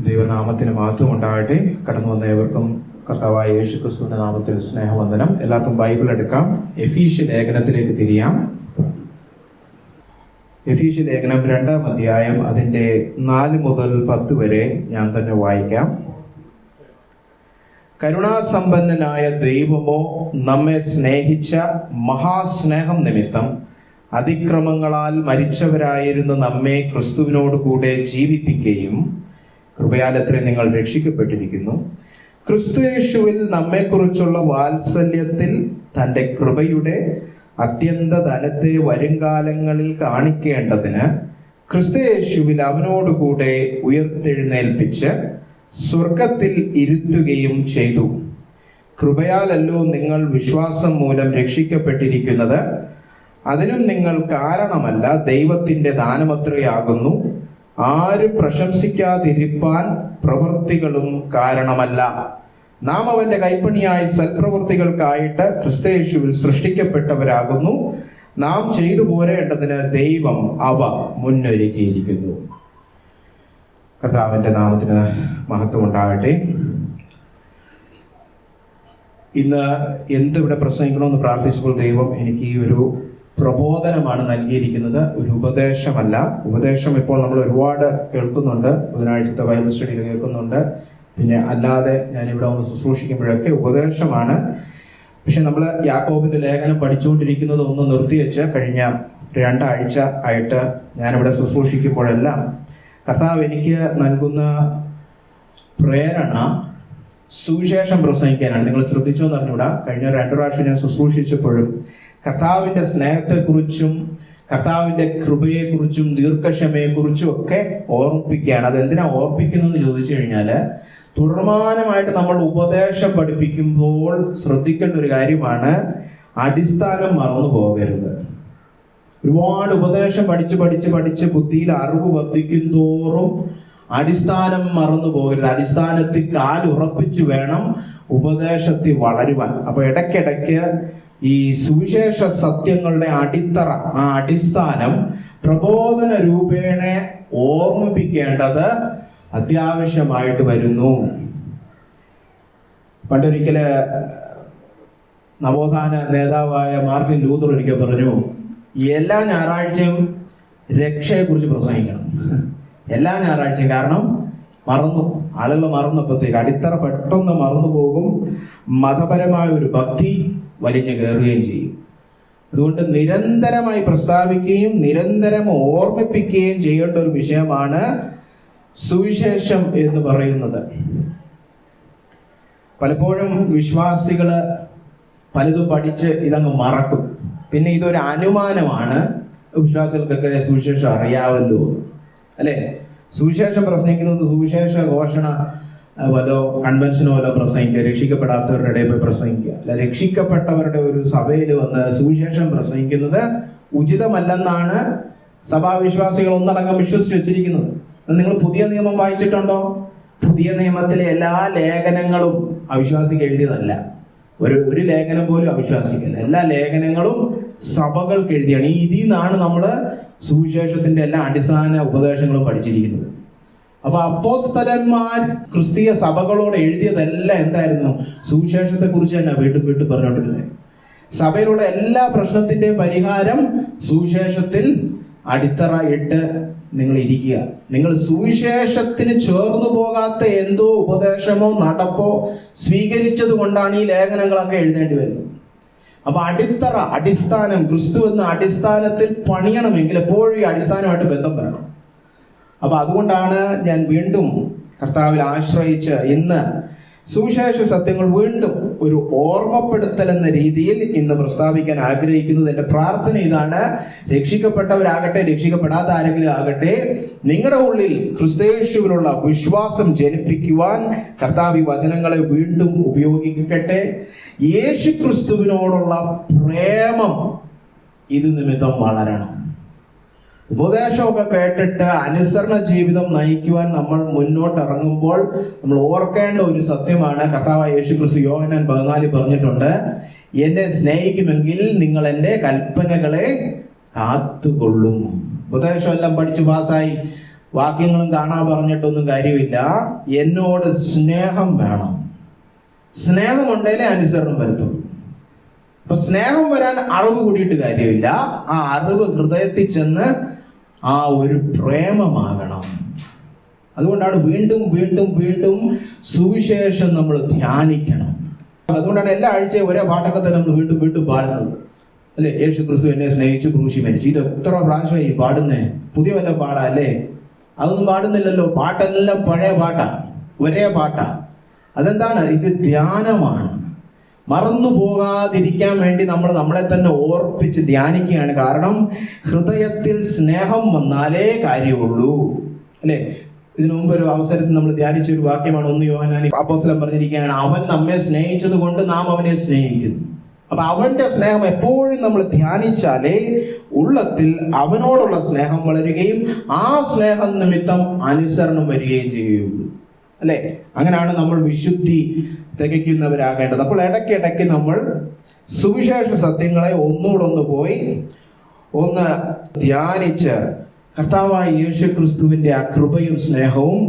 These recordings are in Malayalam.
ദൈവനാമത്തിന് മഹത്വം ഉണ്ടാകട്ടെ. കടന്നു വന്ന ഏവർക്കും കർത്താവായ യേശുക്രിസ്തുവിന്റെ നാമത്തിൽ സ്നേഹവന്ദനം. എല്ലാവർക്കും ബൈബിൾ എടുക്കാം. എഫീസ്യ ലേഖനത്തിലേക്ക് തിരിയാം. എഫീസ്യ ലേഖനം 2-ാം അധ്യായം അതിന്റെ 4 മുതൽ 10 വരെ ഞാൻ തന്നെ വായിക്കാം. കരുണാസമ്പന്നനായ ദൈവമോ നമ്മെ സ്നേഹിച്ച മഹാസ്നേഹം നിമിത്തം അതിക്രമങ്ങളാൽ മരിച്ചവരായിരുന്ന നമ്മെ ക്രിസ്തുവിനോട് കൂടെ ജീവിപ്പിക്കുകയും കൃപയാലത്രേ നിങ്ങൾ രക്ഷിക്കപ്പെട്ടിരിക്കുന്നു. ക്രിസ്തുയേശുവിൽ നമ്മെക്കുറിച്ചുള്ള വാത്സല്യത്തിൽ തൻ്റെ കൃപയുടെ അത്യന്ത ധനത്തെ വരുംകാലങ്ങളിൽ കാണിക്കേണ്ടതിന് ക്രിസ്തുയേശുവിൽ അവനോടുകൂടെ ഉയർത്തെഴുന്നേൽപ്പിച്ച് സ്വർഗത്തിൽ ഇരുത്തുകയും ചെയ്തു. കൃപയാലല്ലോ നിങ്ങൾ വിശ്വാസം മൂലം രക്ഷിക്കപ്പെട്ടിരിക്കുന്നത്. അതിനും നിങ്ങൾ കാരണമല്ല, ദൈവത്തിൻ്റെ ദാനമത്രയാകുന്നു. ആരും പ്രശംസിക്കാതിരിപ്പാൻ പ്രവൃത്തികളും കാരണമല്ല. നാം അവന്റെ കൈപ്പണിയായി സൽപ്രവൃത്തികൾക്കായിട്ട് ക്രിസ്തുയേശുവിൽ സൃഷ്ടിക്കപ്പെട്ടവരാകുന്നു. നാം ചെയ്തു പോരേണ്ടതിന് ദൈവം അവ മുന്നൊരുക്കിയിരിക്കുന്നു. കർത്താവിന്റെ നാമത്തിന് മഹത്വം ഉണ്ടാകട്ടെ. ഇന്ന് എന്തിവിടെ പ്രസംഗിക്കണമെന്ന് പ്രാർത്ഥിച്ചപ്പോൾ ദൈവം എനിക്ക് ഈ ഒരു പ്രബോധനമാണ് നൽകിയിരിക്കുന്നത്, ഒരു ഉപദേശമല്ല. ഉപദേശം ഇപ്പോൾ നമ്മൾ ഒരുപാട് കേൾക്കുന്നുണ്ട്, ബുധനാഴ്ചത്തെ ബൈബിൾ സ്റ്റഡിയിൽ കേൾക്കുന്നുണ്ട്, പിന്നെ അല്ലാതെ ഞാനിവിടെ വന്ന് ശുശ്രൂഷിക്കുമ്പോഴൊക്കെ ഉപദേശമാണ്. പക്ഷെ നമ്മൾ യാക്കോബിന്റെ ലേഖനം പഠിച്ചുകൊണ്ടിരിക്കുന്നത് ഒന്ന് നിർത്തിവെച്ച് കഴിഞ്ഞ 2 ആഴ്ച ആയിട്ട് ഞാനിവിടെ ശുശ്രൂഷിക്കുമ്പോഴെല്ലാം കർത്താവ് എനിക്ക് നൽകുന്ന പ്രേരണ സുവിശേഷം പ്രസംഗിക്കാനാണ്. നിങ്ങൾ ശ്രദ്ധിച്ചോ എന്ന് അറിഞ്ഞൂടാ, കഴിഞ്ഞ 2 പ്രാവശ്യം ഞാൻ ശുശ്രൂഷിച്ചപ്പോഴും കർത്താവിന്റെ സ്നേഹത്തെക്കുറിച്ചും കർത്താവിന്റെ കൃപയെക്കുറിച്ചും ദീർഘക്ഷമയെക്കുറിച്ചും ഒക്കെ ഓർമ്മിപ്പിക്കുകയാണ്. അതെന്തിനാ ഓർപ്പിക്കുന്നതെന്ന് ചോദിച്ചു കഴിഞ്ഞാല്, തുടർമാനമായിട്ട് നമ്മൾ ഉപദേശം പഠിപ്പിക്കുമ്പോൾ ശ്രദ്ധിക്കേണ്ട ഒരു കാര്യമാണ്, അടിസ്ഥാനം മറന്നു പോകരുത്. ഒരുപാട് ഉപദേശം പഠിച്ച് ബുദ്ധിയിൽ അറിവ് വർദ്ധിക്കും തോറും അടിസ്ഥാനം മറന്നു പോകരുത്. അടിസ്ഥാനത്തിൽ കാലുറപ്പിച്ച് വേണം ഉപദേശത്തിൽ വളരുവാൻ. അപ്പൊ ഇടയ്ക്കിടയ്ക്ക് ഈ സുവിശേഷ സത്യങ്ങളുടെ അടിത്തറ, ആ അടിസ്ഥാനം പ്രബോധന രൂപേണ ഓർമ്മിപ്പിക്കേണ്ടത് അത്യാവശ്യമായിട്ട് വരുന്നു. പണ്ടൊരിക്കല് നവോത്ഥാന നേതാവായ മാർട്ടിൻ ലൂതർ ഒരിക്കൽ പറഞ്ഞു, എല്ലാ ഞായറാഴ്ചയും രക്ഷയെക്കുറിച്ച് പ്രസംഗിക്കണം. എല്ലാ ഞായറാഴ്ചയും. കാരണം ആളുകൾ മറന്നപ്പോഴത്തേക്ക് അടിത്തറ പെട്ടെന്ന് മറന്നു പോകും. മതപരമായ ഒരു ഭക്തി വലിഞ്ഞു കയറുകയും ചെയ്യും. അതുകൊണ്ട് നിരന്തരമായി പ്രസ്താവിക്കുകയും നിരന്തരം ഓർമ്മിപ്പിക്കുകയും ചെയ്യേണ്ട ഒരു വിഷയമാണ് സുവിശേഷം എന്ന് പറയുന്നത്. പലപ്പോഴും വിശ്വാസികള് പലതും പഠിച്ച് ഇതങ്ങ് മറക്കും. പിന്നെ ഇതൊരു അനുമാനമാണ്, വിശ്വാസികൾക്കൊക്കെ സുവിശേഷം അറിയാവല്ലോ അല്ലെ. സുവിശേഷം പ്രസംഗിക്കുന്നത് സുവിശേഷ ഘോഷണ വല്ലോ കൺവെൻഷനോ വല്ലോ പ്രസംഗിക്കുക, രക്ഷിക്കപ്പെടാത്തവരുടെ ഇടയിൽ പോയി പ്രസംഗിക്കുക. അല്ല, രക്ഷിക്കപ്പെട്ടവരുടെ ഒരു സഭയിൽ വന്ന് സുവിശേഷം പ്രസംഗിക്കുന്നത് ഉചിതമല്ലെന്നാണ് സഭാവിശ്വാസികൾ ഒന്നടങ്കം വിശ്വസിച്ച് വെച്ചിരിക്കുന്നത്. നിങ്ങൾ പുതിയ നിയമം വായിച്ചിട്ടുണ്ടോ? പുതിയ നിയമത്തിലെ എല്ലാ ലേഖനങ്ങളും അവിശ്വാസിക്ക് എഴുതിയതല്ല. ഒരു ലേഖനം പോലും അവിശ്വാസിക്കല്ല. എല്ലാ ലേഖനങ്ങളും സഭകൾക്ക് എഴുതിയാണ്. ഇതിൽ നിന്നാണ് നമ്മൾ സുവിശേഷത്തിന്റെ എല്ലാ അടിസ്ഥാന ഉപദേശങ്ങളും പഠിച്ചിരിക്കുന്നത്. അപ്പൊ അപ്പോസ്തലന്മാർ ക്രിസ്തീയ സഭകളോട് എഴുതിയതെല്ലാം എന്തായിരുന്നു? സുവിശേഷത്തെ കുറിച്ച് തന്നെ വീണ്ടും പറഞ്ഞുകൊണ്ടിരുന്നത്. സഭയിലുള്ള എല്ലാ പ്രശ്നത്തിന്റെയും പരിഹാരം സുവിശേഷത്തിൽ അടിത്തറ ഇട്ട് നിങ്ങൾ ഇരിക്കുക. നിങ്ങൾ സുവിശേഷത്തിന് ചേർന്നു പോകാത്ത എന്തോ ഉപദേശമോ നടപ്പോ സ്വീകരിച്ചത് കൊണ്ടാണ് ഈ ലേഖനങ്ങളൊക്കെ എഴുതേണ്ടി വരുന്നത്. അപ്പൊ അടിസ്ഥാനം ക്രിസ്തു എന്ന അടിസ്ഥാനത്തിൽ പണിയണമെങ്കിൽ എപ്പോഴും ഈ അടിസ്ഥാനമായിട്ട് ബന്ധം വരണം. അപ്പൊ അതുകൊണ്ടാണ് ഞാൻ വീണ്ടും കർത്താവിൽ ആശ്രയിച്ച് ഇന്ന് സുവിശേഷ സത്യങ്ങൾ വീണ്ടും ഒരു ഓർമ്മപ്പെടുത്തൽ എന്ന രീതിയിൽ ഇന്ന് പ്രസ്താവിക്കാൻ ആഗ്രഹിക്കുന്നത്. എന്റെ പ്രാർത്ഥന ഇതാണ്, രക്ഷിക്കപ്പെട്ടവരാകട്ടെ രക്ഷിക്കപ്പെടാത്ത ആരെങ്കിലും ആകട്ടെ, നിങ്ങളുടെ ഉള്ളിൽ ക്രിസ്തുയേശുവിലുള്ള വിശ്വാസം ജനിപ്പിക്കുവാൻ കർത്താവ് ഈ വചനങ്ങളെ വീണ്ടും ഉപയോഗിക്കട്ടെ. യേശു ക്രിസ്തുവിനോടുള്ള പ്രേമം ഇത് നിമിത്തം വളരണം. ഉപദേശമൊക്കെ കേട്ടിട്ട് അനുസരണ ജീവിതം നയിക്കുവാൻ നമ്മൾ മുന്നോട്ടിറങ്ങുമ്പോൾ നമ്മൾ ഓർക്കേണ്ട ഒരു സത്യമാണ്, കർത്താവായ യേശു ക്രിസ്തു യോഹന്നാൻ 14 പറഞ്ഞിട്ടുണ്ട്, എന്നെ സ്നേഹിക്കുമെങ്കിൽ നിങ്ങൾ എൻ്റെ കൽപ്പനകളെ കാത്തുകൊള്ളും. ഉപദേശം എല്ലാം പഠിച്ച് പാസ്സായി വാക്യങ്ങളും കാണാൻ പറഞ്ഞിട്ടൊന്നും കാര്യമില്ല. എന്നോട് സ്നേഹം വേണം. സ്നേഹമുണ്ടെങ്കിലേ അനുസരണം വരത്തുള്ളൂ. അപ്പൊ സ്നേഹം വരാൻ അറിവ് കൂടിയിട്ട് കാര്യമില്ല. ആ അറിവ് ഹൃദയത്തിൽ ചെന്ന് ആ ഒരു പ്രേമമാകണം. അതുകൊണ്ടാണ് വീണ്ടും വീണ്ടും വീണ്ടും സുവിശേഷം നമ്മൾ ധ്യാനിക്കണം. അതുകൊണ്ടാണ് എല്ലാ ആഴ്ചയും ഒരേ പാട്ടൊക്കെ തന്നെ നമ്മൾ വീണ്ടും വീണ്ടും പാടുന്നത്, അല്ലെ? യേശു ക്രിസ്തു എന്നെ സ്നേഹിച്ചു, ക്രൂശി മരിച്ചു. ഇത് എത്ര പ്രാവശ്യമായി പാടുന്നേ? പുതിയ വല്ല പാടാ അല്ലേ? അതൊന്നും പാടുന്നില്ലല്ലോ. പാട്ടെല്ലാം പഴയ പാട്ടാ, ഒരേ പാട്ടാ. അതെന്താണ്? ഇത് ധ്യാനമാണ്. മറന്നു പോകാതിരിക്കാൻ വേണ്ടി നമ്മൾ നമ്മളെ തന്നെ ഓർപ്പിച്ച് ധ്യാനിക്കുകയാണ്. കാരണം ഹൃദയത്തിൽ സ്നേഹം വന്നാലേ കാര്യമുള്ളൂ, അല്ലെ? ഇതിനു മുമ്പ് ഒരു അവസരത്തിൽ നമ്മൾ ധ്യാനിച്ച ഒരു വാക്യമാണ് 1 യോഹന്നാൻ അപ്പോസ്തലൻ പറഞ്ഞിരിക്കുകയാണ്, അവൻ നമ്മെ സ്നേഹിച്ചത് കൊണ്ട് നാം അവനെ സ്നേഹിക്കുന്നു. അപ്പൊ അവന്റെ സ്നേഹം എപ്പോഴും നമ്മൾ ധ്യാനിച്ചാലേ ഉള്ളത്തിൽ അവനോടുള്ള സ്നേഹം വളരുകയും ആ സ്നേഹം നിമിത്തം അനുസരണം വരികയും ചെയ്യുകയുള്ളൂ, അല്ലെ? അങ്ങനെയാണ് നമ്മൾ വിശുദ്ധി തികയ്ക്കുന്നവരാകേണ്ടത്. അപ്പോൾ ഇടയ്ക്കിടയ്ക്ക് നമ്മൾ സുവിശേഷ സത്യങ്ങളെ ഒന്നുകൂടെ പോയി ഒന്ന് ധ്യാനിച്ച് കർത്താവായ യേശു ക്രിസ്തുവിന്റെ ആ കൃപയും സ്നേഹവും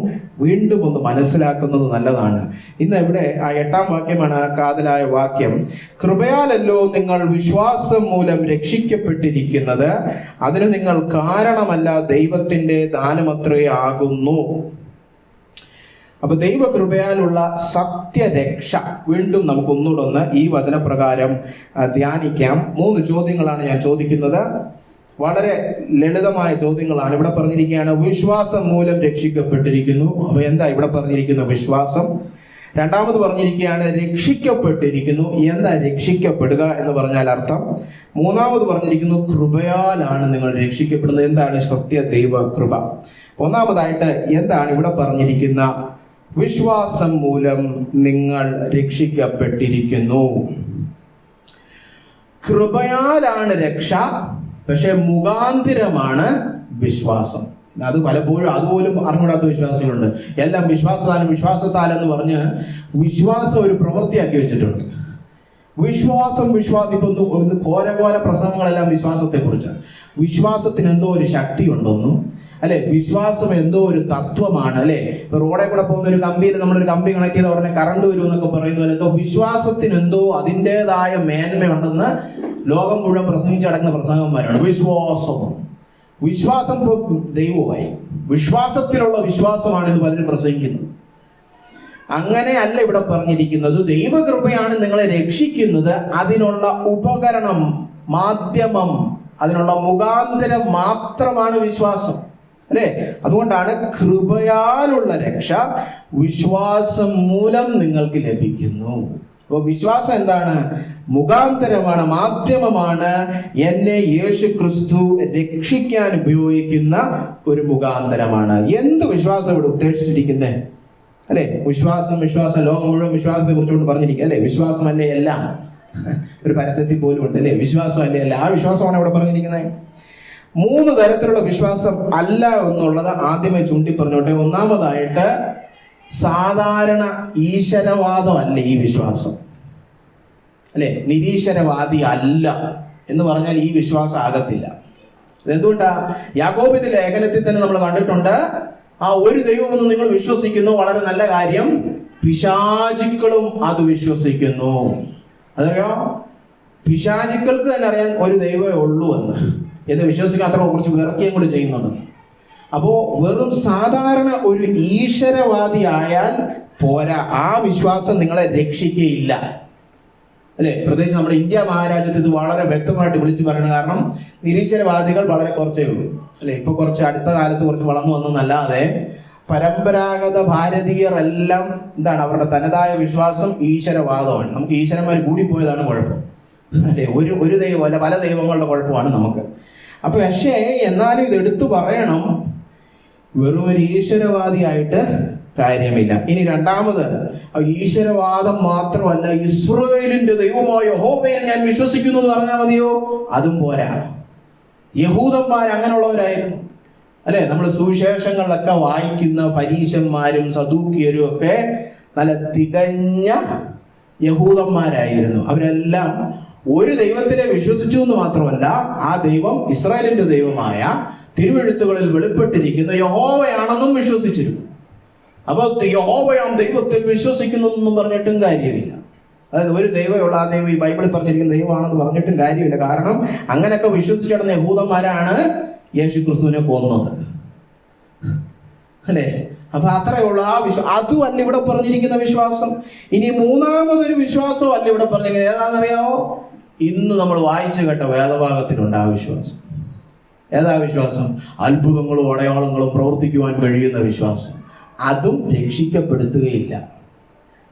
വീണ്ടും ഒന്ന് മനസ്സിലാക്കുന്നത് നല്ലതാണ്. ഇന്ന് ഇവിടെ ആ 8-ാം വാക്യമാണ് കാതലായ വാക്യം. കൃപയാലല്ലോ നിങ്ങൾ വിശ്വാസം മൂലം രക്ഷിക്കപ്പെട്ടിരിക്കുന്നത്, അതിന് നിങ്ങൾ കാരണമല്ല, ദൈവത്തിന്റെ ദാനമത്രേ ആകുന്നു. അപ്പൊ ദൈവകൃപയാലുള്ള സത്യരക്ഷ വീണ്ടും നമുക്ക് ഒന്നുകൂടെ ഈ വചനപ്രകാരം ധ്യാനിക്കാം. 3 ചോദ്യങ്ങളാണ് ഞാൻ ചോദിക്കുന്നത്. വളരെ ലളിതമായ ചോദ്യങ്ങളാണ്. ഇവിടെ പറഞ്ഞിരിക്കുകയാണ് വിശ്വാസം മൂലം രക്ഷിക്കപ്പെട്ടിരിക്കുന്നു. അപ്പൊ എന്താ ഇവിടെ പറഞ്ഞിരിക്കുന്നു? വിശ്വാസം. രണ്ടാമത് പറഞ്ഞിരിക്കുകയാണ് രക്ഷിക്കപ്പെട്ടിരിക്കുന്നു. എന്താ രക്ഷിക്കപ്പെടുക എന്ന് പറഞ്ഞാൽ അർത്ഥം? മൂന്നാമത് പറഞ്ഞിരിക്കുന്നു കൃപയാലാണ് നിങ്ങൾ രക്ഷിക്കപ്പെടുന്നത്. എന്താണ് സത്യ ദൈവ കൃപ? ഒന്നാമതായിട്ട് എന്താണ് ഇവിടെ പറഞ്ഞിരിക്കുന്ന വിശ്വാസം മൂലം നിങ്ങൾ രക്ഷിക്കപ്പെട്ടിരിക്കുന്നു? കൃപയാലാണ് രക്ഷ, പക്ഷെ മുഖാന്തിരമാണ് വിശ്വാസം. അത് പലപ്പോഴും അതുപോലും അറിഞ്ഞൂടാത്ത വിശ്വാസികളുണ്ട്. എല്ലാം വിശ്വാസത്താലെന്ന് പറഞ്ഞ് വിശ്വാസം ഒരു പ്രവൃത്തിയാക്കി വെച്ചിട്ടുണ്ട്. വിശ്വാസം ഇപ്പൊ ഒന്ന് ഘോര പ്രസംഗങ്ങളെല്ലാം വിശ്വാസത്തെ കുറിച്ചാണ്. വിശ്വാസത്തിന് എന്തോ ഒരു ശക്തി ഉണ്ടെന്നും, അല്ലെ? വിശ്വാസം എന്തോ ഒരു തത്വമാണ്, അല്ലെ? ഇപ്പൊ റോഡെ കൂടെ പോകുന്ന ഒരു കമ്പിയിൽ നമ്മളൊരു കമ്പി കണക്ട് ചെയ്ത ഉടനെ കറണ്ട് വരും എന്നൊക്കെ പറയുന്നത് എന്തോ വിശ്വാസത്തിന് എന്തോ അതിൻ്റെതായ മേന്മയുണ്ടെന്ന് ലോകം മുഴുവൻ പ്രസംഗിച്ച് നടക്കുന്ന പ്രസംഗന്മാരാണ്. വിശ്വാസം ദൈവമായി, വിശ്വാസത്തിലുള്ള വിശ്വാസമാണ് ഇത് പലരും പ്രസംഗിക്കുന്നത്. അങ്ങനെയല്ല ഇവിടെ പറഞ്ഞിരിക്കുന്നത്. ദൈവകൃപയാണ് നിങ്ങളെ രക്ഷിക്കുന്നത്. അതിനുള്ള ഉപകരണം, മാധ്യമം, അതിനുള്ള മുഖാന്തരം മാത്രമാണ് വിശ്വാസം, അല്ലെ? അതുകൊണ്ടാണ് കൃപയാലുള്ള രക്ഷ വിശ്വാസം മൂലം നിങ്ങൾക്ക് ലഭിക്കുന്നു. അപ്പൊ വിശ്വാസം എന്താണ്? മുഖാന്തരമാണ്, മാധ്യമമാണ്. എന്നെ യേശു ക്രിസ്തു രക്ഷിക്കാൻ ഉപയോഗിക്കുന്ന ഒരു മുഖാന്തരമാണ്. എന്ത് വിശ്വാസം ഇവിടെ ഉദ്ദേശിച്ചിരിക്കുന്നത്, അല്ലെ? വിശ്വാസം ലോകം മുഴുവൻ വിശ്വാസത്തെ കുറിച്ചുകൊണ്ട് പറഞ്ഞിരിക്കുക, അല്ലെ? വിശ്വാസമല്ലേ എല്ലാം. ഒരു പരസ്യത്തിൽ പോലും ഉണ്ട്, അല്ലെ? വിശ്വാസമല്ലേ എല്ലാം. ആ വിശ്വാസമാണ് ഇവിടെ പറഞ്ഞിരിക്കുന്നത്. 3 തരത്തിലുള്ള വിശ്വാസം അല്ല എന്നുള്ളത് ആദ്യമേ ചൂണ്ടി പറഞ്ഞോട്ടെ. ഒന്നാമതായിട്ട് സാധാരണ ഈശ്വരവാദം അല്ല ഈ വിശ്വാസം, അല്ലെ? നിരീശ്വരവാദി അല്ല എന്ന് പറഞ്ഞാൽ ഈ വിശ്വാസം ആകത്തില്ല. എന്തുകൊണ്ടാ? യാക്കോബിന്റെ ലേഖനത്തിൽ തന്നെ നമ്മൾ കണ്ടിട്ടുണ്ട്, ആ ഒരു ദൈവമെന്ന് നിങ്ങൾ വിശ്വസിക്കുന്നു, വളരെ നല്ല കാര്യം. പിശാചുക്കളും അത് വിശ്വസിക്കുന്നു. അതറിയോ? പിശാചുക്കൾക്ക് തന്നെ അറിയാൻ ഒരു ദൈവമേ ഉള്ളൂ എന്ന് വിശ്വസിക്കാൻ അത്ര കുറച്ച് വിറക്കുകയും കൂടി ചെയ്യുന്നുണ്ട്. അപ്പോ വെറും സാധാരണ ഒരു ഈശ്വരവാദി ആയാൽ പോരാ, ആ വിശ്വാസം നിങ്ങളെ രക്ഷിക്കുകയില്ല, അല്ലെ? പ്രത്യേകിച്ച് നമ്മുടെ ഇന്ത്യ മഹാരാജ്യത്ത് ഇത് വളരെ വ്യക്തമായിട്ട് വിളിച്ചു പറയണം. കാരണം നിരീശ്വരവാദികൾ വളരെ കുറച്ചേ ഉള്ളൂ, അല്ലെ? ഇപ്പൊ കുറച്ച് അടുത്ത കാലത്ത് കുറച്ച് വളർന്നു വന്നല്ലാതെ പരമ്പരാഗത ഭാരതീയർ എല്ലാം എന്താണ്? അവരുടെ തനതായ വിശ്വാസം ഈശ്വരവാദമാണ്. നമുക്ക് ഈശ്വരന്മാർ കൂടിപ്പോയതാണ് കുഴപ്പം, അല്ലെ? ഒരു ദൈവമല്ല, പല ദൈവങ്ങളുടെ കുഴപ്പമാണ് നമുക്ക്. അപ്പൊ പക്ഷേ എന്നാലും ഇത് എടുത്തു പറയണം, വെറും ഒരു ഈശ്വരവാദിയായിട്ട് കാര്യമില്ല. ഇനി രണ്ടാമത്, ഈശ്വരവാദം മാത്രമല്ല, ഇസ്രായേലിന്റെ ദൈവമായ യഹോവയെ ഞാൻ വിശ്വസിക്കുന്നു എന്ന് പറഞ്ഞാൽ മതിയോ? അതും പോരാ. യഹൂദന്മാർ അങ്ങനെയുള്ളവരായിരുന്നു, അല്ലെ? നമ്മൾ സുവിശേഷങ്ങളിലൊക്കെ വായിക്കുന്ന പരീശന്മാരും സദൂക്യരും ഒക്കെ നല്ല തികഞ്ഞ യഹൂദന്മാരായിരുന്നു. അവരെല്ലാം ഒരു ദൈവത്തിനെ വിശ്വസിച്ചു എന്ന് മാത്രമല്ല, ആ ദൈവം ഇസ്രായേലിന്റെ ദൈവമായ തിരുവെഴുത്തുകളിൽ വെളിപ്പെട്ടിരിക്കുന്ന യഹോവയാണെന്നും വിശ്വസിച്ചിരുന്നു. അപ്പൊ യഹോവയാം ദൈവത്തിൽ വിശ്വസിക്കുന്നു എന്നും പറഞ്ഞിട്ടും കാര്യമില്ല. അതായത് ഒരു ദൈവമുള്ള ആ ദൈവം ഈ ബൈബിളിൽ പറഞ്ഞിരിക്കുന്ന ദൈവമാണെന്ന് പറഞ്ഞിട്ടും കാര്യമില്ല. കാരണം അങ്ങനെയൊക്കെ വിശ്വസിച്ചിടുന്ന യഹൂദന്മാരാണ് യേശു ക്രിസ്തുവിനെ കൊന്നത്, അല്ലേ? അപ്പൊ അത്രയുള്ള ആ അതുമല്ല ഇവിടെ പറഞ്ഞിരിക്കുന്ന വിശ്വാസം. ഇനി മൂന്നാമതൊരു വിശ്വാസവും അല്ല ഇവിടെ പറഞ്ഞിരിക്കുന്നത്. ഏതാണെന്നറിയാമോ? ഇന്ന് നമ്മൾ വായിച്ചു കേട്ട വേദഭാഗത്തിലുണ്ട് ആ വിശ്വാസം. ഏതാ വിശ്വാസം? അത്ഭുതങ്ങളും അടയാളങ്ങളും പ്രവർത്തിക്കുവാൻ കഴിയുന്ന വിശ്വാസം. അതും രക്ഷിക്കപ്പെടുത്തുകയില്ല,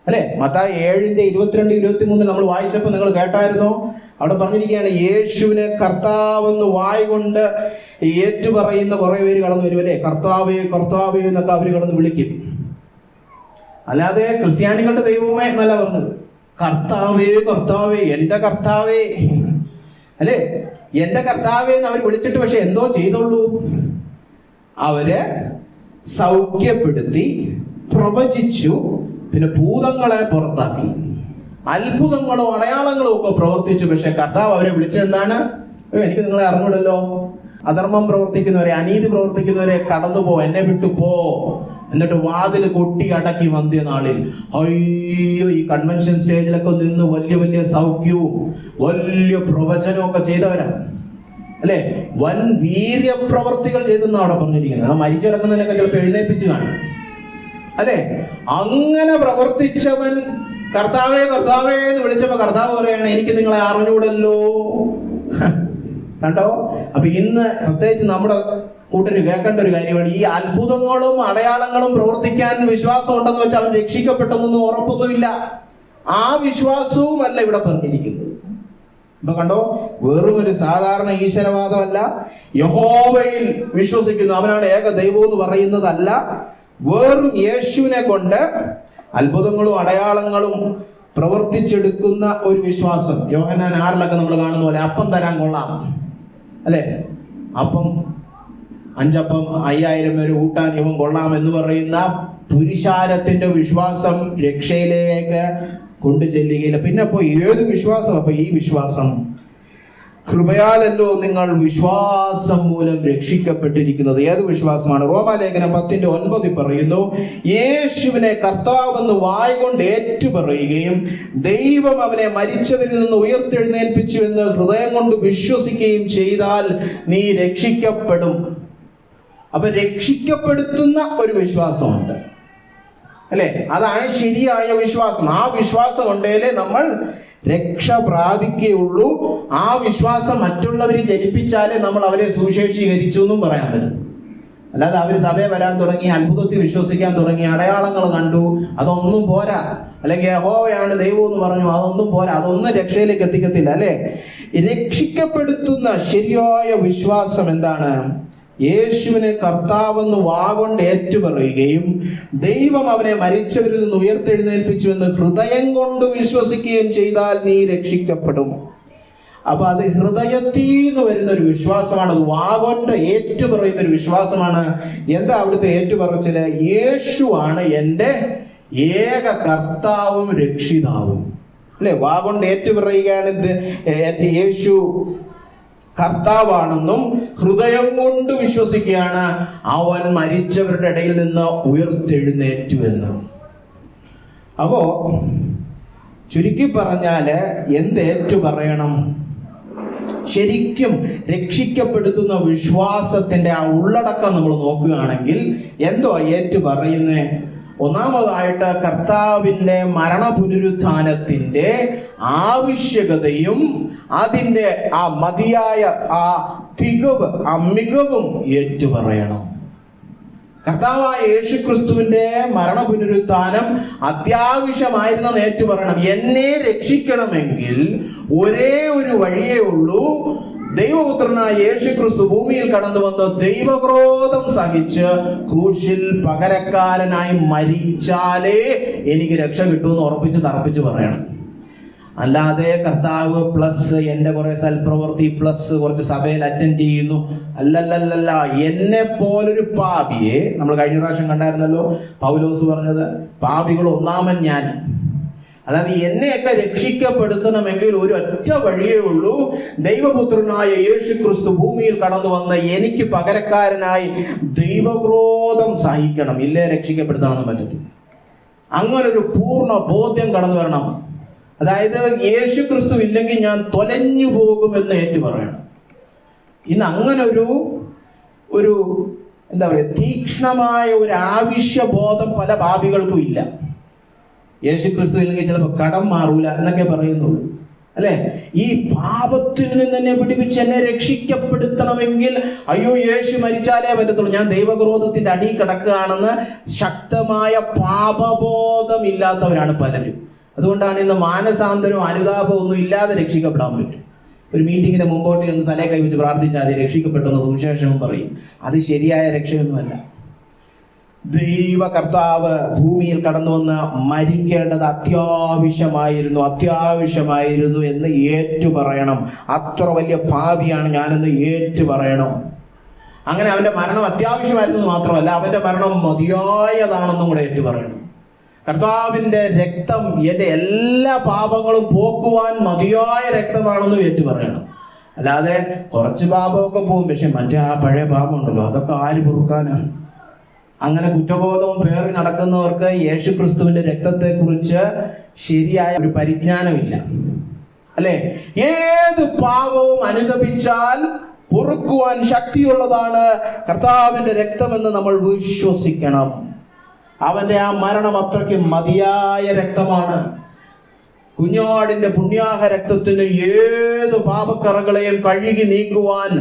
അല്ലെ? മത്തായി 7:22-23 നമ്മൾ വായിച്ചപ്പോൾ നിങ്ങൾ കേട്ടായിരുന്നോ? അവിടെ പറഞ്ഞിരിക്കുകയാണ്, യേശുവിനെ കർത്താവെന്ന് വായ് കൊണ്ട് ഏറ്റുപറയുന്ന കുറെ പേര് കടന്നു വരും, അല്ലെ? കർത്താവേ കർത്താവേ എന്നൊക്കെ അവർ കടന്ന് വിളിക്കും. അല്ലാതെ ക്രിസ്ത്യാനികളുടെ ദൈവമേ എന്നല്ല പറഞ്ഞത്. കർത്താവേ കർത്താവേ, എന്റെ കർത്താവേ, അല്ലെ? എന്റെ കർത്താവേ എന്ന് അവർ വിളിച്ചിട്ട് പക്ഷെ എന്തോ ചെയ്തോളൂ? അവര് സൗഖ്യപ്പെടുത്തി, പ്രവചിച്ചു, പിന്നെ ഭൂതങ്ങളെ പുറത്താക്കി, അത്ഭുതങ്ങളും അടയാളങ്ങളും ഒക്കെ പ്രവർത്തിച്ചു. പക്ഷെ കർത്താവ് അവരെ വിളിച്ചെന്താണ്? എനിക്ക് നിങ്ങളെ അറിഞ്ഞൂടല്ലോ, അധർമ്മം പ്രവർത്തിക്കുന്നവരെ, അനീതി പ്രവർത്തിക്കുന്നവരെ കടന്നുപോ, എന്നെ വിട്ടു പോ. എന്നിട്ട് വാതിൽ കൊട്ടി അടക്കി വന്ധ്യനാളിൽ അയ്യോ ഈ കൺവെൻഷൻ സ്റ്റേജിലൊക്കെ നിന്ന് വലിയ വലിയ സൗഖ്യവും വലിയ പ്രവചനവും ഒക്കെ ചെയ്തവരാണ്, അല്ലെ? വൻ വീര്യപ്രവർത്തികൾ ചെയ്തെന്നാണ് അവിടെ പറഞ്ഞിരിക്കുന്നത്. ആ മരിച്ചടക്കുന്നതിനൊക്കെ ചിലപ്പോൾ എഴുന്നേൽപ്പിച്ച് കാണും, അല്ലെ? അങ്ങനെ പ്രവർത്തിച്ചവൻ കർത്താവേ കർത്താവേ എന്ന് വിളിച്ചപ്പോ കർത്താവ് പറയാണ്, എനിക്ക് നിങ്ങളെ അറിഞ്ഞൂടല്ലോ. കണ്ടോ? അപ്പൊ ഇന്ന് പ്രത്യേകിച്ച് നമ്മുടെ കൂട്ടര് കേൾക്കേണ്ട ഒരു കാര്യമാണ്, ഈ അത്ഭുതങ്ങളും അടയാളങ്ങളും പ്രവർത്തിക്കാൻ വിശ്വാസം ഉണ്ടെന്ന് വെച്ചാൽ അവൻ രക്ഷിക്കപ്പെട്ടെന്നൊന്നും ഉറപ്പൊന്നുമില്ല. ആ വിശ്വാസവും അല്ല ഇവിടെ പറഞ്ഞിരിക്കുന്നത്. ഇപ്പൊ കണ്ടോ, വെറും ഒരു സാധാരണ ഈശ്വരവാദമല്ല, യഹോവയിൽ വിശ്വസിക്കുന്നു, അവനാണ് ഏക ദൈവം എന്ന് പറയുന്നതല്ല, വെറും യേശുവിനെ കൊണ്ട് അത്ഭുതങ്ങളും അടയാളങ്ങളും പ്രവർത്തിച്ചെടുക്കുന്ന ഒരു വിശ്വാസം. യോഹന്നാൻ 6 നമ്മൾ കാണുന്ന പോലെ അപ്പം തരാൻ കൊള്ളാം, അല്ലെ? അപ്പം 5 അപ്പം 5000 പേര് ഊട്ടാൻ ഇവൻ കൊള്ളാം എന്ന് പറയുന്ന പുരുഷാരത്തിന്റെ വിശ്വാസം രക്ഷയിലേക്ക് കൊണ്ടു ചെല്ലുകയില്ല. പിന്നെ അപ്പൊ ഏത് വിശ്വാസം? അപ്പൊ ഈ വിശ്വാസം കൃപയാലല്ലോ നിങ്ങൾ വിശ്വാസം മൂലം രക്ഷിക്കപ്പെട്ടിരിക്കുന്നത്. ഏത് വിശ്വാസമാണ്? റോമാലേഖനം 10:9 പറയുന്നു, യേശുവിനെ കർത്താവെന്ന് വായ് കൊണ്ട് ഏറ്റുപറയുകയും ദൈവം അവനെ മരിച്ചവരിൽ നിന്ന് ഉയർത്തെഴുന്നേൽപ്പിച്ചു എന്ന് ഹൃദയം കൊണ്ട് വിശ്വസിക്കുകയും ചെയ്താൽ നീ രക്ഷിക്കപ്പെടും. അപ്പൊ രക്ഷിക്കപ്പെടുത്തുന്ന ഒരു വിശ്വാസമുണ്ട്, അല്ലെ? അതാണ് ശരിയായ വിശ്വാസം. ആ വിശ്വാസം ഉണ്ടെങ്കിലേ നമ്മൾ രക്ഷ പ്രാപിക്കുകയുള്ളൂ. ആ വിശ്വാസം മറ്റുള്ളവർ ജനിപ്പിച്ചാലേ നമ്മൾ അവരെ സുവിശേഷീകരിച്ചു എന്നും പറയാൻ പറ്റും. അല്ലാതെ അവർ സഭയെ വരാൻ തുടങ്ങി, അത്ഭുതത്തിൽ വിശ്വസിക്കാൻ തുടങ്ങി, അടയാളങ്ങൾ കണ്ടു, അതൊന്നും പോരാ. അല്ലെങ്കിൽ യഹോവയാണ് ദൈവം എന്ന് പറഞ്ഞു, അതൊന്നും പോരാ. അതൊന്നും രക്ഷയിലേക്ക് എത്തിക്കത്തില്ല, അല്ലെ? രക്ഷിക്കപ്പെടുത്തുന്ന ശരിയായ വിശ്വാസം എന്താണ്? യേശുവിനെ കർത്താവെന്ന് വാഗൊണ്ട് ഏറ്റുപറയുകയും ദൈവം അവനെ മരിച്ചവരിൽ നിന്ന് ഉയർത്തെഴുന്നേൽപ്പിച്ചു എന്ന് ഹൃദയം കൊണ്ട് വിശ്വസിക്കുകയും ചെയ്താൽ നീ രക്ഷിക്കപ്പെടും. അപ്പൊ അത് ഹൃദയത്തിൽ നിന്ന് വരുന്ന ഒരു വിശ്വാസമാണ്. അത് വാഗൊണ്ട് ഏറ്റുപറയുന്ന ഒരു വിശ്വാസമാണ്. എന്താ അവിടുത്തെ ഏറ്റുപറച്ചില്? യേശുവാണ് എൻ്റെ ഏക കർത്താവും രക്ഷിതാവും, അല്ലെ? വാഗൊണ്ട് ഏറ്റുപറയുകയാണ് യേശു കർത്താവാണെന്നും ഹൃദയം കൊണ്ട് വിശ്വസിക്കുകയാണ് അവൻ മരിച്ചവരുടെ ഇടയിൽ നിന്ന് ഉയർത്തെഴുന്നേറ്റു എന്ന്. അപ്പോ ചുരുക്കി പറഞ്ഞാല് എന്തേറ്റു പറയണം? ശരിക്കും രക്ഷിക്കപ്പെടുത്തുന്ന വിശ്വാസത്തിന്റെ ആ ഉള്ളടക്കം നമ്മൾ നോക്കുകയാണെങ്കിൽ എന്തോ ഏറ്റു പറയുന്നേ? ഒന്നാമതായിട്ട് കർത്താവിന്റെ മരണ പുനരുത്ഥാനത്തിന്റെ ആവശ്യകതയും അതിന്റെ ആ മതിയായ ആ തികവ്, ആ മികവും ഏറ്റുപറയണം. കർത്താവായ യേശു ക്രിസ്തുവിന്റെ മരണ പുനരുത്ഥാനം അത്യാവശ്യമായിരുന്നെന്ന് ഏറ്റുപറയണം. എന്നെ രക്ഷിക്കണമെങ്കിൽ ഒരേ ഒരു വഴിയേ ഉള്ളൂ. ദൈവപുത്രനായ യേശു ക്രിസ്തു ഭൂമിയിൽ കടന്നു വന്ന് ദൈവക്രോധം സഹിച്ച് ക്രൂശിൽ പകരക്കാരനായി മരിച്ചാലേ എനിക്ക് രക്ഷ കിട്ടുമെന്ന് ഉറപ്പിച്ച് തറപ്പിച്ച് പറയണം. അല്ലാതെ കർത്താവ് പ്ലസ് എന്റെ കുറെ സൽപ്രവൃത്തി പ്ലസ് കുറച്ച് സഭയിൽ അറ്റൻഡ് ചെയ്യുന്നു, അല്ലല്ലല്ല. എന്നെ പോലൊരു പാപിയെ, നമ്മൾ കഴിഞ്ഞ പ്രാവശ്യം കണ്ടായിരുന്നല്ലോ പൗലോസ് പറഞ്ഞത്, പാപികൾ ഒന്നാമൻ ഞാൻ, അതായത് എന്നെയൊക്കെ രക്ഷിക്കപ്പെടുത്തണമെങ്കിൽ ഒരു ഒറ്റ വഴിയേ ഉള്ളൂ. ദൈവപുത്രനായ യേശു ക്രിസ്തു ഭൂമിയിൽ കടന്നു വന്ന് എനിക്ക് പകരക്കാരനായി ദൈവക്രോധം സഹിക്കണം, ഇല്ലേ രക്ഷിക്കപ്പെടുത്താനൊന്നും പറ്റത്തില്ല. അങ്ങനൊരു പൂർണ്ണ ബോധ്യം കടന്നു വരണം. അതായത് യേശു ക്രിസ്തു ഇല്ലെങ്കിൽ ഞാൻ തൊലഞ്ഞു പോകുമെന്ന് ഏറ്റുപറയണം. ഇന്ന് അങ്ങനൊരു എന്താ പറയുക, തീക്ഷ്ണമായ ഒരു ആവശ്യബോധം പല പാപികൾക്കും ഇല്ല. യേശു ക്രിസ്തു ഇല്ലെങ്കിൽ ചിലപ്പോൾ കടം മാറൂല എന്നൊക്കെ പറയുന്നുള്ളൂ, അല്ലെ? ഈ പാപത്തിൽ നിന്ന് എന്നെ പിടിപ്പിച്ച് എന്നെ രക്ഷിക്കപ്പെടുത്തണമെങ്കിൽ അയ്യോ യേശു മരിച്ചാലേ പറ്റത്തുള്ളൂ, ഞാൻ ദൈവക്രോധത്തിന്റെ അടിയിൽ കിടക്കുകയാണെന്ന് ശക്തമായ പാപബോധം ഇല്ലാത്തവരാണ് പലരും. അതുകൊണ്ടാണ് ഇന്ന് മാനസാന്തരവും അനുതാപവും ഒന്നും ഇല്ലാതെ രക്ഷിക്കപ്പെടാൻ പറ്റും. ഒരു മീറ്റിങ്ങിന് മുമ്പോട്ട് ചെന്ന് തലേ കൈവച്ച് പ്രാർത്ഥിച്ചാൽ അത് രക്ഷിക്കപ്പെട്ടെന്ന് സുവിശേഷവും പറയും. അത് ശരിയായ രക്ഷയൊന്നുമല്ല. ദൈവ കർത്താവ് ഭൂമിയിൽ കടന്നു വന്ന് മരിക്കേണ്ടത് അത്യാവശ്യമായിരുന്നു എന്ന് ഏറ്റുപറയണം. അത്ര വലിയ പാപിയാണ് ഞാനെന്ന് ഏറ്റുപറയണം. അങ്ങനെ അവന്റെ മരണം അത്യാവശ്യമായിരുന്നു മാത്രമല്ല, അവന്റെ മരണം മതിയായതാണെന്നും കൂടെ ഏറ്റുപറയണം. കർത്താവിന്റെ രക്തം എന്റെ എല്ലാ പാപങ്ങളും പോക്കുവാൻ മതിയായ രക്തമാണെന്നും ഏറ്റുപറയണം. അല്ലാതെ കുറച്ച് പാപമൊക്കെ പോകും, പക്ഷെ മറ്റേ ആ പഴയ പാപം ഉണ്ടല്ലോ അതൊക്കെ ആര് പൊറുക്കാനാണ്? അങ്ങനെ കുറ്റബോധവും പേറി നടക്കുന്നവർക്ക് യേശു ക്രിസ്തുവിന്റെ രക്തത്തെക്കുറിച്ച് ശരിയായ ഒരു പരിജ്ഞാനമില്ല, അല്ലെ? ഏത് പാപവും അനുതപിച്ചാൽ പൊറുക്കുവാൻ ശക്തിയുള്ളതാണ് കർത്താവിന്റെ രക്തമെന്ന് നമ്മൾ വിശ്വസിക്കണം. അവന്റെ ആ മരണം അത്രയ്ക്ക് മതിയായ രക്തമാണ്. കുഞ്ഞാടിന്റെ പുണ്യാഹ രക്തത്തിന് ഏത് പാപക്കറകളെയും കഴുകി നീക്കുവാൻ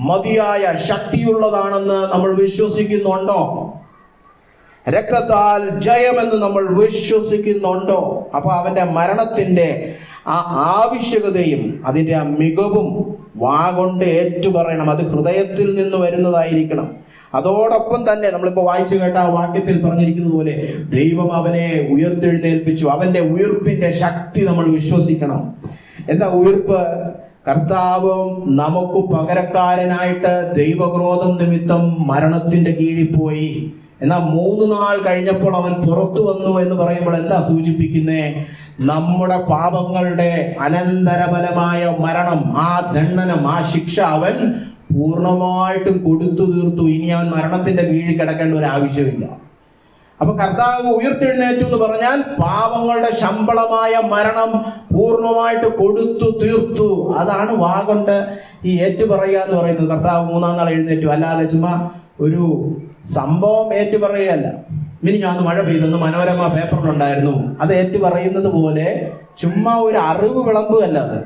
മതിയായ ശക്തിയുള്ളതാണെന്ന് നമ്മൾ വിശ്വസിക്കുന്നുണ്ടോ? രക്തത്താൽ ജയമെന്ന് നമ്മൾ വിശ്വസിക്കുന്നുണ്ടോ? അപ്പൊ അവന്റെ മരണത്തിന്റെ ആ ആവശ്യകതയും അതിന്റെ ആ മികവും വാഗൊണ്ട് ഏറ്റുപറയണം. അത് ഹൃദയത്തിൽ നിന്ന് വരുന്നതായിരിക്കണം. അതോടൊപ്പം തന്നെ നമ്മളിപ്പോ വായിച്ചു കേട്ട ആ വാക്യത്തിൽ പറഞ്ഞിരിക്കുന്നത് പോലെ ദൈവം അവനെ ഉയർത്തെഴുന്നേൽപ്പിച്ചു. അവന്റെ ഉയർപ്പിന്റെ ശക്തി നമ്മൾ വിശ്വസിക്കണം. എന്താ ഉയർപ്പ്? കർത്താവ് നമുക്ക് പകരക്കാരനായിട്ട് ദൈവക്രോധം നിമിത്തം മരണത്തിന്റെ കീഴിൽ പോയി. എന്നാൽ 3 നാൾ കഴിഞ്ഞപ്പോൾ അവൻ പുറത്തു വന്നു എന്ന് പറയുമ്പോൾ എന്താ സൂചിപ്പിക്കുന്നേ? നമ്മുടെ പാപങ്ങളുടെ അനന്തരഫലമായ മരണം, ആ ദണ്ഡനം, ആ ശിക്ഷ അവൻ പൂർണ്ണമായിട്ടും കൊടുത്തു തീർത്തു. ഇനി അവൻ മരണത്തിന്റെ കീഴിൽ കിടക്കേണ്ട ഒരു ആവശ്യമില്ല. അപ്പൊ കർത്താവ് ഉയർത്തെഴുന്നേറ്റു എന്ന് പറഞ്ഞാൽ പാപങ്ങളുടെ ശമ്പളമായ മരണം പൂർണ്ണമായിട്ട് കൊടുത്തു തീർത്തു. അതാണ് വാഗൊണ്ട് ഈ ഏറ്റുപറയുക എന്ന് പറയുന്നത്. കർത്താവ് 3-ാം നാൾ എഴുന്നേറ്റു, അല്ലാതെ ചുമ്മാ ഒരു സംഭവം ഏറ്റുപറയുകയല്ല. ഞാൻ മഴ പെയ്തെന്ന് മനോരമ പേപ്പറിലുണ്ടായിരുന്നു, അത് ഏറ്റുപറയുന്നത് പോലെ ചുമ്മാ ഒരു അറിവ് വിളമ്പുകയല്ല. അത്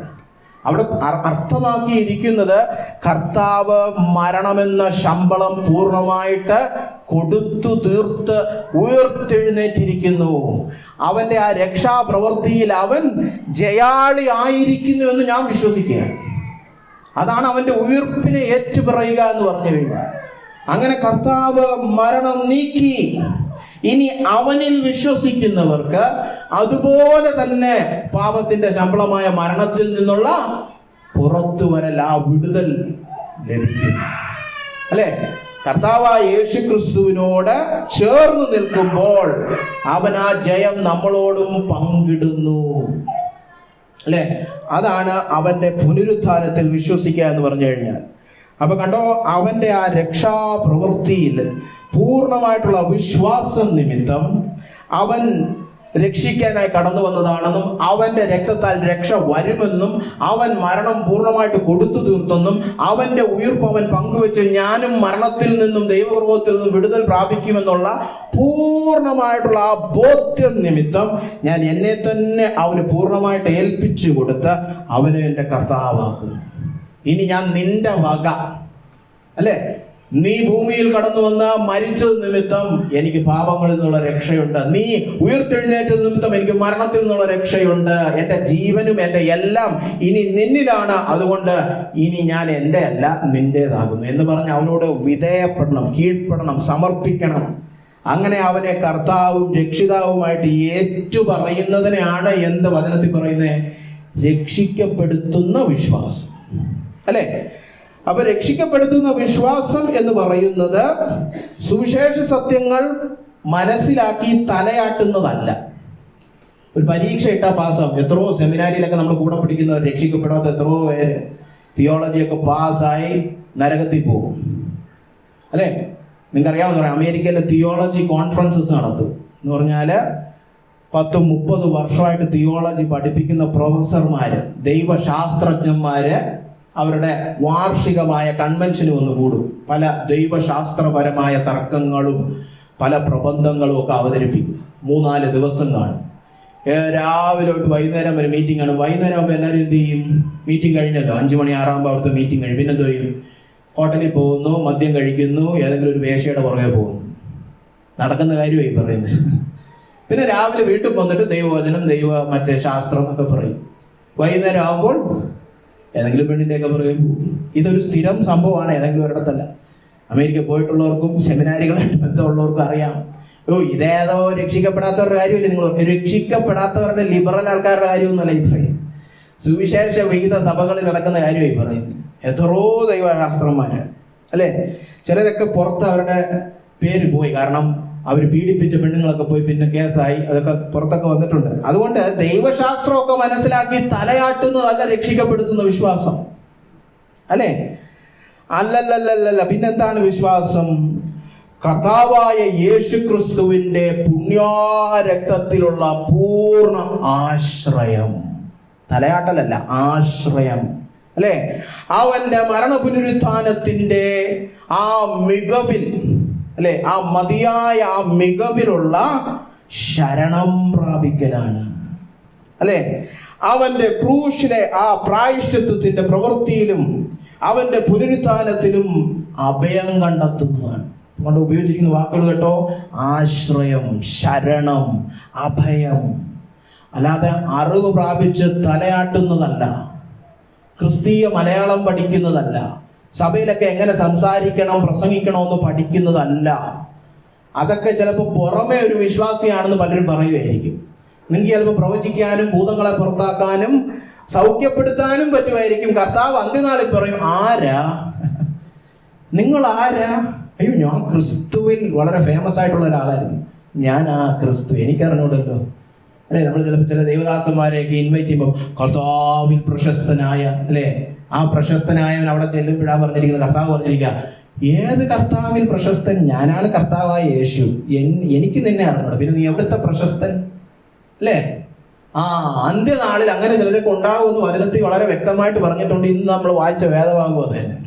അവിടെ അർത്ഥമാക്കിയിരിക്കുന്നത് കർത്താവ് മരണമെന്ന ശമ്പളം പൂർണ്ണമായിട്ട് കൊടുത്തു തീർത്ത് ഉയർത്തെഴുന്നേറ്റിരിക്കുന്നു. അവന്റെ ആ രക്ഷാപ്രവൃത്തിയിൽ അവൻ ജയാളി ആയിരിക്കുന്നു എന്ന് ഞാൻ വിശ്വസിക്കുകയാണ്. അതാണ് അവന്റെ ഉയർപ്പിനെ ഏറ്റുപറയുക എന്ന് പറഞ്ഞു കഴിഞ്ഞാൽ. അങ്ങനെ കർത്താവ് മരണം നീക്കി. ഇനി അവനിൽ വിശ്വസിക്കുന്നവർക്ക് അതുപോലെ തന്നെ പാപത്തിന്റെ ശമ്പളമായ മരണത്തിൽ നിന്നുള്ള പുറത്തു വരൽ, ആ വിടുതൽ ലഭിക്കും, അല്ലെ? കർത്താവായ യേശു ക്രിസ്തുവിനോട് ചേർന്ന് നിൽക്കുമ്പോൾ അവൻ ആ ജയം നമ്മളോടും പങ്കിടുന്നു, അല്ലെ? അതാണ് അവന്റെ പുനരുത്ഥാനത്തിൽ വിശ്വസിക്കുക എന്ന് പറഞ്ഞു കഴിഞ്ഞാൽ. അപ്പൊ കണ്ടോ, അവന്റെ ആ രക്ഷാപ്രവൃത്തിയിൽ പൂർണ്ണമായിട്ടുള്ള വിശ്വാസം നിമിത്തം അവൻ രക്ഷിക്കാനായി കടന്നു വന്നതാണെന്നും അവന്റെ രക്തത്താൽ രക്ഷ വരുമെന്നും അവൻ മരണം പൂർണ്ണമായിട്ട് കൊടുത്തു തീർത്തെന്നും അവന്റെ ഉയിർപ്പ് അവൻ പങ്കുവെച്ച് ഞാനും മരണത്തിൽ നിന്നും ദൈവക്രോധത്തിൽ നിന്നും വിടുതൽ പ്രാപിക്കുമെന്നുള്ള പൂർണ്ണമായിട്ടുള്ള ആ ബോധ്യം നിമിത്തം ഞാൻ എന്നെ തന്നെ അവന് പൂർണ്ണമായിട്ട് ഏൽപ്പിച്ചു കൊടുത്ത് അവനെ എൻ്റെ കർത്താവാക്കുന്നു. ഇനി ഞാൻ നിന്റെ വക, അല്ലെ? നീ ഭൂമിയിൽ കടന്നു വന്ന് മരിച്ചത് നിമിത്തം എനിക്ക് പാപങ്ങളിൽ നിന്നുള്ള രക്ഷയുണ്ട്. നീ ഉയർത്തെഴുന്നേറ്റത് നിമിത്തം എനിക്ക് മരണത്തിൽ നിന്നുള്ള രക്ഷയുണ്ട്. എൻ്റെ ജീവനും എൻ്റെ എല്ലാം ഇനി നിന്നിലാണ്. അതുകൊണ്ട് ഇനി ഞാൻ എൻ്റെ അല്ല നിന്റേതാകുന്നു എന്ന് പറഞ്ഞ് അവനോട് വിധേയപ്പെടണം, കീഴ്പ്പെടണം, സമർപ്പിക്കണം. അങ്ങനെ അവനെ കർത്താവും രക്ഷിതാവുമായിട്ട് ഏറ്റുപറയുന്നതിനെയാണ് എന്ത് വചനത്തിൽ പറയുന്നത്? രക്ഷിക്കപ്പെടുത്തുന്ന വിശ്വാസം, അല്ലെ? അപ്പൊ രക്ഷിക്കപ്പെടുത്തുന്ന വിശ്വാസം എന്ന് പറയുന്നത് സുവിശേഷ സത്യങ്ങൾ മനസ്സിലാക്കി തലയാട്ടുന്നതല്ല. ഒരു പരീക്ഷ ഇട്ടാൽ പാസ്സാവും. എത്രയോ സെമിനാരിയിലൊക്കെ നമ്മൾ കൂടെ പഠിക്കുന്നവർ രക്ഷിക്കപ്പെടാത്ത എത്രയോ പേര് തിയോളജിയൊക്കെ പാസ്സായി നരകത്തിൽ പോകും, അല്ലേ? നിങ്ങൾക്കറിയാമെന്ന് പറയാം, അമേരിക്കയിലെ തിയോളജി കോൺഫറൻസസ് നടത്തും എന്ന് പറഞ്ഞാൽ 10-30 വർഷമായിട്ട് തിയോളജി പഠിപ്പിക്കുന്ന പ്രൊഫസർമാര്, ദൈവശാസ്ത്രജ്ഞന്മാര് അവരുടെ വാർഷികമായ കൺവെൻഷന് വന്ന് കൂടും. പല ദൈവശാസ്ത്രപരമായ തർക്കങ്ങളും പല പ്രബന്ധങ്ങളും ഒക്കെ അവതരിപ്പിക്കും. 3-4 ദിവസം കാണും. രാവിലെ തൊട്ട് വൈകുന്നേരം വരെ മീറ്റിംഗ് ആണ്. വൈകുന്നേരം ആകുമ്പോൾ എല്ലാവരും എന്ത് ചെയ്യും? മീറ്റിംഗ് കഴിഞ്ഞല്ലോ, 5 മണി 6 ആകുമ്പോൾ അവിടുത്തെ മീറ്റിംഗ് കഴിഞ്ഞു. പിന്നെ എന്ത് ചെയ്യും? ഹോട്ടലിൽ പോകുന്നു, മദ്യം കഴിക്കുന്നു, ഏതെങ്കിലും ഒരു വേശ്യയുടെ പുറകെ പോകുന്നു. നടക്കുന്ന കാര്യമായി പറയുന്നത്. പിന്നെ രാവിലെ വീട്ടിൽ വന്നിട്ട് ദൈവവചനം, മറ്റേ ശാസ്ത്രം ഒക്കെ പറയും. വൈകുന്നേരം ആകുമ്പോൾ ഏതെങ്കിലും പെണ്ണിൻ്റെയൊക്കെ പുറകെ പോകും. ഇതൊരു സ്ഥിരം സംഭവമാണ്, ഏതെങ്കിലും ഒരിടത്തല്ല. അമേരിക്ക പോയിട്ടുള്ളവർക്കും സെമിനാരികളായിട്ട് ബന്ധമുള്ളവർക്കും അറിയാം. ഇതേതോ രക്ഷിക്കപ്പെടാത്തവരുടെ കാര്യമില്ല. നിങ്ങൾ രക്ഷിക്കപ്പെടാത്തവരുടെ ലിബറൽ ആൾക്കാരുടെ കാര്യമൊന്നുമല്ല ഈ പറയും. സുവിശേഷ വിഹിത സഭകളിൽ നടക്കുന്ന കാര്യമായി പറയുന്നത്. എത്രയോ ദൈവശാസ്ത്രന്മാര്, അല്ലെ? ചിലരൊക്കെ പുറത്ത് അവരുടെ പേര് പോയി, കാരണം അവർ പീഡിപ്പിച്ച പെണ്ണുങ്ങളൊക്കെ പോയി, പിന്നെ കേസായി, അതൊക്കെ പുറത്തൊക്കെ വന്നിട്ടുണ്ട്. അതുകൊണ്ട് ദൈവശാസ്ത്രമൊക്കെ മനസ്സിലാക്കി തലയാട്ടുന്നതല്ല രക്ഷിക്കപ്പെടുത്തുന്ന വിശ്വാസം, അല്ലെ? അല്ലല്ലല്ലല്ല. പിന്നെന്താണ് വിശ്വാസം? കർത്താവായ യേശുക്രിസ്തുവിന്റെ പുണ്യാരക്തത്തിലുള്ള പൂർണ്ണ ആശ്രയം. തലയാട്ടലല്ല, ആശ്രയം, അല്ലെ? അവന്റെ മരണപുനരുത്ഥാനത്തിന്റെ ആ മികവിൽ, അല്ലെ, ആ മതിയായ ആ മികവിലുള്ള ശരണം പ്രാപിക്കലാണ്, അല്ലെ? അവന്റെ ക്രൂശിലെ ആ പ്രായശ്ചിത്തത്തിന്റെ പ്രവൃത്തിയിലും അവന്റെ പുനരുത്ഥാനത്തിലും അഭയം കണ്ടെത്തുന്നതാണ്. കൊണ്ട് ഉപയോഗിച്ചിരിക്കുന്ന വാക്കുകൾ കേട്ടോ, ആശ്രയം, ശരണം, അഭയം. അല്ലാതെ അറിവ് പ്രാപിച്ച് തലയാട്ടുന്നതല്ല, ക്രിസ്തീയ മലയാളം പഠിക്കുന്നതല്ല, സഭയിലൊക്കെ എങ്ങനെ സംസാരിക്കണം, പ്രസംഗിക്കണമെന്ന് പഠിക്കുന്നതല്ല. അതൊക്കെ ചിലപ്പോൾ പുറമെ ഒരു വിശ്വാസിയാണെന്ന് പലരും പറയുമായിരിക്കും. നിങ്ങൾക്ക് ചിലപ്പോൾ പ്രവചിക്കാനും ഭൂതങ്ങളെ പുറത്താക്കാനും സൗഖ്യപ്പെടുത്താനും പറ്റുമായിരിക്കും. കർത്താവ് അന്ത്യനാളിൽ പറയും, ആരാ നിങ്ങൾ? ആരാ? അയ്യോ, ഞാൻ ക്രിസ്തുവിൽ വളരെ ഫേമസ് ആയിട്ടുള്ള ഒരാളായിരുന്നു. ഞാൻ ആ ക്രിസ്തു എനിക്കറിഞ്ഞൂടല്ലോ, അല്ലെ? നമ്മൾ ചിലപ്പോൾ ചില ദേവദാസന്മാരെയൊക്കെ ഇൻവൈറ്റ് ചെയ്യുമ്പോൾ കർത്താവിൽ പ്രശസ്തനായ, അല്ലെ, ആ പ്രശസ്തനായവൻ അവിടെ ചെല്ലുമ്പോഴാ പറഞ്ഞിരിക്കുന്നത്, കർത്താവ് പറഞ്ഞിരിക്കുക, ഏത് കർത്താവിൽ പ്രശസ്തൻ? ഞാനാണ് കർത്താവായ യേശു, എനിക്ക് നിന്നെ അറിഞ്ഞൂടാ, പിന്നെ നീ എവിടുത്തെ പ്രശസ്തൻ, അല്ലേ? അന്ത്യനാളിൽ അങ്ങനെ ചിലരൊക്കെ ഉണ്ടാകുമെന്ന് വചനത്തിൽ വളരെ വ്യക്തമായിട്ട് പറഞ്ഞിട്ടുണ്ട്. ഇന്ന് നമ്മൾ വായിച്ച വേദഭാഗം അത് തന്നെ,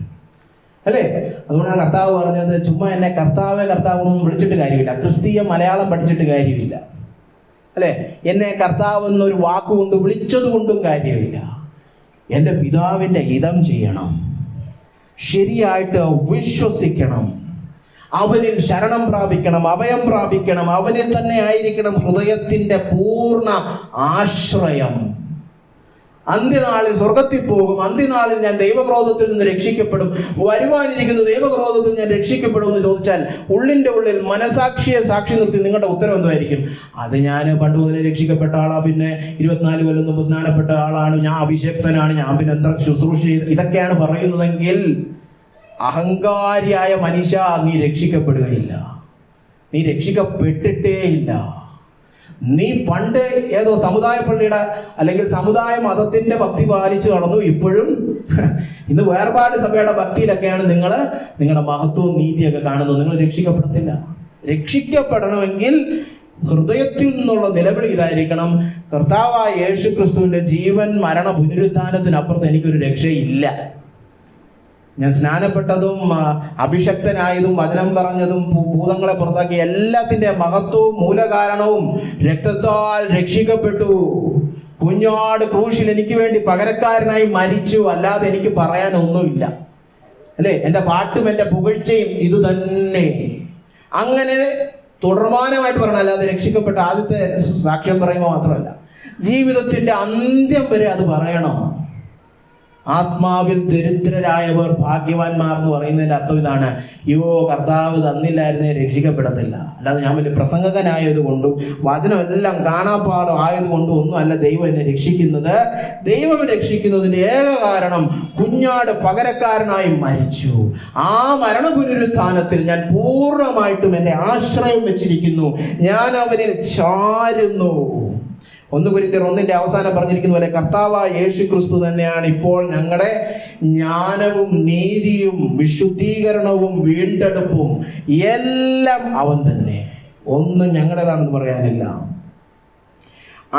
അല്ലേ? അതുകൊണ്ടാണ് കർത്താവ് പറഞ്ഞത്, ചുമ്മാ എന്നെ കർത്താവ് കർത്താവെന്നും വിളിച്ചിട്ട് കാര്യമില്ല, ക്രിസ്തീയ മലയാളം പഠിച്ചിട്ട് കാര്യമില്ല, അല്ലെ? എന്നെ കർത്താവ് എന്നൊരു വാക്കുകൊണ്ട് വിളിച്ചത് കൊണ്ടും കാര്യമില്ല. എൻ്റെ പിതാവിൻ്റെ ഹിതം ചെയ്യണം, ശരിയായിട്ട് വിശ്വസിക്കണം, അവനിൽ ശരണം പ്രാപിക്കണം, അഭയം പ്രാപിക്കണം, അവനിൽ തന്നെ ആയിരിക്കണം ഹൃദയത്തിന്റെ പൂർണ്ണ ആശ്രയം. അന്ത്യനാളിൽ സ്വർഗത്തിൽ പോകും, അന്ത്യനാളിൽ ഞാൻ ദൈവക്രോധത്തിൽ നിന്ന് രക്ഷിക്കപ്പെടും, വരുവാനിരിക്കുന്ന ദൈവക്രോധത്തിൽ ഞാൻ രക്ഷിക്കപ്പെടും എന്ന് ചോദിച്ചാൽ ഉള്ളിന്റെ ഉള്ളിൽ മനസാക്ഷിയെ സാക്ഷി നിർത്തി നിങ്ങളുടെ ഉത്തരം എന്തായിരിക്കും? അത് ഞാൻ പണ്ട് മുതലേ രക്ഷിക്കപ്പെട്ട ആളാ, പിന്നെ 24 കൊല്ലം മുമ്പ് സ്നാനപ്പെട്ട ആളാണ്, ഞാൻ അഭിഷേക്തനാണ്, ഞാൻ പിന്നെ എന്താ ശുശ്രൂഷ ചെയ്ത്, ഇതൊക്കെയാണ് പറയുന്നതെങ്കിൽ അഹങ്കാരിയായ മനുഷ്യ, നീ രക്ഷിക്കപ്പെടുകയില്ല, നീ രക്ഷിക്കപ്പെട്ടിട്ടേ ഇല്ല. നീ പണ്ട് ഏതോ സമുദായ പള്ളിയുടെ അല്ലെങ്കിൽ സമുദായ മതത്തിന്റെ ഭക്തി പാലിച്ചു നടന്നു. ഇപ്പോഴും ഇന്ന് വേർപാട് സഭയുടെ ഭക്തിയിലൊക്കെയാണ് നിങ്ങളുടെ മഹത്വവും നീതിയൊക്കെ കാണുന്നത്. നിങ്ങൾ രക്ഷിക്കപ്പെടത്തില്ല. രക്ഷിക്കപ്പെടണമെങ്കിൽ ഹൃദയത്തിൽ നിന്നുള്ള നിലവിളി ഇതായിരിക്കണം, കർത്താവായ യേശു ക്രിസ്തുവിന്റെ ജീവൻ മരണ പുനരുത്ഥാനത്തിനപ്പുറത്ത് എനിക്കൊരു രക്ഷയില്ല. ഞാൻ സ്നാനപ്പെട്ടതും അഭിഷക്തനായതും വചനം പറഞ്ഞതും ഭൂതങ്ങളെ പുറത്താക്കി എല്ലാത്തിന്റെ മഹത്വവും മൂലകാരണവും രക്തത്താൽ രക്ഷിക്കപ്പെട്ടു. കുഞ്ഞാട് ക്രൂശിൽ എനിക്ക് വേണ്ടി പകരക്കാരനായി മരിച്ചു. അല്ലാതെ എനിക്ക് പറയാനൊന്നുമില്ല, അല്ലെ? എന്റെ പാട്ടും എന്റെ പുകഴ്ചയും ഇത് തന്നെ. അങ്ങനെ തുടർമാനമായിട്ട് പറയണം, അല്ലാതെ രക്ഷിക്കപ്പെട്ട ആദ്യത്തെ സാക്ഷ്യം പറയുമ്പോൾ മാത്രമല്ല, ജീവിതത്തിന്റെ അന്ത്യം വരെ അത് പറയണം. ആത്മാവിൽ ദരിദ്രരായവർ ഭാഗ്യവാന്മാർ എന്ന് പറയുന്നതിന്റെ അർത്ഥം ഇതാണ്, യോ കർത്താവ് തന്നില്ലായിരുന്നേ രക്ഷിക്കപ്പെടത്തില്ല. അല്ലാതെ ഞാൻ വലിയ പ്രസംഗകനായതുകൊണ്ടും വചനമെല്ലാം കാണാപ്പാടം ആയതുകൊണ്ടും ഒന്നും അല്ല ദൈവം എന്നെ രക്ഷിക്കുന്നത്. ദൈവം രക്ഷിക്കുന്നതിന്റെ ഏക കാരണം കുഞ്ഞാട് പകരക്കാരനായി മരിച്ചു. ആ മരണ പുനരുത്ഥാനത്തിൽ ഞാൻ പൂർണ്ണമായിട്ടും എന്റെ ആശ്രയം വെച്ചിരിക്കുന്നു. ഞാൻ അവനിൽ ചാരുന്നു. 1 കൊരിന്ത്യർ 1 അവസാനം പറഞ്ഞിരിക്കുന്ന പോലെ കർത്താവായ യേശു ക്രിസ്തു തന്നെയാണ് ഇപ്പോൾ ഞങ്ങളുടെ ജ്ഞാനവും നീതിയും വിശുദ്ധീകരണവും വീണ്ടെടുപ്പും എല്ലാം അവൻ തന്നെ. ഒന്നും ഞങ്ങളുടേതാണെന്ന് പറയാനില്ല.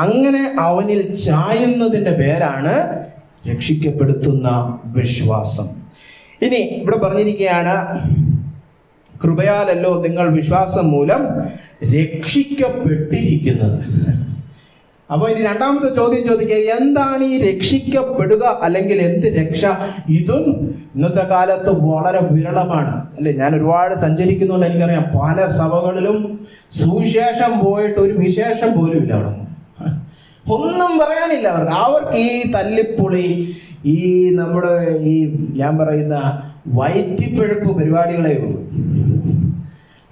അങ്ങനെ അവനിൽ ചായുന്നതിന്റെ പേരാണ് രക്ഷിക്കപ്പെടുത്തുന്ന വിശ്വാസം. ഇനി ഇവിടെ പറഞ്ഞിരിക്കുകയാണ്, കൃപയാലല്ലോ നിങ്ങൾ വിശ്വാസം മൂലം രക്ഷിക്കപ്പെട്ടിരിക്കുന്നത്. അപ്പോൾ ഇനി രണ്ടാമത്തെ ചോദ്യം ചോദിക്കുക, എന്താണ് ഈ രക്ഷിക്കപ്പെടുക, അല്ലെങ്കിൽ എന്ത് രക്ഷ? ഇതും ഇന്നത്തെ കാലത്ത് വളരെ വിരളമാണ്, അല്ലെ? ഞാൻ ഒരുപാട് സഞ്ചരിക്കുന്നുണ്ട്, എനിക്കറിയാം. പല സഭകളിലും സുവിശേഷം പോയിട്ട് ഒരു വിശേഷം പോലും ഇല്ല. അവിടെ ഒന്നും പറയാനില്ല അവർക്ക് ഈ തല്ലിപ്പൊളി, ഈ നമ്മുടെ ഈ ഞാൻ പറയുന്ന വയറ്റിപ്പിഴപ്പ് പരിപാടികളേ ഉള്ളൂ.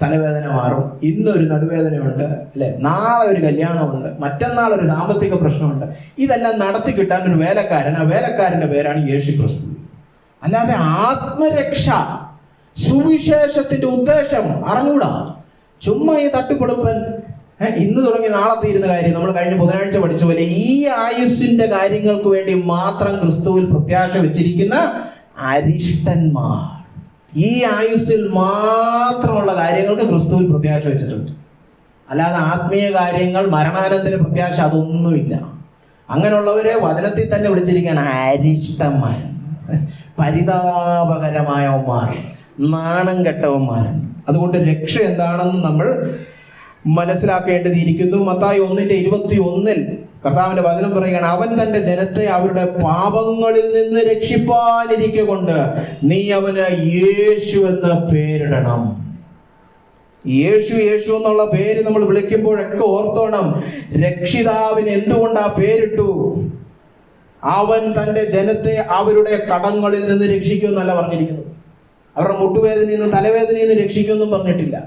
തലവേദന മാറും, ഇന്നൊരു നടുവേദനയുണ്ട്, അല്ലെ? നാളെ ഒരു കല്യാണമുണ്ട്, മറ്റന്നാൾ ഒരു സാമ്പത്തിക പ്രശ്നമുണ്ട്. ഇതെല്ലാം നടത്തി കിട്ടാൻ ഒരു വേലക്കാരൻ, ആ വേലക്കാരന്റെ പേരാണ് യേശു ക്രിസ്തു. അല്ലാതെ ആത്മരക്ഷ, സുവിശേഷത്തിന്റെ ഉദ്ദേശം അറിഞ്ഞൂടാ. ചുമ്മാ ഈ തട്ടിപ്പൊളുപ്പൻ, ഇന്ന് തുടങ്ങി നാളെ തീരുന്ന കാര്യം. നമ്മൾ കഴിഞ്ഞ ബുധനാഴ്ച പഠിച്ച പോലെ ഈ ആയുസ്സിന്റെ കാര്യങ്ങൾക്ക് വേണ്ടി മാത്രം ക്രിസ്തുവിൽ പ്രത്യാശ വെച്ചിരിക്കുന്ന അരിഷ്ടന്മാർ, ഈ ആയുസ്സിൽ മാത്രമുള്ള കാര്യങ്ങൾക്ക് ക്രിസ്തുവിൽ പ്രത്യാശ വെച്ചിട്ടുണ്ട്. അല്ലാതെ ആത്മീയ കാര്യങ്ങൾ, മരണാനന്തര പ്രത്യാശ, അതൊന്നുമില്ല. അങ്ങനെയുള്ളവരെ വചനത്തിൽ തന്നെ വിളിച്ചിരിക്കുകയാണ് അരിഷ്ടന്മാർ, പരിതാപകരമായവന്മാർ, നാണം കെട്ടവന്മാർ. അതുകൊണ്ട് രക്ഷ എന്താണെന്ന് നമ്മൾ മനസ്സിലാക്കേണ്ടതിരിക്കുന്നു. മത്തായി 1:21 കർത്താവിന്റെ വചനം പറയുകയാണ്, അവൻ തന്റെ ജനത്തെ അവരുടെ പാപങ്ങളിൽ നിന്ന് രക്ഷിപ്പാനിരിക്കെ കൊണ്ട് നീ അവന് യേശു എന്ന് പേരിടണം. യേശു യേശു എന്നുള്ള പേര് നമ്മൾ വിളിക്കുമ്പോഴൊക്കെ ഓർത്തോണം, രക്ഷിതാവിന് എന്തുകൊണ്ട് ആ പേരിട്ടു? അവൻ തന്റെ ജനത്തെ അവരുടെ കടങ്ങളിൽ നിന്ന് രക്ഷിക്കുമെന്നല്ല പറഞ്ഞിരിക്കുന്നത്. അവരുടെ മുട്ടുവേദനയിൽ നിന്ന് തലവേദനയിൽ നിന്ന് രക്ഷിക്കുമെന്നും പറഞ്ഞിട്ടില്ല.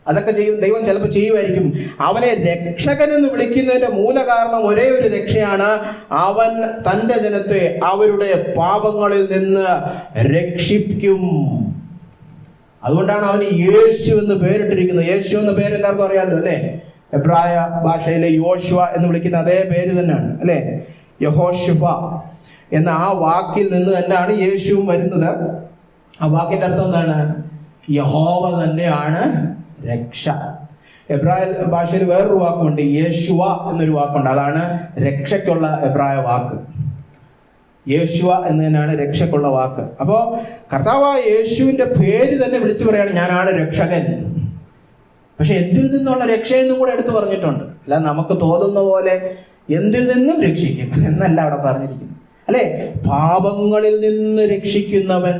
അതൊക്കെ ചെയ്യും, ദൈവം ചിലപ്പോൾ ചെയ്യുമായിരിക്കും. അവനെ രക്ഷകൻ എന്ന് വിളിക്കുന്നതിന്റെ മൂല കാരണം ഒരേ ഒരു രക്ഷയാണ്, അവൻ തന്റെ ജനത്തെ അവരുടെ പാപങ്ങളിൽ നിന്ന് രക്ഷിക്കും. അതുകൊണ്ടാണ് അവന് യേശു എന്ന് പേരിട്ടിരിക്കുന്നത്. യേശു എന്ന പേര് എല്ലാവർക്കും അറിയാമല്ലോ, അല്ലെ? എബ്രായ ഭാഷയിലെ യോശുവ എന്ന് വിളിക്കുന്ന അതേ പേര് തന്നെയാണ്, അല്ലെ? യഹോശുവ എന്ന ആ വാക്കിൽ നിന്ന് തന്നെയാണ് യേശുവും വരുന്നത്. ആ വാക്കിന്റെ അർത്ഥം എന്താണ്? യഹോവ തന്നെയാണ് രക്ഷ. എബ്രായ ഭാഷയിൽ വേറൊരു വാക്കുണ്ട്, യേശുവ എന്നൊരു വാക്കുണ്ട്. അതാണ് രക്ഷയ്ക്കുള്ള എബ്രായ വാക്ക്. യേശുവ എന്ന് തന്നെയാണ് രക്ഷയ്ക്കുള്ള വാക്ക്. അപ്പോ കർത്താവായ യേശുവിന്റെ പേര് തന്നെ വിളിച്ചു പറയാണ്, ഞാനാണ് രക്ഷകൻ. പക്ഷെ എന്തിൽ നിന്നുള്ള രക്ഷയെന്നും കൂടെ എടുത്തു പറഞ്ഞിട്ടുണ്ട്. അല്ല നമുക്ക് തോന്നുന്ന പോലെ എന്തിൽ നിന്നും രക്ഷിക്കും എന്നല്ല അവിടെ പറഞ്ഞിരിക്കുന്നത്, അല്ലെ? പാപങ്ങളിൽ നിന്ന് രക്ഷിക്കുന്നവൻ.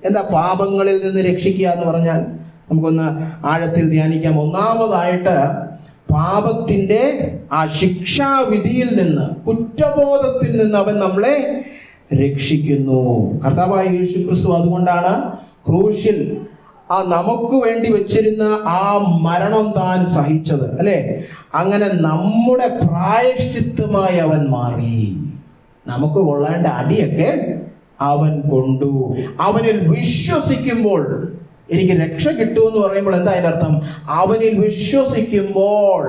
എന്താ പാപങ്ങളിൽ നിന്ന് രക്ഷിക്കുക എന്ന് പറഞ്ഞാൽ? നമുക്കൊന്ന് ആഴത്തിൽ ധ്യാനിക്കാം. ഒന്നാമതായിട്ട്, പാപത്തിന്റെ ആ ശിക്ഷാവിധിയിൽ നിന്ന്, കുറ്റബോധത്തിൽ നിന്ന് അവൻ നമ്മളെ രക്ഷിക്കുന്നു. കർത്താവായ യേശു ക്രിസ്തു അതുകൊണ്ടാണ് ക്രൂശിൽ ആ നമുക്ക് വേണ്ടി വെച്ചിരുന്ന ആ മരണം താൻ സഹിച്ചത്, അല്ലെ? അങ്ങനെ നമ്മുടെ പ്രായശ്ചിത്തമായി അവൻ മാറി. നമുക്ക് കൊള്ളേണ്ട അടിയൊക്കെ അവൻ കൊണ്ടു. അവനിൽ വിശ്വസിക്കുമ്പോൾ എനിക്ക് രക്ഷ കിട്ടുമെന്ന് പറയുമ്പോൾ എന്താ അതിന്റെ അർത്ഥം? അവനിൽ വിശ്വസിക്കുമ്പോൾ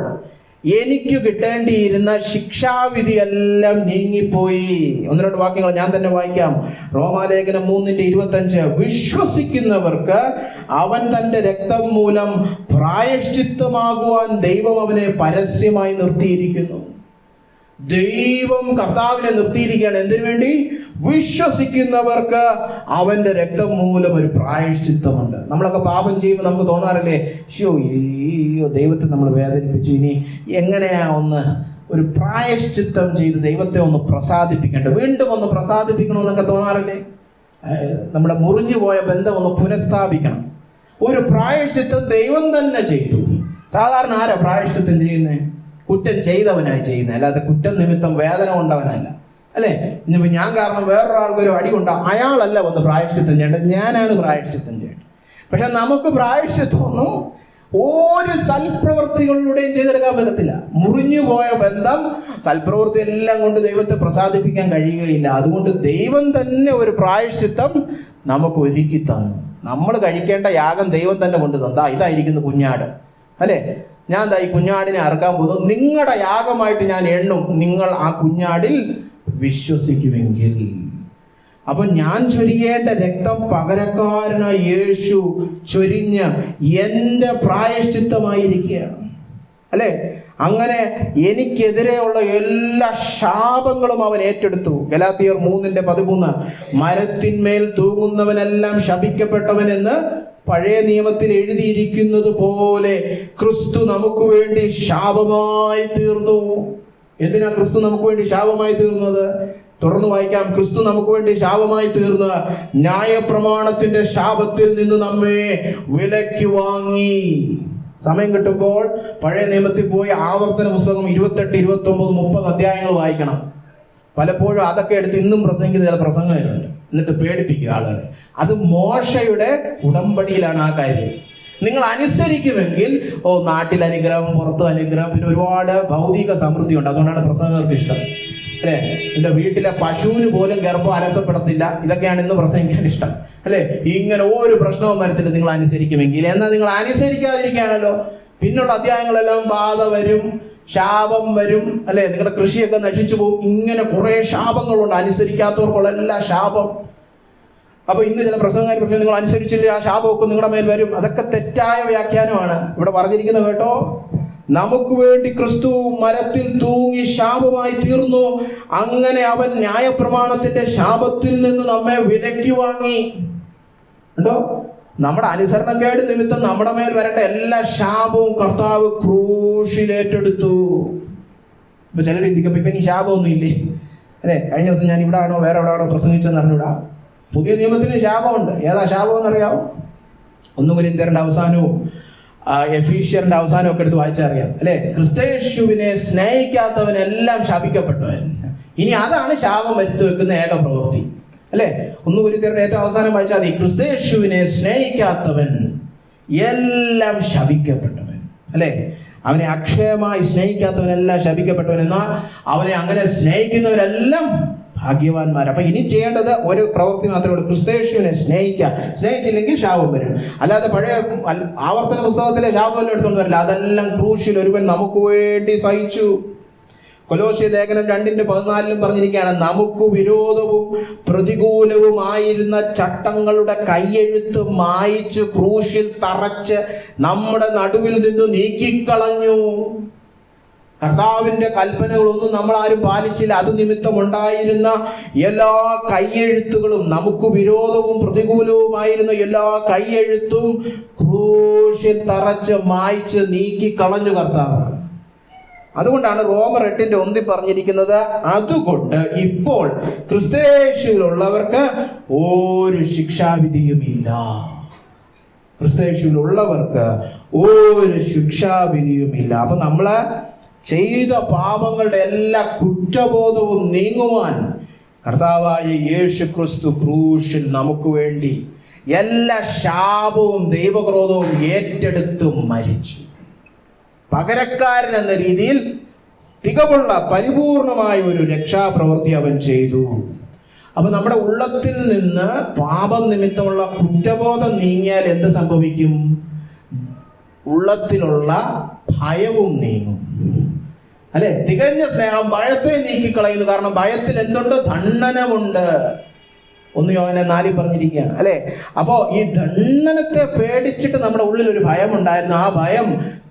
എനിക്ക് കിട്ടേണ്ടിയിരുന്ന ശിക്ഷാവിധി എല്ലാം നീങ്ങിപ്പോയി. 1-2 വാക്യങ്ങൾ ഞാൻ തന്നെ വായിക്കാം. റോമാലേഖനം 3:25, വിശ്വസിക്കുന്നവർക്ക് അവൻ തന്റെ രക്തം മൂലം പ്രായശ്ചിത്തമാകുവാൻ ദൈവം അവനെ പരസ്യമായി നിർത്തിയിരിക്കുന്നു. ദൈവം കർത്താവിനെ നിർത്തിയിരിക്കുകയാണ്. എന്തിനു വേണ്ടി? വിശ്വസിക്കുന്നവർക്ക് അവന്റെ രക്തം മൂലം ഒരു പ്രായശ്ചിത്തമുണ്ട്. നമ്മളൊക്കെ പാപം ചെയ്യുമ്പോൾ നമുക്ക് തോന്നാറില്ലേ, അയ്യോ ദൈവത്തെ നമ്മൾ വേദനിപ്പിച്ചു, ഇനി എങ്ങനെയാ ഒന്ന് ഒരു പ്രായശ്ചിത്തം ചെയ്ത് ദൈവത്തെ ഒന്ന് പ്രസാദിപ്പിക്കേണ്ടത്, വീണ്ടും ഒന്ന് പ്രസാദിപ്പിക്കണമെന്നൊക്കെ തോന്നാറില്ലേ? നമ്മുടെ മുറിഞ്ഞു പോയ ബന്ധം ഒന്ന് പുനഃസ്ഥാപിക്കണം. ഒരു പ്രായശ്ചിത്തം ദൈവം തന്നെ ചെയ്തു. സാധാരണ ആരാ പ്രായശ്ചിത്തം ചെയ്യുന്നത്? കുറ്റം ചെയ്തവനായി ചെയ്യുന്നത്, അല്ലാതെ കുറ്റം നിമിത്തം വേദന കൊണ്ടവനല്ല, അല്ലെ? ഇനിയിപ്പോ ഞാൻ കാരണം വേറൊരാൾക്കൊരു അടി കൊണ്ട അയാളല്ല വന്ന് പ്രായശ്ചിത്തം ചെയ്യേണ്ടത്, ഞാനാണ് പ്രായശ്ചിത്തം ചെയ്യേണ്ടത്. പക്ഷെ നമുക്ക് പ്രായശ്ചിത്തമൊന്നും ഒരു സൽപ്രവൃത്തികളിലൂടെയും ചെയ്തെടുക്കാൻ പറ്റത്തില്ല. മുറിഞ്ഞുപോയ ബന്ധം സൽപ്രവൃത്തി എല്ലാം കൊണ്ട് ദൈവത്തെ പ്രസാദിപ്പിക്കാൻ കഴിയുകയില്ല. അതുകൊണ്ട് ദൈവം തന്നെ ഒരു പ്രായശ്ചിത്തം നമുക്ക് ഒരുക്കി തന്നു. നമ്മൾ കഴിക്കേണ്ട യാഗം ദൈവം തന്നെ കൊണ്ടു തന്നാ, ഇതായിരിക്കുന്നു കുഞ്ഞാട്, അല്ലെ? ഞാൻ ദാ ഈ കുഞ്ഞാടിനെ അറുക്കാൻ പോകുന്നു, നിങ്ങളുടെ യാഗമായിട്ട് ഞാൻ എണ്ണും, നിങ്ങൾ ആ കുഞ്ഞാടിൽ വിശ്വസിക്കുമെങ്കിൽ. അപ്പൊ ഞാൻ ചൊരിയേണ്ട രക്തം പകരക്കാരനായ യേശു ചൊരിഞ്ഞ് എന്റെ പ്രായശ്ചിത്തമായിരിക്കുകയാണ്, അല്ലെ? അങ്ങനെ എനിക്കെതിരെയുള്ള എല്ലാ ശാപങ്ങളും അവൻ ഏറ്റെടുത്തു. ഗലാത്യർ 3:13, മരത്തിന്മേൽ തൂങ്ങുന്നവനെല്ലാം ശപിക്കപ്പെട്ടവനെന്ന് പഴയ നിയമത്തിൽ എഴുതിയിരിക്കുന്നത് പോലെ ക്രിസ്തു നമുക്ക് വേണ്ടി ശാപമായി തീർന്നു. എന്തിനാ ക്രിസ്തു നമുക്ക് വേണ്ടി ശാപമായി തീർന്നത്? തുടർന്ന് വായിക്കാം. ക്രിസ്തു നമുക്ക് വേണ്ടി ശാപമായി തീർന്ന് ന്യായപ്രമാണത്തിന്റെ ശാപത്തിൽ നിന്ന് നമ്മെ വിലയ്ക്ക് വാങ്ങി. സമയം കിട്ടുമ്പോൾ പഴയ നിയമത്തിൽ പോയി ആവർത്തന പുസ്തകം 28, 29, 30 അധ്യായങ്ങൾ വായിക്കണം. പലപ്പോഴും അതൊക്കെ എടുത്ത് ഇന്നും പ്രസംഗിക്കുന്ന ചില പ്രസംഗങ്ങളുണ്ട്, എന്നിട്ട് പേടിപ്പിക്കുക ആളുകളെ. അത് മോശയുടെ ഉടമ്പടിയിലാണ് ആ കാര്യം. നിങ്ങൾ അനുസരിക്കുമെങ്കിൽ നാട്ടിൽ അനുഗ്രഹം, പുറത്ത് അനുഗ്രഹം, പിന്നെ ഒരുപാട് ഭൗതിക സമൃദ്ധി ഉണ്ട്. അതുകൊണ്ടാണ് പ്രസംഗങ്ങൾക്ക് ഇഷ്ടം, അല്ലെ? എന്റെ വീട്ടിലെ പശുവിന് പോലും ഗർഭം അലസപ്പെടത്തില്ല. ഇതൊക്കെയാണ് ഇന്ന് പ്രസംഗിക്കാൻ ഇഷ്ടം, അല്ലെ? ഇങ്ങനെ ഒരു പ്രശ്നവും വരത്തില്ല നിങ്ങൾ അനുസരിക്കുമെങ്കിൽ. എന്നാൽ നിങ്ങൾ അനുസരിക്കാതിരിക്കുകയാണല്ലോ, പിന്നുള്ള അധ്യായങ്ങളെല്ലാം ബാധ വരും, ശാപം വരും, അല്ലെ? നിങ്ങളുടെ കൃഷിയൊക്കെ നശിച്ചു പോകും. ഇങ്ങനെ കുറെ ശാപങ്ങളുണ്ട്, അനുസരിക്കാത്തവർക്കുള്ള എല്ലാ ശാപം. അപ്പൊ ഇന്ന് ചില പ്രസംഗക്കാർ പറഞ്ഞു നിങ്ങൾ അനുസരിച്ചില്ല, ആ ശാപമൊക്കെ നിങ്ങളുടെ മേൽ വരും. അതൊക്കെ തെറ്റായ വ്യാഖ്യാനമാണ്. ഇവിടെ പറഞ്ഞിരിക്കുന്നത് കേട്ടോ, നമുക്ക് വേണ്ടി ക്രിസ്തു മരത്തിൽ തൂങ്ങി ശാപമായി തീർന്നു. അങ്ങനെ അവൻ ന്യായപ്രമാണത്തിന്റെ ശാപത്തിൽ നിന്ന് നമ്മെ വിലയ്ക്ക് വാങ്ങി. ഉണ്ടോ? നമ്മുടെ അനുസരണക്കേട് നിമിത്തം നമ്മുടെ മേൽ വരേണ്ട എല്ലാ ശാപവും കർത്താവ് ക്രൂശിൽ ഏറ്റെടുത്തു. ഇപ്പൊ ചിലർ ചിന്തിക്കും ഇപ്പൊ ഇനി ശാപമൊന്നും ഇല്ലേ, അല്ലെ? കഴിഞ്ഞ ദിവസം ഞാൻ ഇവിടെ ആണോ വേറെ എവിടെ ആണോ പ്രസംഗിച്ചെന്ന് അറിഞ്ഞൂടാ. പുതിയ നിയമത്തിന് ശാപമുണ്ട്. ഏതാ ശാപം എന്നറിയാവോ? 1 കൊരിന്ത്യരുടെ അവസാനവും എഫീഷ്യറിന്റെ അവസാനം ഒക്കെ എടുത്ത് വായിച്ചാൽ അറിയാം, അല്ലെ? ക്രിസ്തയേശുവിനെ സ്നേഹിക്കാത്തവനെല്ലാം ശപിക്കപ്പെട്ടവൻ. ഇനി അതാണ് ശാപം വരുത്തി വെക്കുന്ന ഏക പ്രവൃത്തി, അല്ലെ? 1 കൊരിന്ത്യരുടെ ഏറ്റവും അവസാനം വായിച്ചാൽ മതി. ക്രിസ്തയേശുവിനെ സ്നേഹിക്കാത്തവൻ എല്ലാം ശപിക്കപ്പെട്ടവൻ, അല്ലെ? അവനെ അക്ഷയമായി സ്നേഹിക്കാത്തവനെല്ലാം ശപിക്കപ്പെട്ടവൻ. എന്നാൽ അവനെ അങ്ങനെ സ്നേഹിക്കുന്നവരെല്ലാം ഭാഗ്യവാന്മാർ. അപ്പൊ ഇനി ചെയ്യേണ്ടത് ഒരു പ്രവൃത്തി മാത്രമേ ഉള്ളൂ, ക്രിസ്തയേശുവിനെ സ്നേഹിക്കുക. സ്നേഹിച്ചില്ലെങ്കിൽ ശാപം വരും. അല്ലാതെ പഴയ ആവർത്തന പുസ്തകത്തിലെ ശാപമെല്ലാം എടുത്തുകൊണ്ട് വരില്ല. അതെല്ലാം ക്രൂശിൽ ഒരുവൻ നമുക്ക് വേണ്ടി സഹിച്ചു. കൊലോസ്യ ലേഖനം 2:14 പറഞ്ഞിരിക്കുകയാണ്, നമുക്ക് വിരോധവും പ്രതികൂലവുമായിരുന്ന ചട്ടങ്ങളുടെ കയ്യെഴുത്ത് മായിച്ച് ക്രൂശിൽ തറച്ച് നമ്മുടെ നടുവിൽ നിന്ന് നീക്കിക്കളഞ്ഞു. കർത്താവിന്റെ കൽപ്പനകളൊന്നും നമ്മൾ ആരും പാലിച്ചില്ല. അത് നിമിത്തം ഉണ്ടായിരുന്ന എല്ലാ കയ്യെഴുത്തുകളും, നമുക്ക് വിരോധവും പ്രതികൂലവുമായിരുന്ന എല്ലാ കയ്യെഴുത്തും ക്രൂശിൽ തറച്ച് മായ്ച്ച് നീക്കി കളഞ്ഞു കർത്താവ്. അതുകൊണ്ടാണ് റോമർ 8:1 പറഞ്ഞിരിക്കുന്നത്, അതുകൊണ്ട് ഇപ്പോൾ ക്രിസ്തയേശുവിലുള്ളവർക്ക് ഒരു ശിക്ഷാവിധിയുമില്ല. ക്രിസ്തയേശുവിലുള്ളവർക്ക് ഒരു ശിക്ഷാവിധിയുമില്ല. അപ്പൊ നമ്മള് ചെയ്ത പാപങ്ങളുടെ എല്ലാ കുറ്റബോധവും നീങ്ങുവാൻ കർത്താവായ യേശു ക്രിസ്തു ക്രൂശിൽ നമുക്ക് വേണ്ടി എല്ലാ ശാപവും ദൈവക്രോധവും ഏറ്റെടുത്ത് മരിച്ചു. പകരക്കാരൻ എന്ന രീതിയിൽ തികവുള്ള പരിപൂർണമായ ഒരു രക്ഷാപ്രവൃത്തി അവൻ ചെയ്തു. അപ്പൊ നമ്മുടെ ഉള്ളത്തിൽ നിന്ന് പാപം നിമിത്തമുള്ള കുറ്റബോധം നീങ്ങിയാൽ എന്ത് സംഭവിക്കും? ഉള്ളത്തിലുള്ള ഭയവും നീങ്ങും, അല്ലെ? തികഞ്ഞ സ്നേഹം ഭയത്തെ നീക്കിക്കളയുന്നു. കാരണം ഭയത്തിൽ എന്തുണ്ട്? ദണ്ഡനമുണ്ട്. 1 യോഹന്നാൻ 4 പറഞ്ഞിരിക്കുകയാണ്, അല്ലെ? അപ്പോ ഈ ദണ്ഡനത്തെ പേടിച്ചിട്ട് നമ്മുടെ ഉള്ളിൽ ഒരു ഭയം ഉണ്ടായിരുന്നു. ആ ഭയം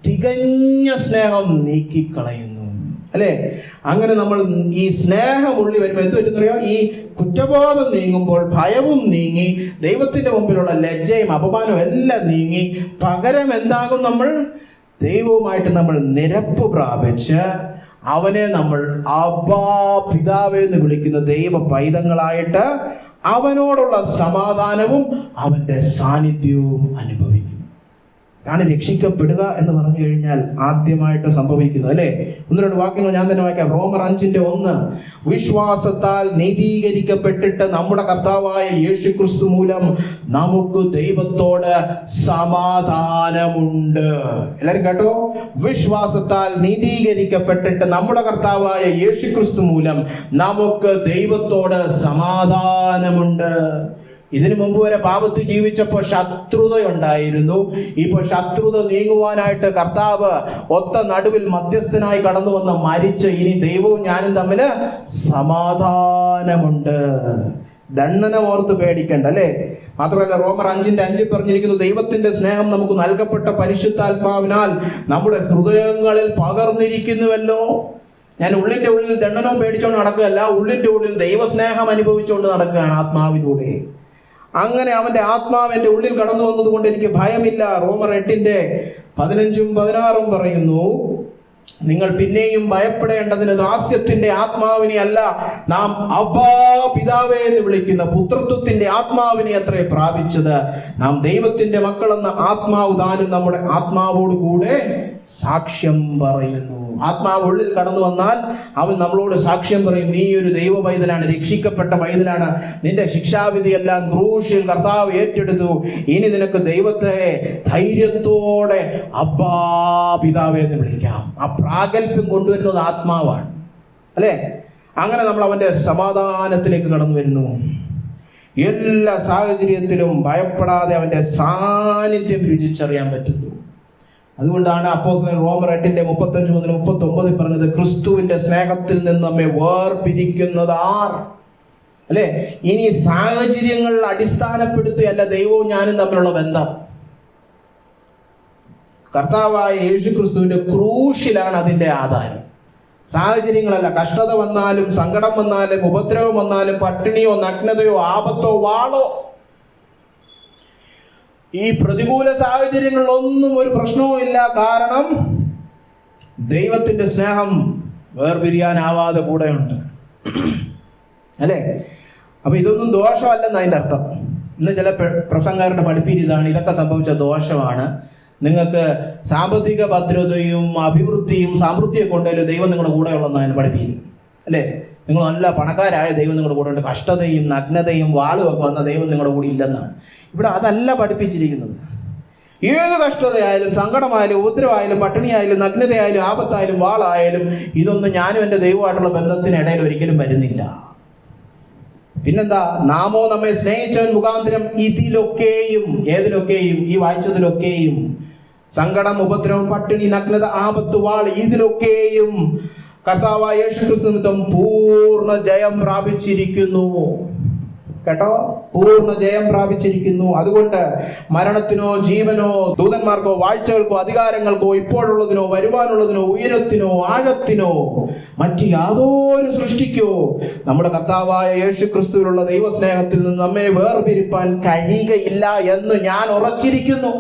തികഞ്ഞ സ്നേഹം നീക്കിക്കളയുന്നു, അല്ലെ? അങ്ങനെ നമ്മൾ ഈ സ്നേഹം ഉള്ളിൽ വരുമ്പോൾ എന്ത് പറ്റുന്നറിയോ? ഈ കുറ്റബോധം നീങ്ങുമ്പോൾ ഭയവും നീങ്ങി, ദൈവത്തിന്റെ മുമ്പിലുള്ള ലജ്ജയും അപമാനവും എല്ലാം നീങ്ങി, പകരം എന്താകും? നമ്മൾ ദൈവവുമായിട്ട് നമ്മൾ നിരപ്പ് പ്രാപിച്ച് അവനെ നമ്മൾ അബ്ബാ പിതാവേ എന്ന് വിളിക്കുന്ന ദൈവ പൈതങ്ങളായിട്ട് അവനോടുള്ള സമാധാനവും അവന്റെ സാന്നിധ്യവും അനുഭവിക്കും. ഇതാണ് രക്ഷിക്കപ്പെടുക എന്ന് പറഞ്ഞു കഴിഞ്ഞാൽ ആദ്യമായിട്ട് സംഭവിക്കുന്നത്, അല്ലെ? 1-2 വാക്യങ്ങൾ ഞാൻ തന്നെ വായിക്കാം. റോമർ 5:1, വിശ്വാസത്താൽ നീതീകരിക്കപ്പെട്ടിട്ട് നമ്മുടെ കർത്താവായ യേശു ക്രിസ്തു മൂലം നമുക്ക് ദൈവത്തോട് സമാധാനമുണ്ട്. എല്ലാരും കേട്ടോ? വിശ്വാസത്താൽ നീതീകരിക്കപ്പെട്ടിട്ട് നമ്മുടെ കർത്താവായ യേശു ക്രിസ്തു മൂലം നമുക്ക് ദൈവത്തോട് സമാധാനമുണ്ട്. ഇതിനു മുമ്പ് വരെ പാപത്തിൽ ജീവിച്ചപ്പോൾ ശത്രുതയുണ്ടായിരുന്നു. ഇപ്പൊ ശത്രുത നീങ്ങുവാനായിട്ട് കർത്താവ് ഒത്ത നടുവിൽ മധ്യസ്ഥനായി കടന്നു വന്ന് മരിച്ച് ഇനി ദൈവവും ഞാനും തമ്മില് സമാധാനമുണ്ട്. ദണ്ഡനമോർത്ത് പേടിക്കണ്ട, അല്ലേ? മാത്രമല്ല റോമർ 5:5 പറഞ്ഞിരിക്കുന്നു, ദൈവത്തിന്റെ സ്നേഹം നമുക്ക് നൽകപ്പെട്ട പരിശുദ്ധാത്മാവിനാൽ നമ്മുടെ ഹൃദയങ്ങളിൽ പകർന്നിരിക്കുന്നുവല്ലോ. ഞാൻ ഉള്ളിന്റെ ഉള്ളിൽ ദണ്ഡനവും പേടിച്ചുകൊണ്ട് നടക്കുകയല്ല, ഉള്ളിന്റെ ഉള്ളിൽ ദൈവസ്നേഹം അനുഭവിച്ചുകൊണ്ട് നടക്കുകയാണ് ആത്മാവിലൂടെ. അങ്ങനെ അവന്റെ ആത്മാവ് എന്റെ ഉള്ളിൽ കടന്നു വന്നതുകൊണ്ട് എനിക്ക് ഭയമില്ല. റോമർ 8:15-16 പറയുന്നു, നിങ്ങൾ പിന്നെയും ഭയപ്പെടേണ്ടതിന് ദാസ്യത്തിന്റെ ആത്മാവിനെ അല്ല, നാം അബ്ബാ പിതാവേ എന്ന് വിളിക്കുന്ന പുത്രത്വത്തിന്റെ ആത്മാവിനെ അത്രേ പ്രാപിച്ചത്. നാം ദൈവത്തിന്റെ മക്കളെന്ന ആത്മാവ് താനും നമ്മുടെ ആത്മാവോട് കൂടെ സാക്ഷ്യം പറയുന്നു. ആത്മാവ് ഉള്ളിൽ കടന്നു വന്നാൽ അവൻ നമ്മളോട് സാക്ഷ്യം പറയും, നീ ഒരു ദൈവ പൈതലാണ്, രക്ഷിക്കപ്പെട്ട പൈതലാണ്, നിന്റെ ശിക്ഷാവിധിയെല്ലാം ക്രൂശിൽ കർത്താവ് ഏറ്റെടുത്തു, ഇനി നിനക്ക് ദൈവത്തെ ധൈര്യത്തോടെ അബ്ബാ പിതാവേ എന്ന് വിളിക്കാം. ആ പ്രാഗൽഭ്യം കൊണ്ടുവരുന്നത് ആത്മാവാണ്, അല്ലേ? അങ്ങനെ നമ്മൾ അവന്റെ സമാധാനത്തിലേക്ക് കടന്നു വരുന്നു. എല്ലാ സാഹചര്യത്തിലും ഭയപ്പെടാതെ അവന്റെ സാന്നിധ്യം രുചിച്ചറിയാൻ പറ്റുന്നു. അതുകൊണ്ടാണ് അപ്പോസ്തലൻ റോമർ 8:35-39 പറഞ്ഞത്, ക്രിസ്തുവിന്റെ സ്നേഹത്തിൽ നിന്ന് നമ്മെ വേർപിരിക്കുന്നത് ആർ? അല്ലെ? ഇനി സാഹചര്യങ്ങൾ അടിസ്ഥാനപ്പെടുത്തിയല്ല ദൈവവും ഞാനും തമ്മിലുള്ള ബന്ധം. കർത്താവായ യേശു ക്രിസ്തുവിന്റെ ക്രൂശിലാണ് അതിന്റെ ആധാരം. സാഹചര്യങ്ങളല്ല. കഷ്ടത വന്നാലും, സങ്കടം വന്നാലും, ഉപദ്രവം വന്നാലും, പട്ടിണിയോ നഗ്നതയോ ആപത്തോ വാളോ, ഈ പ്രതികൂല സാഹചര്യങ്ങളിലൊന്നും ഒരു പ്രശ്നവും ഇല്ല. കാരണം ദൈവത്തിന്റെ സ്നേഹം വേർപിരിയാനാവാതെ കൂടെയുണ്ട്, അല്ലേ? അപ്പൊ ഇതൊന്നും ദോഷമല്ലെന്ന് അതിന്റെ അർത്ഥം. ഇന്ന് ചില പ്രസംഗകരുടെ പഠിപ്പിരിതാണ്, ഇതൊക്കെ സംഭവിച്ച ദോഷമാണ്, നിങ്ങൾക്ക് സാമ്പത്തിക ഭദ്രതയും അഭിവൃദ്ധിയും സമൃദ്ധിയൊക്കെ ഉണ്ടെങ്കിലും ദൈവം നിങ്ങളുടെ കൂടെ ഉള്ളതെന്ന് അതിന് പഠിപ്പിക്കും, അല്ലേ? നിങ്ങൾ നല്ല പണക്കാരായ ദൈവം നിങ്ങളുടെ കൂടെ ഉണ്ട്, കഷ്ടതയും നഗ്നതയും വാളും ഒക്കെ വന്ന ദൈവം നിങ്ങളുടെ കൂടെ ഇല്ലെന്നാണ്. ഇവിടെ അതല്ല പഠിപ്പിച്ചിരിക്കുന്നത്. ഏത് കഷ്ടതയായാലും, സങ്കടമായാലും, ഉപദ്രവമായാലും, പട്ടിണിയായാലും, നഗ്നതയായാലും, ആപത്തായാലും, വാളായാലും, ഇതൊന്നും ഞാനും എൻ്റെ ദൈവമായിട്ടുള്ള ബന്ധത്തിനിടയിൽ ഒരിക്കലും വരുന്നില്ല. പിന്നെന്താ? നാമോ നമ്മെ സ്നേഹിച്ചവൻ മുഖാന്തരം ഇതിലൊക്കെയും, ഏതിലൊക്കെയും? ഈ വായിച്ചതിലൊക്കെയും, സങ്കടം, ഉപദ്രവം, പട്ടിണി, നഗ്നത, ആപത്ത്, വാൾ, ഇതിലൊക്കെയും കർത്താവായ യേശുക്രിസ്തു നിമിത്തം പൂർണ്ണ ജയം പ്രാപിച്ചിരിക്കുന്നു. കേട്ടോ? പൂർണ്ണ ജയം പ്രാപിച്ചിരിക്കുന്നു. അതുകൊണ്ട് മരണത്തിനോ ജീവനോ ദൂതന്മാർക്കോ വാഴ്ചകൾക്കോ അധികാരങ്ങൾക്കോ ഇപ്പോഴുള്ളതിനോ വരുവാനുള്ളതിനോ ഉയരത്തിനോ ആഴത്തിനോ മറ്റ് യാതൊരു സൃഷ്ടിക്കോ നമ്മുടെ കർത്താവായ യേശു ക്രിസ്തുവിലുള്ള ദൈവസ്നേഹത്തിൽ നിന്ന് നമ്മെ വേർപിരിപ്പാൻ കഴിയുകയില്ല എന്ന് ഞാൻ ഉറച്ചിരിക്കുന്നു.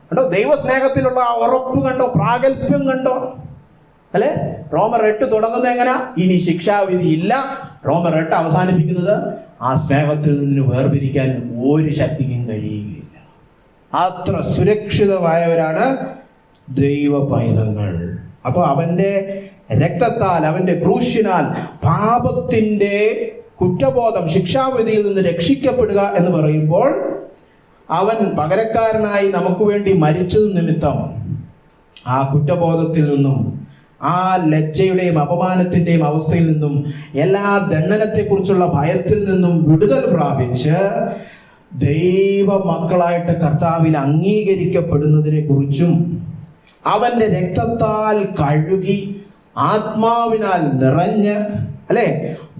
കണ്ടോ? ദൈവസ്നേഹത്തിലുള്ള ആ ഉറപ്പ് കണ്ടോ? പ്രാഗൽഭ്യം കണ്ടോ? അല്ലെ? റോമർ 8 തുടങ്ങുന്നത് എങ്ങനെ? ഇനി ശിക്ഷാവിധി ഇല്ല. റോമർ 8 അവസാനിപ്പിക്കുന്നത് ആ സ്നേഹത്തിൽ നിന്ന് വേർപിരിക്കാൻ ഒരു ശക്തിക്കും കഴിയുകയില്ല. അത്ര സുരക്ഷിതമായവരാണ് ദൈവ പൈതങ്ങൾ. അപ്പൊ അവന്റെ രക്തത്താൽ, അവന്റെ ക്രൂശിനാൽ പാപത്തിന്റെ കുറ്റബോധം, ശിക്ഷാവിധിയിൽ നിന്ന് രക്ഷിക്കപ്പെടുക എന്ന് പറയുമ്പോൾ, അവൻ പകരക്കാരനായി നമുക്ക് വേണ്ടി മരിച്ചത് നിമിത്തം ആ കുറ്റബോധത്തിൽ നിന്നും, ആ ലജ്ജയുടെയും അപമാനത്തിന്റെയും അവസ്ഥയിൽ നിന്നും, എല്ലാ ദണ്ഡനത്തെക്കുറിച്ചുള്ള ഭയത്തിൽ നിന്നും വിടുതൽ പ്രാപിച്ച് ദൈവ മക്കളായിട്ട് കർത്താവിൽ അംഗീകരിക്കപ്പെടുന്നതിനെ കുറിച്ചും, അവന്റെ രക്തത്താൽ കഴുകി ആത്മാവിനാൽ നിറഞ്ഞ്, അല്ലെ,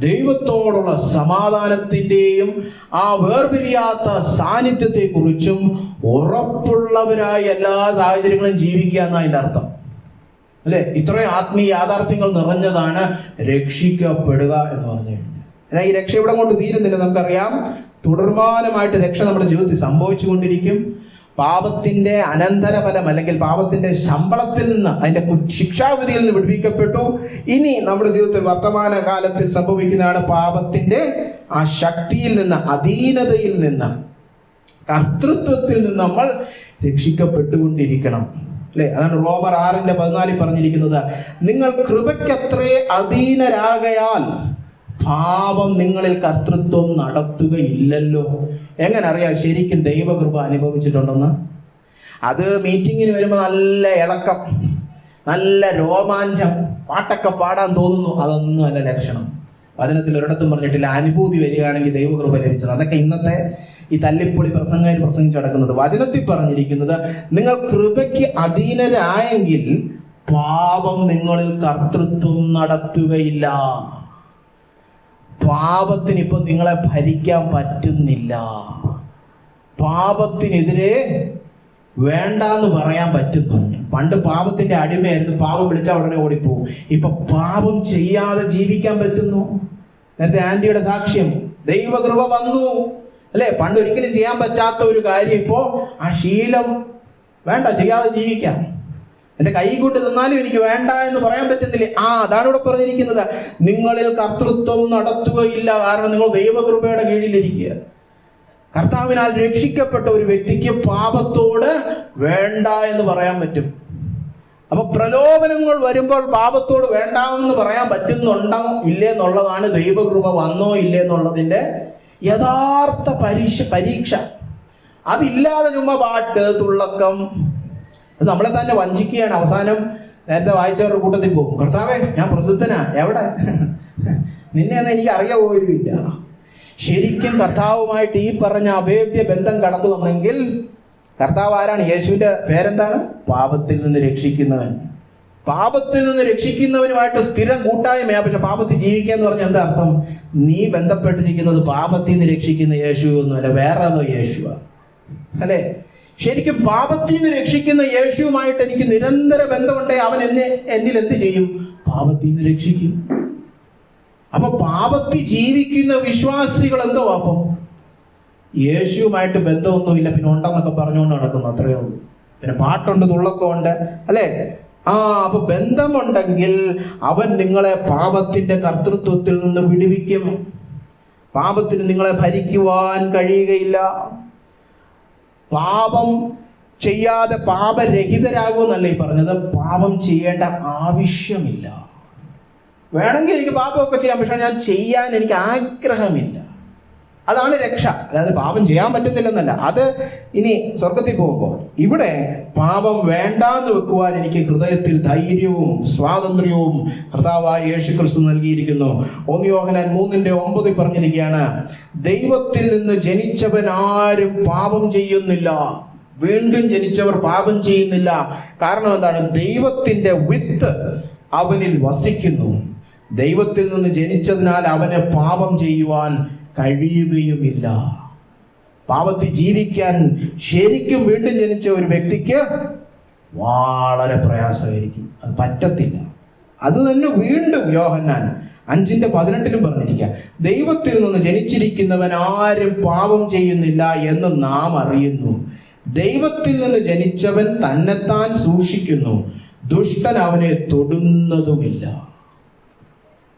ദൈവത്തോടുള്ള സമാധാനത്തിന്റെയും ആ വേർപിരിയാത്ത സാന്നിധ്യത്തെ കുറിച്ചും ഉറപ്പുള്ളവരായി എല്ലാ സാഹചര്യങ്ങളും ജീവിക്കുക എന്നാണ് അതിന്റെ അർത്ഥം, അല്ലെ? ഇത്രയും ആത്മീയ യാഥാർത്ഥ്യങ്ങൾ നിറഞ്ഞതാണ് രക്ഷിക്കപ്പെടുക എന്ന് പറഞ്ഞു കഴിഞ്ഞാൽ. എന്നാൽ ഈ രക്ഷ ഇവിടെ കൊണ്ട് തീരുന്നില്ല. നമുക്കറിയാം, തുടർമാനമായിട്ട് രക്ഷ നമ്മുടെ ജീവിതത്തിൽ സംഭവിച്ചുകൊണ്ടിരിക്കും. പാപത്തിന്റെ അനന്തരഫലം അല്ലെങ്കിൽ പാപത്തിന്റെ ശമ്പളത്തിൽ നിന്ന്, അതിന്റെ ശിക്ഷാവിധിയിൽ നിന്ന് വിടുവിക്കപ്പെട്ടു. ഇനി നമ്മുടെ ജീവിതത്തിൽ വർത്തമാന കാലത്തിൽ സംഭവിക്കുന്നതാണ് പാപത്തിന്റെ ആ ശക്തിയിൽ നിന്ന്, അധീനതയിൽ നിന്ന്, കർത്തൃത്വത്തിൽ നിന്ന് നമ്മൾ രക്ഷിക്കപ്പെട്ടുകൊണ്ടിരിക്കണം, അല്ലെ? അതാണ് റോമർ 6:14 പറഞ്ഞിരിക്കുന്നത്, നിങ്ങൾ കൃപയ്ക്കത്രേ അധീനരാകയാൽ പാപം നിങ്ങളിൽ കർത്തൃത്വം നടത്തുകയില്ലല്ലോ. എങ്ങനെ അറിയാം ശരിക്കും ദൈവകൃപ അനുഭവിച്ചിട്ടുണ്ടെന്ന്? അത് മീറ്റിങ്ങിന് വരുമ്പോൾ നല്ല ഇളക്കം, നല്ല രോമാഞ്ചം, പാട്ടൊക്കെ പാടാൻ തോന്നുന്നു, അതൊന്നും അല്ല ലക്ഷണം. വചനത്തിൽ ഒരിടത്തും പറഞ്ഞിട്ടില്ല അനുഭൂതി വരികയാണെങ്കിൽ ദൈവകൃപ ലഭിച്ചത്. അതൊക്കെ ഇന്നത്തെ ഈ തല്ലിപ്പൊളി പ്രസംഗം പ്രസംഗിച്ച് നടക്കുന്നത്. വചനത്തിൽ പറഞ്ഞിരിക്കുന്നത്, നിങ്ങൾ കൃപയ്ക്ക് അധീനരായെങ്കിൽ പാപം നിങ്ങളിൽ കർത്തൃത്വം നടത്തുകയില്ല. പാപത്തിന് ഇപ്പൊ നിങ്ങളെ ഭരിക്കാൻ പറ്റുന്നില്ല. പാപത്തിനെതിരെ വേണ്ടാന്ന് പറയാൻ പറ്റുന്നുണ്ട്. പണ്ട് പാപത്തിന്റെ അടിമയായിരുന്നു, പാപം വിളിച്ചാൽ ഉടനെ ഓടിപ്പോവും. ഇപ്പൊ പാപം ചെയ്യാതെ ജീവിക്കാൻ പറ്റുന്നു. നേരത്തെ ആന്റിയുടെ സാക്ഷ്യം, ദൈവകൃപ വന്നു അല്ലെ. പണ്ട് ഒരിക്കലും ചെയ്യാൻ പറ്റാത്ത ഒരു കാര്യം ഇപ്പോ ആ ശീലം വേണ്ട, ചെയ്യാതെ ജീവിക്കാം. എന്റെ കൈ കൊണ്ട് തന്നാലും എനിക്ക് വേണ്ട എന്ന് പറയാൻ പറ്റുന്നില്ലേ? അതാണ് ഇവിടെ പറഞ്ഞിരിക്കുന്നത്, നിങ്ങളിൽ കർത്തൃത്വം നടത്തുകയില്ല. കാരണം നിങ്ങൾ ദൈവകൃപയുടെ കീഴിലിരിക്കുക. കർത്താവിനാൽ രക്ഷിക്കപ്പെട്ട ഒരു വ്യക്തിക്ക് പാപത്തോട് വേണ്ട എന്ന് പറയാൻ പറ്റും. അപ്പൊ പ്രലോഭനങ്ങൾ വരുമ്പോൾ പാപത്തോട് വേണ്ടാമെന്ന് പറയാൻ പറ്റുന്നുണ്ടോ ഇല്ലേ എന്നുള്ളതാണ് ദൈവകൃപ വന്നോ ഇല്ലേ എന്നുള്ളതിന്റെ യഥാർത്ഥ പരീക്ഷ. അതില്ലാതെ ചുമ്മാ പാട്ട്, തുള്ളക്കം, അത് നമ്മളെ തന്നെ വഞ്ചിക്കുകയാണ്. അവസാനം നേരത്തെ വായിച്ചവരുടെ കൂട്ടത്തിൽ പോകും, കർത്താവേ ഞാൻ പ്രസിദ്ധനാ, എവിടെ നിന്നെ എന്ന് എനിക്ക് അറിയ പോലുമില്ല. ശരിക്കും കർത്താവുമായിട്ട് ഈ പറഞ്ഞ അഭേദ്യ ബന്ധം കടന്നു വന്നെങ്കിൽ കർത്താവ് ആരാണ്? യേശുവിന്റെ പേരെന്താണ്? പാപത്തിൽ നിന്ന് രക്ഷിക്കുന്നവൻ. പാപത്തിൽ നിന്ന് രക്ഷിക്കുന്നവനുമായിട്ട് സ്ഥിരം കൂട്ടായ്മയാ. പക്ഷെ പാപത്തിൽ ജീവിക്കുക എന്ന് പറഞ്ഞാൽ എന്താ അർത്ഥം? നീ ബന്ധപ്പെട്ടിരിക്കുന്നത് പാപത്തിൽ നിന്ന് രക്ഷിക്കുന്ന യേശു ഒന്നുമല്ല, വേറെ ഏതോ യേശുവാ അല്ലെ. ശരിക്കും പാപത്തിൽ നിന്ന് രക്ഷിക്കുന്ന യേശുവുമായിട്ട് എനിക്ക് നിരന്തര ബന്ധമുണ്ടേ അവൻ എന്നിൽ എന്ത് ചെയ്യും? പാപത്തിൽ നിന്ന് രക്ഷിക്കും. അപ്പൊ പാപത്തിൽ ജീവിക്കുന്ന വിശ്വാസികൾ എന്തോ അപ്പം യേശുവുമായിട്ട് ബന്ധമൊന്നുമില്ല, പിന്നെ ഉണ്ടെന്നൊക്കെ പറഞ്ഞുകൊണ്ട് നടക്കുന്നു, അത്രയേ ഉള്ളൂ. പിന്നെ പാട്ടുണ്ട്, തുള്ളക്കമുണ്ട് അല്ലെ. അപ്പൊ ബന്ധമുണ്ടെങ്കിൽ അവൻ നിങ്ങളെ പാപത്തിന്റെ കർത്തൃത്വത്തിൽ നിന്ന് വിടുവിക്കും. പാപത്തിന് നിങ്ങളെ ഭരിക്കുവാൻ കഴിയുകയില്ല. പാപം ചെയ്യാതെ പാപരഹിതരാകുമെന്നല്ല ഈ പറഞ്ഞത്. പാപം ചെയ്യേണ്ട ആവശ്യമില്ല. വേണമെങ്കിൽ എനിക്ക് പാപമൊക്കെ ചെയ്യാം, പക്ഷെ ഞാൻ ചെയ്യാൻ എനിക്ക് ആഗ്രഹമില്ല. അതാണ് രക്ഷ. അതായത് പാപം ചെയ്യാൻ പറ്റുന്നില്ലെന്നല്ല, അത് ഇനി സ്വർഗത്തിൽ പോകുമ്പോൾ. ഇവിടെ പാപം വേണ്ടാന്ന് വെക്കുവാൻ എനിക്ക് ഹൃദയത്തിൽ ധൈര്യവും സ്വാതന്ത്ര്യവും കർത്താവായ യേശുക്രിസ്തു നൽകിയിരിക്കുന്നു. 1 യോഹന്നാൻ 3:9 പറഞ്ഞിരിക്കുകയാണ്, ദൈവത്തിൽ നിന്ന് ജനിച്ചവൻ ആരും പാപം ചെയ്യുന്നില്ല. വീണ്ടും ജനിച്ചവർ പാപം ചെയ്യുന്നില്ല. കാരണം എന്താണ്? ദൈവത്തിന്റെ വിത്ത് അവനിൽ വസിക്കുന്നു. ദൈവത്തിൽ നിന്ന് ജനിച്ചതിനാൽ അവന് പാപം ചെയ്യുവാൻ കഴിയുകയുമില്ല. പാപത്തിൽ ജീവിക്കാൻ ശരിക്കും വീണ്ടും ജനിച്ച ഒരു വ്യക്തിക്ക് വളരെ പ്രയാസമായിരിക്കും, അത് പറ്റത്തില്ല. അത് തന്നെ വീണ്ടും യോഹന്നാൻ 5:18 പറഞ്ഞിരിക്കുക, ദൈവത്തിൽ നിന്ന് ജനിച്ചിരിക്കുന്നവൻ ആരും പാപം ചെയ്യുന്നില്ല എന്ന് നാം അറിയുന്നു. ദൈവത്തിൽ നിന്ന് ജനിച്ചവൻ തന്നെത്താൻ സൂക്ഷിക്കുന്നു, ദുഷ്ടൻ അവനെ തൊടുന്നതുമില്ല.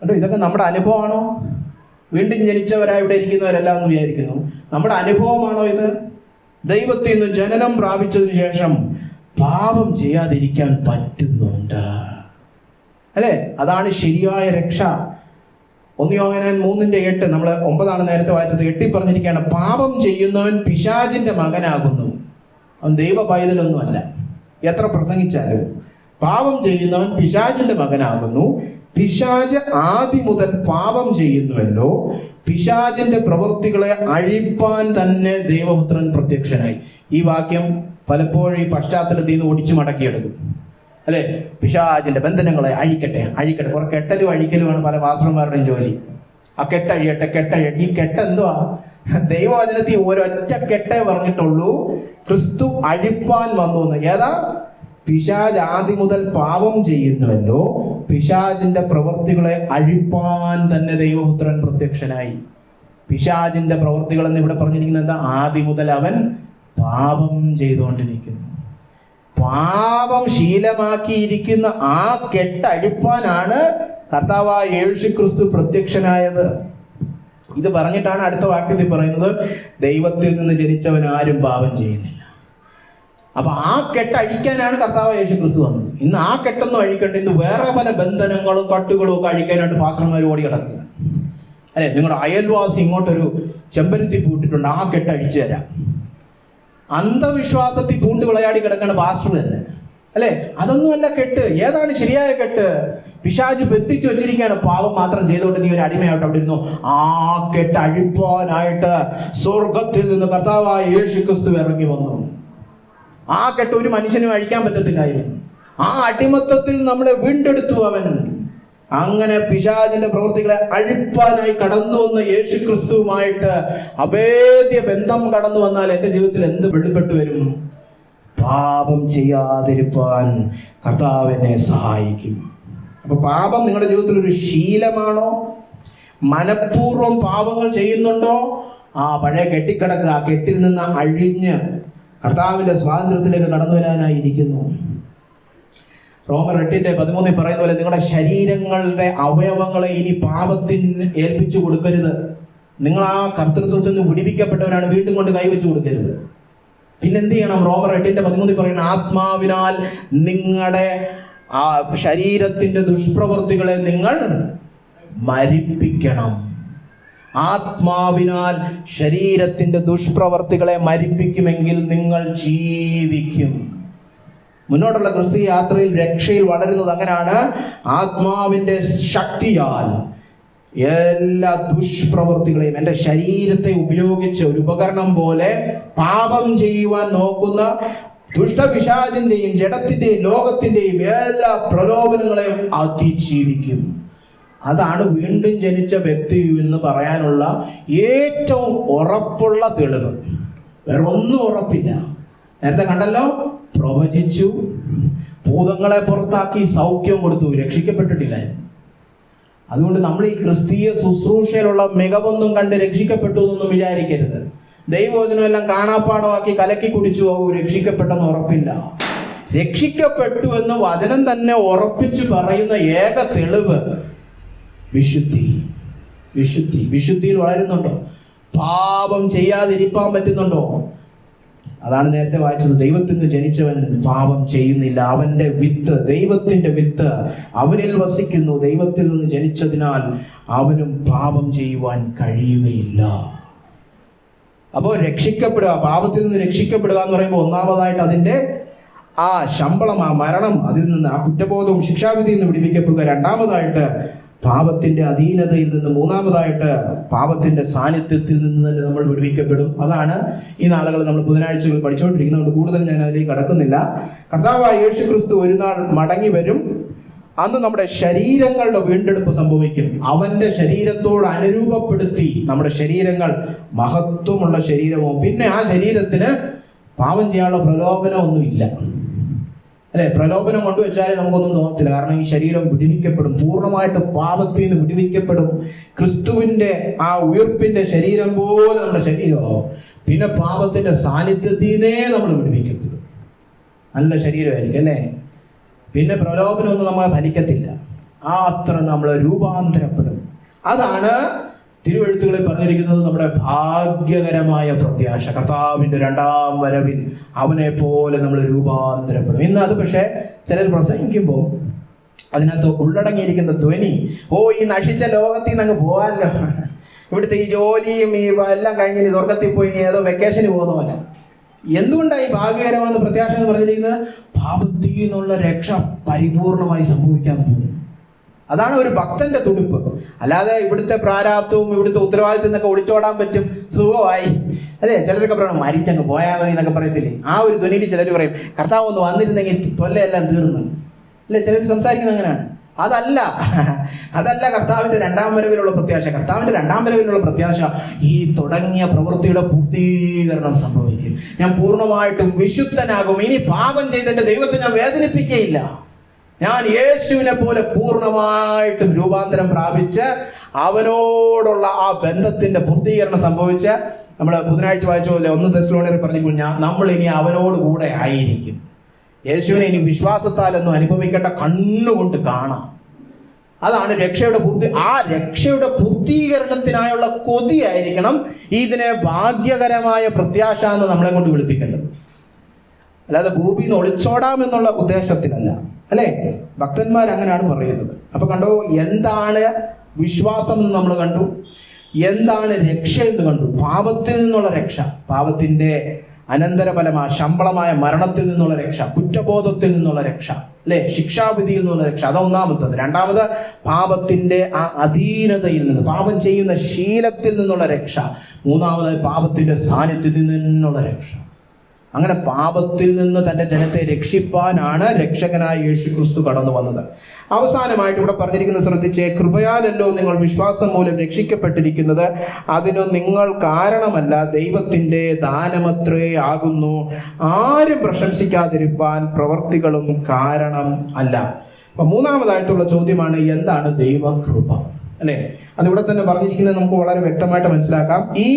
കേട്ടോ, ഇതൊക്കെ നമ്മുടെ അനുഭവമാണോ? വീണ്ടും ജനിച്ചവരായി ഇവിടെ ഇരിക്കുന്നവരെല്ലാം എന്ന് വിചാരിക്കുന്നു. നമ്മുടെ അനുഭവമാണോ ഇത്? ദൈവത്തിൽ നിന്ന് ജനനം പ്രാപിച്ചതിന് ശേഷം പാപം ചെയ്യാതിരിക്കാൻ പറ്റുന്നുണ്ട് അല്ലെ. അതാണ് ശരിയായ രക്ഷ. 1 യോഹന്നാൻ 3:8, നമ്മൾ 9 നേരത്തെ വായിച്ചത്. 8 പറഞ്ഞിരിക്കുകയാണ്, പാപം ചെയ്യുന്നവൻ പിശാചിന്റെ മകനാകുന്നു. അവൻ ദൈവ പൈതലൊന്നും അല്ല. എത്ര പ്രസംഗിച്ചാലും പാപം ചെയ്യുന്നവൻ പിശാചിന്റെ മകനാകുന്നു. പിശാച് ആദി മുതൽ പാപം ചെയ്യുന്നുവല്ലോ. പിശാചിന്റെ പ്രവൃത്തികളെ അഴിപ്പാൻ തന്നെ ദൈവപുത്രൻ പ്രത്യക്ഷനായി. ഈ വാക്യം പലപ്പോഴും ഈ പശ്ചാത്തലത്തിൽ നിന്ന് ഒടിച്ചു മടക്കിയെടുക്കും അല്ലെ. പിശാചിന്റെ ബന്ധനങ്ങളെ അഴിക്കട്ടെ. കുറെ കെട്ടലും അഴിക്കലുമാണ് പല പാസ്റ്റർമാരുടെയും ജോലി. ആ കെട്ടഴിയട്ടെ. ഈ കെട്ടെന്തുവാ? ദൈവവചനത്തിൽ ഒരൊറ്റ കെട്ടേ പറഞ്ഞിട്ടുള്ളൂ, ക്രിസ്തു അഴിപ്പാൻ വന്നു എന്ന്. ഏതാ? പിശാച് ആദി മുതൽ പാപം ചെയ്യുന്നുവല്ലോ, പിശാചിന്റെ പ്രവൃത്തികളെ അഴിപ്പാൻ തന്നെ ദൈവപുത്രൻ പ്രത്യക്ഷനായി. പിശാചിന്റെ പ്രവൃത്തികൾ എന്ന് ഇവിടെ പറഞ്ഞിരിക്കുന്നത് എന്താ? ആദി മുതൽ അവൻ പാപം ചെയ്തുകൊണ്ടിരിക്കുന്നു. പാപം ശീലമാക്കിയിരിക്കുന്ന ആ കെട്ടഴിപ്പാനാണ് കർത്താവായ യേശുക്രിസ്തു പ്രത്യക്ഷനായത്. ഇത് പറഞ്ഞിട്ടാണ് അടുത്ത വാക്യത്തിൽ പറയുന്നത്, ദൈവത്തിൽ നിന്ന് ജനിച്ചവൻ ആരും പാപം ചെയ്യുന്നില്ല. അപ്പൊ ആ കെട്ടഴിക്കാനാണ് കർത്താവ് യേശുക്രിസ്തു വന്നത്. ഇന്ന് ആ കെട്ടൊന്നും അഴിക്കണ്ട. ഇന്ന് വേറെ പല ബന്ധനങ്ങളും കട്ടുകളും ഒക്കെ അഴിക്കാനായിട്ട് പാസ്റ്റർമാർ ഓടി കിടക്കുക അല്ലെ. നിങ്ങളുടെ അയൽവാസി ഇങ്ങോട്ടൊരു ചെമ്പരത്തി പൂട്ടിട്ടുണ്ട്, ആ കെട്ട് അഴിച്ചു തരാം. അന്ധവിശ്വാസത്തിൽ പൂണ്ട് വിളയാടി കിടക്കുന്ന പാസ്റ്റർ തന്നെ അല്ലെ. അതൊന്നുമല്ല കെട്ട്. ഏതാണ് ശരിയായ കെട്ട്? പിശാച് ബന്ധിച്ചു വെച്ചിരിക്കുകയാണ്. പാപം മാത്രം ചെയ്തുകൊണ്ട് നീ ഒരു അടിമയായിട്ട് അവിടെ ഇരുന്നു. ആ കെട്ട് അഴിപ്പാനായിട്ട് സ്വർഗത്തിൽ നിന്ന് കർത്താവായ യേശു ക്രിസ്തു ഇറങ്ങി വന്നു. ആ കെട്ട് ഒരു മനുഷ്യനും അഴിക്കാൻ പറ്റത്തില്ലായിരുന്നു. ആ അടിമത്തത്തിൽ നമ്മളെ വീണ്ടെടുത്തു അവൻ. അങ്ങനെ പിശാചിന്റെ പ്രവൃത്തികളെ അഴിപ്പാനായി കടന്നു വന്ന യേശു ക്രിസ്തുവുമായിട്ട് അഭേദ്യ ബന്ധം കടന്നു വന്നാൽ എന്റെ ജീവിതത്തിൽ എന്ത് വെളിപ്പെട്ടു വരും? പാപം ചെയ്യാതിരിപ്പാൻ കർത്താവ് എന്നെ സഹായിക്കും. അപ്പൊ പാപം നിങ്ങളുടെ ജീവിതത്തിൽ ഒരു ശീലമാണോ? മനഃപൂർവ്വം പാപങ്ങൾ ചെയ്യുന്നുണ്ടോ? ആ പഴയ കെട്ടിക്കിടക്കുക, ആ കെട്ടിൽ നിന്ന് അഴിഞ്ഞ് കർത്താവിന്റെ സ്വാതന്ത്ര്യത്തിലേക്ക് കടന്നു വരാനായിരിക്കുന്നു. റോമർ 8:13 പറയുന്ന പോലെ നിങ്ങളുടെ ശരീരങ്ങളുടെ അവയവങ്ങളെ ഇനി പാപത്തിന് ഏൽപ്പിച്ചു കൊടുക്കരുത്. നിങ്ങൾ ആ കർത്തൃത്വത്തിൽ നിന്ന് വിടിവിക്കപ്പെട്ടവരാണ്, വീണ്ടും കൊണ്ട് കൈവച്ചു കൊടുക്കരുത്. പിന്നെന്ത് ചെയ്യണം? റോമർ 8:13 പറയുന്ന ആത്മാവിനാൽ നിങ്ങളുടെ ആ ശരീരത്തിന്റെ ദുഷ്പ്രവൃത്തികളെ നിങ്ങൾ മരിപ്പിക്കണം. ആത്മാവിനാൽ ശരീരത്തിന്റെ ദുഷ്പ്രവർത്തികളെ മരിപ്പിക്കുമെങ്കിൽ നിങ്ങൾ ജീവിക്കും. മുന്നോട്ടുള്ള ക്രിസ്തീയ യാത്രയിൽ രക്ഷയിൽ വളരുന്നത് അങ്ങനെയാണ്. ആത്മാവിന്റെ ശക്തിയാൽ എല്ലാ ദുഷ്പ്രവൃത്തികളെയും എൻ്റെ ശരീരത്തെ ഉപയോഗിച്ച് ഒരു ഉപകരണം പോലെ പാപം ചെയ്യുവാൻ നോക്കുന്ന ദുഷ്ടപിശാചിന്റെയും ജഡത്തിന്റെയും ലോകത്തിന്റെയും എല്ലാ പ്രലോഭനങ്ങളെയും അതിജീവിക്കും. അതാണ് വീണ്ടും ജനിച്ച വ്യക്തി എന്ന് പറയാനുള്ള ഏറ്റവും ഉറപ്പുള്ള തെളിവ്. വേറെ ഒന്നും ഉറപ്പില്ല. നേരത്തെ കണ്ടല്ലോ, പ്രവചിച്ചു, ഭൂതങ്ങളെ പുറത്താക്കി, സൗഖ്യം കൊടുത്തു, രക്ഷിക്കപ്പെട്ടിട്ടില്ലായിരുന്നു. അതുകൊണ്ട് നമ്മൾ ഈ ക്രിസ്തീയ ശുശ്രൂഷയിലുള്ള മികവൊന്നും കണ്ട് രക്ഷിക്കപ്പെട്ടു എന്നൊന്നും വിചാരിക്കരുത്. ദൈവവചനം എല്ലാം കാണാപ്പാടമാക്കി കലക്കി കുടിച്ചു പോകും, രക്ഷിക്കപ്പെട്ടെന്ന് ഉറപ്പില്ല. രക്ഷിക്കപ്പെട്ടു എന്ന് വചനം തന്നെ ഉറപ്പിച്ച് പറയുന്ന ഏക തെളിവ് വിശുദ്ധി. വിശുദ്ധി. വിശുദ്ധിയിൽ വളരുന്നുണ്ടോ? പാപം ചെയ്യാതിരിക്കാൻ പറ്റുന്നുണ്ടോ? അതാണ് നേരത്തെ വായിച്ചത്. ദൈവത്തിൽ നിന്ന് ജനിച്ചവൻ പാപം ചെയ്യുന്നില്ല. അവന്റെ വിത്ത്, ദൈവത്തിന്റെ വിത്ത് അവനിൽ വസിക്കുന്നു. ദൈവത്തിൽ നിന്ന് ജനിച്ചതിനാൽ അവനും പാപം ചെയ്യുവാൻ കഴിയുകയില്ല. അപ്പോൾ രക്ഷിക്കപ്പെടുക, പാപത്തിൽ നിന്ന് രക്ഷിക്കപ്പെടുക എന്ന് പറയുമ്പോൾ ഒന്നാമതായിട്ട് അതിന്റെ ആ ശമ്പളം, ആ മരണം, അതിൽ നിന്ന് ആ കുറ്റബോധവും ശിക്ഷാവിധിയിൽ നിന്ന് വിടിവിക്കപ്പെടുക. രണ്ടാമതായിട്ട് പാപത്തിന്റെ അധീനതയിൽ നിന്ന്, മൂന്നാമതായിട്ട് പാപത്തിന്റെ സാന്നിധ്യത്തിൽ നിന്ന് തന്നെ നമ്മൾ വിടുവിക്കപ്പെടും. അതാണ് ഈ നാളുകൾ നമ്മൾ ബുധനാഴ്ചകൾ പഠിച്ചുകൊണ്ടിരിക്കുന്നത്. കൂടുതൽ ഞാൻ അതിലേക്ക് കടക്കുന്നില്ല. കർത്താവായ യേശു ക്രിസ്തു ഒരു നാൾ മടങ്ങി വരും. അന്ന് നമ്മുടെ ശരീരങ്ങളുടെ വീണ്ടെടുപ്പ് സംഭവിക്കും. അവന്റെ ശരീരത്തോട് അനുരൂപപ്പെടുത്തി നമ്മുടെ ശരീരങ്ങൾ മഹത്വമുള്ള ശരീരവും, പിന്നെ ആ ശരീരത്തിന് പാപം ചെയ്യാനുള്ള പ്രലോഭനമൊന്നുമില്ല. അല്ലെ, പ്രലോഭനം കൊണ്ടുവച്ചാലേ നമുക്കൊന്നും തോന്നത്തില്ല. കാരണം ഈ ശരീരം വിടുവിക്കപ്പെടും, പൂർണ്ണമായിട്ട് പാപത്തിൽ നിന്ന് വിടുവിക്കപ്പെടും. ക്രിസ്തുവിന്റെ ആ ഉയർപ്പിന്റെ ശരീരം പോലെ നമ്മുടെ ശരീരമാവും. പിന്നെ പാപത്തിന്റെ സാന്നിധ്യത്തിൽ നിന്നേ നമ്മൾ വിടുവിക്കപ്പെടും. നല്ല ശരീരമായിരിക്കും അല്ലേ. പിന്നെ പ്രലോഭനമൊന്നും നമ്മളെ ഭരിക്കത്തില്ല. അത്ര നമ്മൾ രൂപാന്തരപ്പെടും. അതാണ് തിരുവെഴുത്തുകളിൽ പറഞ്ഞിരിക്കുന്നത് നമ്മുടെ ഭാഗ്യകരമായ പ്രത്യാശ. കർത്താവിന്റെ രണ്ടാം വരവിൽ അവനെ പോലെ നമ്മൾ രൂപാന്തരപ്പെടും. ഇന്ന് അത് പക്ഷെ ചിലർ പ്രസംഗിക്കുമ്പോൾ അതിനകത്ത് ഉള്ളടങ്ങിയിരിക്കുന്ന ധ്വനി, ഈ നശിച്ച ലോകത്തിൽ നിന്ന് അങ്ങ് പോകാമല്ലോ, ഇവിടുത്തെ ഈ ജോലിയും ഈ എല്ലാം കഴിഞ്ഞ് സ്വർഗത്തിൽ പോയി ഏതോ വെക്കേഷന് പോകുന്ന പോലെ. എന്തുകൊണ്ടാണ് ഈ ഭാഗ്യകരമായ പ്രത്യാശ എന്ന് പറഞ്ഞിരിക്കുന്നത്? പാപത്തിൽ നിന്നുള്ള രക്ഷ പരിപൂർണമായി സംഭവിക്കാൻ പോകും. അതാണ് ഒരു ഭക്തന്റെ തുടിപ്പ്. അല്ലാതെ ഇവിടുത്തെ പ്രാരാബ്ദവും ഇവിടുത്തെ ഉത്തരവാദിത്വം എന്നൊക്കെ ഒളിച്ചോടാൻ പറ്റും, സുഖമായി അല്ലേ. ചിലരൊക്കെ പറയണം മരിച്ചങ്ങ് പോയാൽ മതി എന്നൊക്കെ പറയത്തില്ലേ. ആ ഒരു ധ്വനിയിൽ ചിലർ പറയും കർത്താവ് ഒന്ന് വന്നിരുന്നെങ്കിൽ തൊല്ലയെല്ലാം തീർന്നു അല്ലേ. ചിലർ സംസാരിക്കുന്നത് അങ്ങനെയാണ്. അതല്ല കർത്താവിന്റെ രണ്ടാം വരവിലുള്ള പ്രത്യാശ. കർത്താവിന്റെ രണ്ടാം വരവിലുള്ള പ്രത്യാശ ഈ തുടങ്ങിയ പ്രവൃത്തിയുടെ പൂർത്തീകരണം സംഭവിക്കും. ഞാൻ പൂർണ്ണമായിട്ടും വിശുദ്ധനാകും. ഇനി പാപം ചെയ്തെന്റെ ദൈവത്തെ ഞാൻ വേദനിപ്പിക്കുകയില്ല. ഞാൻ യേശുവിനെ പോലെ പൂർണ്ണമായിട്ടും രൂപാന്തരം പ്രാപിച്ച് അവനോടുള്ള ആ ബന്ധത്തിന്റെ പൂർത്തീകരണം സംഭവിച്ച്, നമ്മൾ ബുധനാഴ്ച വായിച്ച പോലെ 1 തെസ്സലോനിക്കർ പറഞ്ഞു, നമ്മൾ ഇനി അവനോട് കൂടെ ആയിരിക്കും. യേശുവിനെ ഇനി വിശ്വാസത്താലൊന്നും അനുഭവിക്കേണ്ട, കണ്ണുകൊണ്ട് കാണാം. അതാണ് രക്ഷയുടെ പൂർത്തി. ആ രക്ഷയുടെ പൂർത്തീകരണത്തിനായുള്ള കൊതിയായിരിക്കണം ഇതിനെ ഭാഗ്യകരമായ പ്രത്യാശ എന്ന് നമ്മളെ കൊണ്ട് വിളിപ്പിക്കേണ്ടത്. അല്ലാതെ ഭൂമിയിൽ നിന്ന് ഒളിച്ചോടാമെന്നുള്ള ഉദ്ദേശത്തിലല്ല അല്ലേ. ഭക്തന്മാർ അങ്ങനെയാണ് പറയുന്നത്. അപ്പൊ കണ്ടോ, എന്താണ് വിശ്വാസം എന്ന് നമ്മൾ കണ്ടു, എന്താണ് രക്ഷ എന്ന് കണ്ടു. പാപത്തിൽ നിന്നുള്ള രക്ഷ, പാപത്തിന്റെ അനന്തരഫലമായ ശമ്പളമായ മരണത്തിൽ നിന്നുള്ള രക്ഷ, കുറ്റബോധത്തിൽ നിന്നുള്ള രക്ഷ, അല്ലെ, ശിക്ഷാവിധിയിൽ നിന്നുള്ള രക്ഷ. അതൊന്നാമത്തത്. രണ്ടാമത് പാപത്തിന്റെ ആ അധീനതയിൽ നിന്ന്, പാപം ചെയ്യുന്ന ശീലത്തിൽ നിന്നുള്ള രക്ഷ. മൂന്നാമത് പാപത്തിന്റെ സാന്നിധ്യത്തിൽ നിന്നുള്ള രക്ഷ. അങ്ങനെ പാപത്തിൽ നിന്ന് തന്റെ ജനത്തെ രക്ഷിപ്പാനാണ് രക്ഷകനായ യേശു ക്രിസ്തു കടന്നു വന്നത്. അവസാനമായിട്ട് ഇവിടെ പറഞ്ഞിരിക്കുന്നത് ശ്രദ്ധിച്ചേ, കൃപയാലല്ലോ നിങ്ങൾ വിശ്വാസം മൂലം രക്ഷിക്കപ്പെട്ടിരിക്കുന്നത്, അതിനു നിങ്ങൾ കാരണമല്ല, ദൈവത്തിന്റെ ദാനമത്രേ ആകുന്നു, ആരും പ്രശംസിക്കാതിരിപ്പാൻ പ്രവർത്തികളും കാരണം അല്ല. അപ്പൊ മൂന്നാമതായിട്ടുള്ള ചോദ്യമാണ്, എന്താണ് ദൈവകൃപ, അല്ലെ? അതിവിടെ തന്നെ പറഞ്ഞിരിക്കുന്നത് നമുക്ക് വളരെ വ്യക്തമായിട്ട് മനസ്സിലാക്കാം. ഈ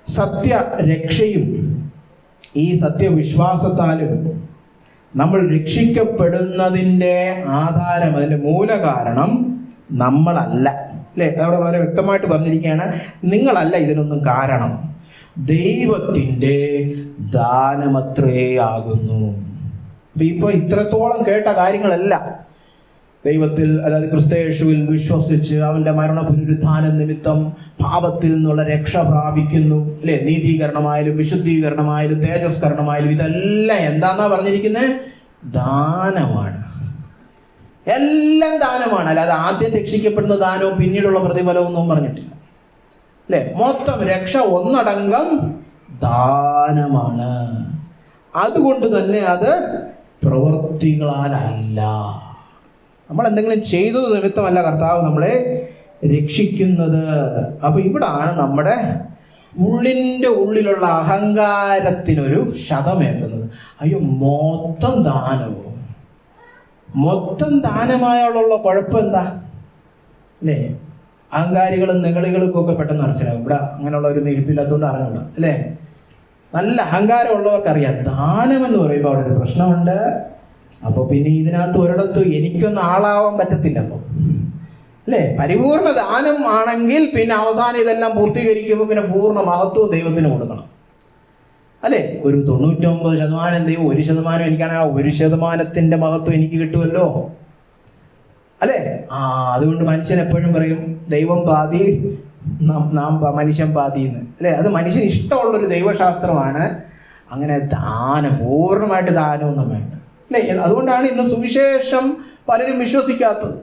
സത്യരക്ഷയും ഈ സത്യവിശ്വാസത്താലും നമ്മൾ രക്ഷിക്കപ്പെടുന്നതിന്റെ ആധാരം, അതിന്റെ മൂലകാരണം നമ്മളല്ല, അല്ലെ? അവിടെ വളരെ വ്യക്തമായിട്ട് പറഞ്ഞിരിക്കുകയാണ്, നിങ്ങളല്ല ഇതിനൊന്നും കാരണം, ദൈവത്തിന്റെ ദാനമത്രേ ആകുന്നു. ഇപ്പൊ ഇത്രത്തോളം കേട്ട കാര്യങ്ങളെല്ലാം ദൈവത്തിൽ, അതായത് ക്രിസ്തുയേശുവിൽ വിശ്വസിച്ച് അവന്റെ മരണ പുനരുത്ഥാന നിമിത്തം പാപത്തിൽ നിന്നുള്ള രക്ഷ പ്രാപിക്കുന്നു, അല്ലെ? നീതീകരണമായാലും വിശുദ്ധീകരണമായാലും തേജസ്കരണമായാലും ഇതെല്ലാം എന്താന്നാ പറഞ്ഞിരിക്കുന്നത്? ദാനമാണ്. എല്ലാം ദാനമാണ്. അല്ലാതെ ആദ്യം രക്ഷിക്കപ്പെടുന്ന ദാനവും പിന്നീടുള്ള പ്രതിഫലവും ഒന്നും പറഞ്ഞിട്ടില്ല, അല്ലെ? മൊത്തം രക്ഷ ഒന്നടങ്കം ദാനമാണ്. അതുകൊണ്ട് തന്നെ അത് പ്രവൃത്തികളാലല്ല, നമ്മൾ എന്തെങ്കിലും ചെയ്തത് നിമിത്തമല്ല കർത്താവ് നമ്മളെ രക്ഷിക്കുന്നത്. അപ്പൊ ഇവിടാണ് നമ്മുടെ ഉള്ളിൻ്റെ ഉള്ളിലുള്ള അഹങ്കാരത്തിനൊരു ശതമേക്കുന്നത്. അയ്യോ, മൊത്തം ദാനവും, മൊത്തം ദാനമായുള്ള കുഴപ്പം എന്താ, അല്ലേ? അഹങ്കാരികളും നിഗളികൾക്കും ഒക്കെ പെട്ടെന്ന് മനസ്സിലാവും. ഇവിടെ അങ്ങനെയുള്ള ഒരു നിൽപ്പില്ലാത്തതുകൊണ്ട് അറിഞ്ഞൂടാ, അല്ലേ? നല്ല അഹങ്കാരമുള്ളവർക്കറിയാം ദാനമെന്ന് പറയുമ്പോൾ അവിടെ ഒരു പ്രശ്നമുണ്ട്. അപ്പൊ പിന്നെ ഇതിനകത്ത് ഒരിടത്തും എനിക്കൊന്നും ആളാവാൻ പറ്റത്തില്ലല്ലോ, അല്ലെ? പരിപൂർണ ദാനം ആണെങ്കിൽ പിന്നെ അവസാനം ഇതെല്ലാം പൂർത്തീകരിക്കുമ്പോൾ പിന്നെ പൂർണ്ണ മഹത്വവും ദൈവത്തിന് കൊടുക്കണം, അല്ലെ? ഒരു 99% ദൈവം, 1% എനിക്കാണെങ്കിൽ ആ 1% മഹത്വം എനിക്ക് കിട്ടുമല്ലോ, അല്ലെ? അതുകൊണ്ട് മനുഷ്യൻ എപ്പോഴും പറയും ദൈവം പാതി നാം മനുഷ്യൻ പാതി എന്ന്, അല്ലെ? അത് മനുഷ്യന് ഇഷ്ടമുള്ളൊരു ദൈവശാസ്ത്രമാണ്. അങ്ങനെ ദാനം, പൂർണ്ണമായിട്ട് ദാനമൊന്നും വേണ്ട, അല്ലെ? അതുകൊണ്ടാണ് ഇന്ന് സുവിശേഷം പലരും വിശ്വസിക്കാത്തത്,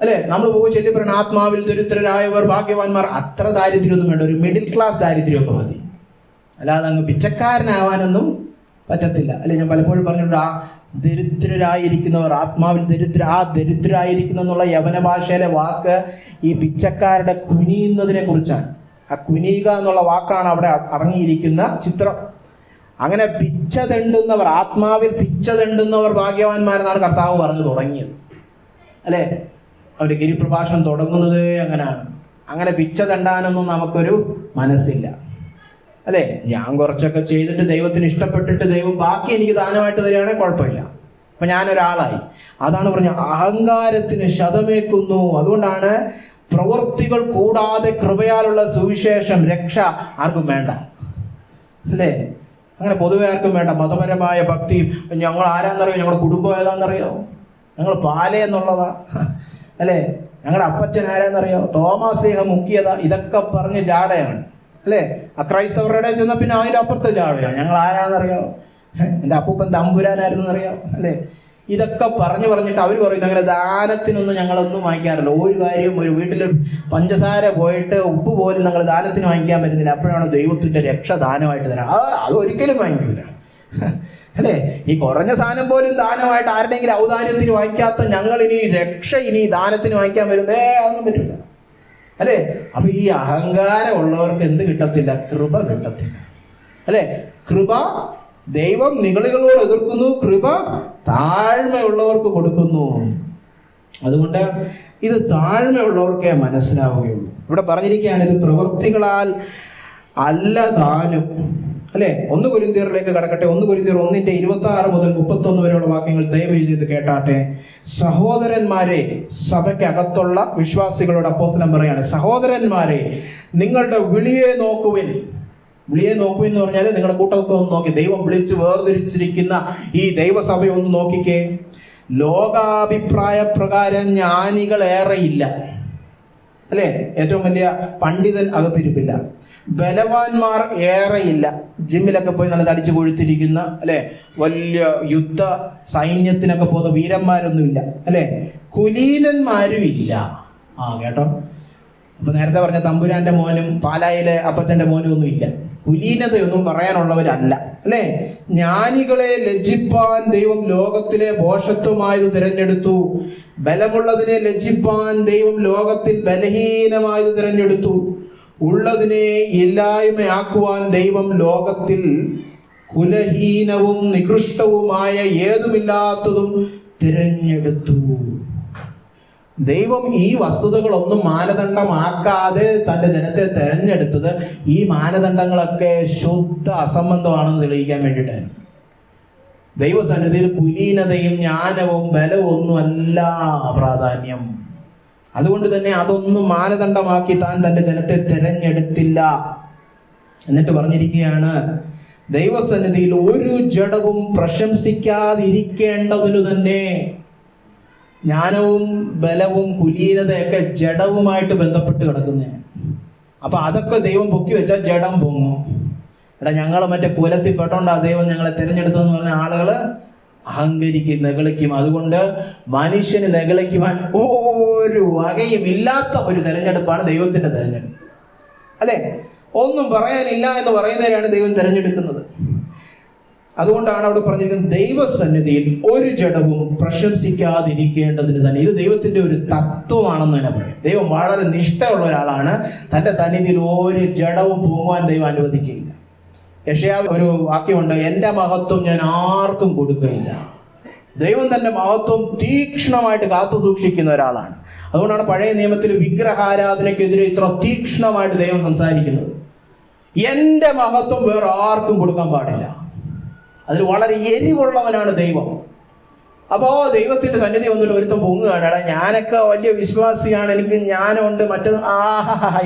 അല്ലെ? നമ്മൾ പോയി ചെല്ലിപ്പറയണം ആത്മാവിൽ ദരിദ്രരായവർ ഭാഗ്യവാന്മാർ. അത്ര ദാരിദ്ര്യമൊന്നും വേണ്ട, ഒരു മിഡിൽ ക്ലാസ് ദാരിദ്ര്യമൊക്കെ മതി. അല്ലാതെ അങ്ങ് പിച്ചക്കാരനാവാനൊന്നും പറ്റത്തില്ല, അല്ലെ? ഞാൻ പലപ്പോഴും പറഞ്ഞിട്ടുണ്ട്, ആ ദരിദ്രരായിരിക്കുന്നവർ, ആത്മാവിൽ ദരിദ്രരായിരിക്കുന്ന എന്നുള്ള യവന ഭാഷയിലെ വാക്ക് ഈ പിച്ചക്കാരുടെ കുനിയുന്നതിനെ കുറിച്ചാണ്. ആ കുനിയുക എന്നുള്ള വാക്കാണ് അവിടെ അടങ്ങിയിരിക്കുന്ന ചിത്രം. അങ്ങനെ പിച്ച തെണ്ടുന്നവർ, ആത്മാവിൽ പിച്ച തെണ്ടുന്നവർ ഭാഗ്യവാന്മാരെന്നാണ് കർത്താവ് പറഞ്ഞു തുടങ്ങിയത്, അല്ലെ? അവരുടെ ഗിരിപ്രഭാഷണം തുടങ്ങുന്നത് അങ്ങനെയാണ്. അങ്ങനെ പിച്ച തെണ്ടാനൊന്നും നമുക്കൊരു മനസ്സില്ല, അല്ലെ? ഞാൻ കുറച്ചൊക്കെ ചെയ്തിട്ട് ദൈവത്തിന് ഇഷ്ടപ്പെട്ടിട്ട് ദൈവം ബാക്കി എനിക്ക് ദാനമായിട്ട് തരികയാണെങ്കിൽ കുഴപ്പമില്ല, അപ്പൊ ഞാനൊരാളായി. അതാണ് പറഞ്ഞ അഹങ്കാരത്തിന് ശതമേക്കുന്നു. അതുകൊണ്ടാണ് പ്രവൃത്തികൾ കൂടാതെ കൃപയാലുള്ള സുവിശേഷം, രക്ഷ ആർക്കും വേണ്ട, അല്ലേ? അങ്ങനെ പൊതുവെ ആർക്കും വേണ്ട. മതപരമായ ഭക്തിയും, ഞങ്ങൾ ആരാന്നറിയോ, ഞങ്ങളുടെ കുടുംബം ഏതാണെന്നറിയോ, ഞങ്ങൾ പാല എന്നുള്ളതാ, അല്ലെ? ഞങ്ങളുടെ അപ്പച്ചൻ ആരാന്നറിയോ, തോമാസ്ലീഹ മുക്കിയതാ, ഇതൊക്കെ പറഞ്ഞ് ജാടയാണ്, അല്ലെ? അക്രൈസ്തവരുടെ ചെന്നാൽ പിന്നെ അതിൻ്റെ അപ്പുറത്തെ ജാടയാണ്. ഞങ്ങൾ ആരാന്നറിയോ, എൻ്റെ അപ്പൂപ്പൻ തമ്പുരാനായിരുന്നറിയോ, അല്ലെ? ഇതൊക്കെ പറഞ്ഞിട്ട് അവർ പറയുന്നത് അങ്ങനെ ദാനത്തിനൊന്നും ഞങ്ങളൊന്നും വാങ്ങിക്കാറില്ല. ഒരു കാര്യം, ഒരു വീട്ടിൽ പഞ്ചസാര പോയിട്ട് ഉപ്പ് പോലും ഞങ്ങൾ ദാനത്തിന് വാങ്ങിക്കാൻ പറ്റുന്നില്ല. അപ്പോഴാണ് ദൈവത്തിൻ്റെ രക്ഷ ദാനമായിട്ട് തരാം. അത് ഒരിക്കലും വാങ്ങിക്കില്ല, അല്ലേ? ഈ കുറഞ്ഞ സാധനം പോലും ദാനമായിട്ട് ആരുടെയെങ്കിലും ഔദാര്യത്തിന് വാങ്ങിക്കാത്ത ഞങ്ങൾ ഇനി രക്ഷ ഇനി ദാനത്തിന് വാങ്ങിക്കാൻ വരുന്നേ, അതൊന്നും പറ്റില്ല, അല്ലേ? അപ്പൊ ഈ അഹങ്കാരം ഉള്ളവർക്ക് എന്ത് കിട്ടത്തില്ല? കൃപ കിട്ടത്തില്ല, അല്ലെ? കൃപ ദൈവം നിഗളികളോട് എതിർക്കുന്നു, കൃപ താഴ്മയുള്ളവർക്ക് കൊടുക്കുന്നു. അതുകൊണ്ട് ഇത് താഴ്മയുള്ളവർക്കേ മനസ്സിലാവുകയുള്ളൂ. ഇവിടെ പറഞ്ഞിരിക്കുകയാണ്, ഇത് പ്രവൃത്തികളാൽ അല്ല ദാനം, അല്ലെ? 1 കൊരിന്ത്യരിലേക്ക് കടക്കട്ടെ. 1 കൊരിന്ത്യർ 1:26 മുതൽ 31 വരെയുള്ള വാക്യങ്ങൾ ദയവ് ചെയ്ത് കേട്ടാട്ടെ. സഹോദരന്മാരെ, സഭയ്ക്കകത്തുള്ള വിശ്വാസികളോട് അപ്പോസ്തലൻ പറയാണ്, സഹോദരന്മാരെ, നിങ്ങളുടെ വിളിയെ നോക്കുവിൻ. വിളിയെ നോക്കൂ എന്ന് പറഞ്ഞാൽ നിങ്ങളുടെ കൂട്ടമൊക്കെ ഒന്ന് നോക്കി, ദൈവം വിളിച്ച് വേർതിരിച്ചിരിക്കുന്ന ഈ ദൈവസഭയെ ഒന്ന് നോക്കിക്കേ. ലോകാഭിപ്രായ പ്രകാരം ജ്ഞാനികൾ ഏറെയില്ല, അല്ലെ? ഏറ്റവും വലിയ പണ്ഡിതൻ അകത്തിരിപ്പില്ല. ബലവാന്മാർ ഏറെയില്ല. ജിമ്മിലൊക്കെ പോയി നല്ല തടിച്ചു കൊഴുത്തിരിക്കുന്ന, അല്ലെ, വലിയ യുദ്ധ സൈന്യത്തിനൊക്കെ പോകുന്ന വീരന്മാരൊന്നുമില്ല, അല്ലെ? കുലീനന്മാരും ഇല്ല. കേട്ടോ. അപ്പൊ നേരത്തെ പറഞ്ഞ തമ്പുരാന്റെ മോനും പാലായിലെ അപ്പച്ചന്റെ മോനും ഒന്നും ഇല്ല. കുലീനതയൊന്നും പറയാനുള്ളവരല്ല, അല്ലെ? ജ്ഞാനികളെ ലജ്ജിപ്പാൻ ദൈവം ലോകത്തിലെ ഭോഷത്വമായത് തിരഞ്ഞെടുത്തു. ബലമുള്ളതിനെ ലജ്ജിപ്പാൻ ദൈവം ലോകത്തിൽ ബലഹീനമായത് തിരഞ്ഞെടുത്തു. ഉള്ളതിനെ ഇല്ലായ്മയാക്കുവാൻ ദൈവം ലോകത്തിൽ കുലഹീനവും നികൃഷ്ടവുമായ ഏതുമില്ലാത്തതും തിരഞ്ഞെടുത്തു. ദൈവം ഈ വസ്തുതകളൊന്നും മാനദണ്ഡമാക്കാതെ തന്റെ ജനത്തെ തെരഞ്ഞെടുത്തത് ഈ മാനദണ്ഡങ്ങളൊക്കെ ശുദ്ധ അസംബന്ധമാണെന്ന് തെളിയിക്കാൻ വേണ്ടിയിട്ടായിരുന്നു. ദൈവസന്നിധിയിൽ കുലീനതയും ജ്ഞാനവും ബലവും ഒന്നും അല്ല പ്രാധാന്യം. അതുകൊണ്ട് തന്നെ അതൊന്നും മാനദണ്ഡമാക്കി താൻ തന്റെ ജനത്തെ തെരഞ്ഞെടുത്തില്ല. എന്നിട്ട് പറഞ്ഞിരിക്കുകയാണ്, ദൈവസന്നിധിയിൽ ഒരു ജഡവും പ്രശംസിക്കാതിരിക്കേണ്ടതിനു തന്നെ. ജ്ഞാനവും ബലവും കുലീനതയൊക്കെ ജഡവുമായിട്ട് ബന്ധപ്പെട്ട് കിടക്കുന്നതാണ്. അപ്പൊ അതൊക്കെ ദൈവം പൊക്കി വെച്ചാൽ ജഡം പൊങ്ങും. ഞങ്ങൾ മറ്റേ കുലത്തിൽ പെട്ടോണ്ടാ ദൈവം ഞങ്ങളെ തിരഞ്ഞെടുത്തതെന്ന് പറഞ്ഞ ആളുകള് അഹങ്കരിക്കും, നെഗളിക്കും. അതുകൊണ്ട് മനുഷ്യന് നെഗളിക്കുവാൻ ഒരു വകയും ഇല്ലാത്ത ഒരു തെരഞ്ഞെടുപ്പാണ് ദൈവത്തിന്റെ തെരഞ്ഞെടുപ്പ്, അല്ലെ? ഒന്നും പറയാനില്ല എന്ന് പറയുന്നവരെയാണ് ദൈവം തിരഞ്ഞെടുക്കുന്നത്. അതുകൊണ്ടാണ് അവിടെ പറഞ്ഞിരിക്കുന്നത്, ദൈവസന്നിധിയിൽ ഒരു ജഡവും പ്രശംസിക്കാതിരിക്കേണ്ടതിന് തന്നെ. ഇത് ദൈവത്തിന്റെ ഒരു തത്വമാണെന്ന് തന്നെ പറയും. ദൈവം വളരെ നിഷ്ഠയുള്ള ഒരാളാണ്. തന്റെ സന്നിധിയിൽ ഒരു ജഡവും പൊങ്ങുവാൻ ദൈവം അനുവദിക്കുകയില്ല. യെശയ്യാവ് ഒരു വാക്യമുണ്ട്, എന്റെ മഹത്വം ഞാൻ ആർക്കും കൊടുക്കുകയില്ല. ദൈവം തന്റെ മഹത്വം തീക്ഷ്ണമായിട്ട് കാത്തു സൂക്ഷിക്കുന്ന ഒരാളാണ്. അതുകൊണ്ടാണ് പഴയ നിയമത്തിൽ വിഗ്രഹാരാധനയ്ക്കെതിരെ ഇത്ര തീക്ഷ്ണമായിട്ട് ദൈവം സംസാരിക്കുന്നത്. എന്റെ മഹത്വം വേറെ ആർക്കും കൊടുക്കാൻ പാടില്ല. അതിൽ വളരെ എരിവുള്ളവനാണ് ദൈവം. അപ്പോ ദൈവത്തിന്റെ സന്നിധി വന്നിട്ട് ഒരുത്തം പൊങ്ങുകയാണ്, എടാ ഞാനൊക്കെ വലിയ വിശ്വാസിയാണ്, എനിക്ക് ജ്ഞാനമുണ്ട്, മറ്റത്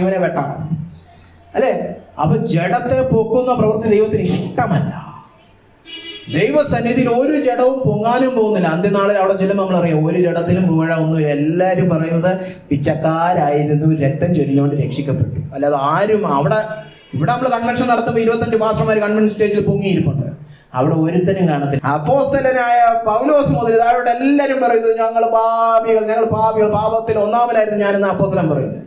ഇവനെ വെട്ടാം, അല്ലെ? അപ്പൊ ജഡത്തെ പൊക്കുന്ന പ്രവൃത്തി ദൈവത്തിന് ഇഷ്ടമല്ല. ദൈവസന്നിധിയിൽ ഒരു ജഡവും പൊങ്ങാനും പോകുന്നില്ല. അന്ത്യനാളിൽ അവിടെ ചെല്ലുമ്പോൾ നമ്മളറിയാം, ഒരു ജഡത്തിലും വീഴ ഒന്നും. എല്ലാവരും പറയുന്നത് പിച്ചക്കാരായിരുന്നു, രക്തം ചൊല്ലിക്കൊണ്ട് രക്ഷിക്കപ്പെട്ടു. അല്ലാതെ ആരും ഇവിടെ നമ്മൾ കൺവെൻഷൻ നടത്തുമ്പോൾ 25 പാസ്റ്റർമാർ കൺവെൻഷൻ സ്റ്റേജിൽ പൊങ്ങിയിരിപ്പുണ്ട്. അവിടെ ഒരുത്തനും കാണത്തില്ല. അപ്പോസ്തലനായ പൗലോസ് മുതൽ താഴോട്ട് എല്ലാവരും പറയുന്നത് ഞങ്ങൾ പാപികൾ, പാപത്തിൽ ഒന്നാമനായിരുന്നു ഞാനെന്ന് അപ്പോസ്തലൻ പറയുന്നത്.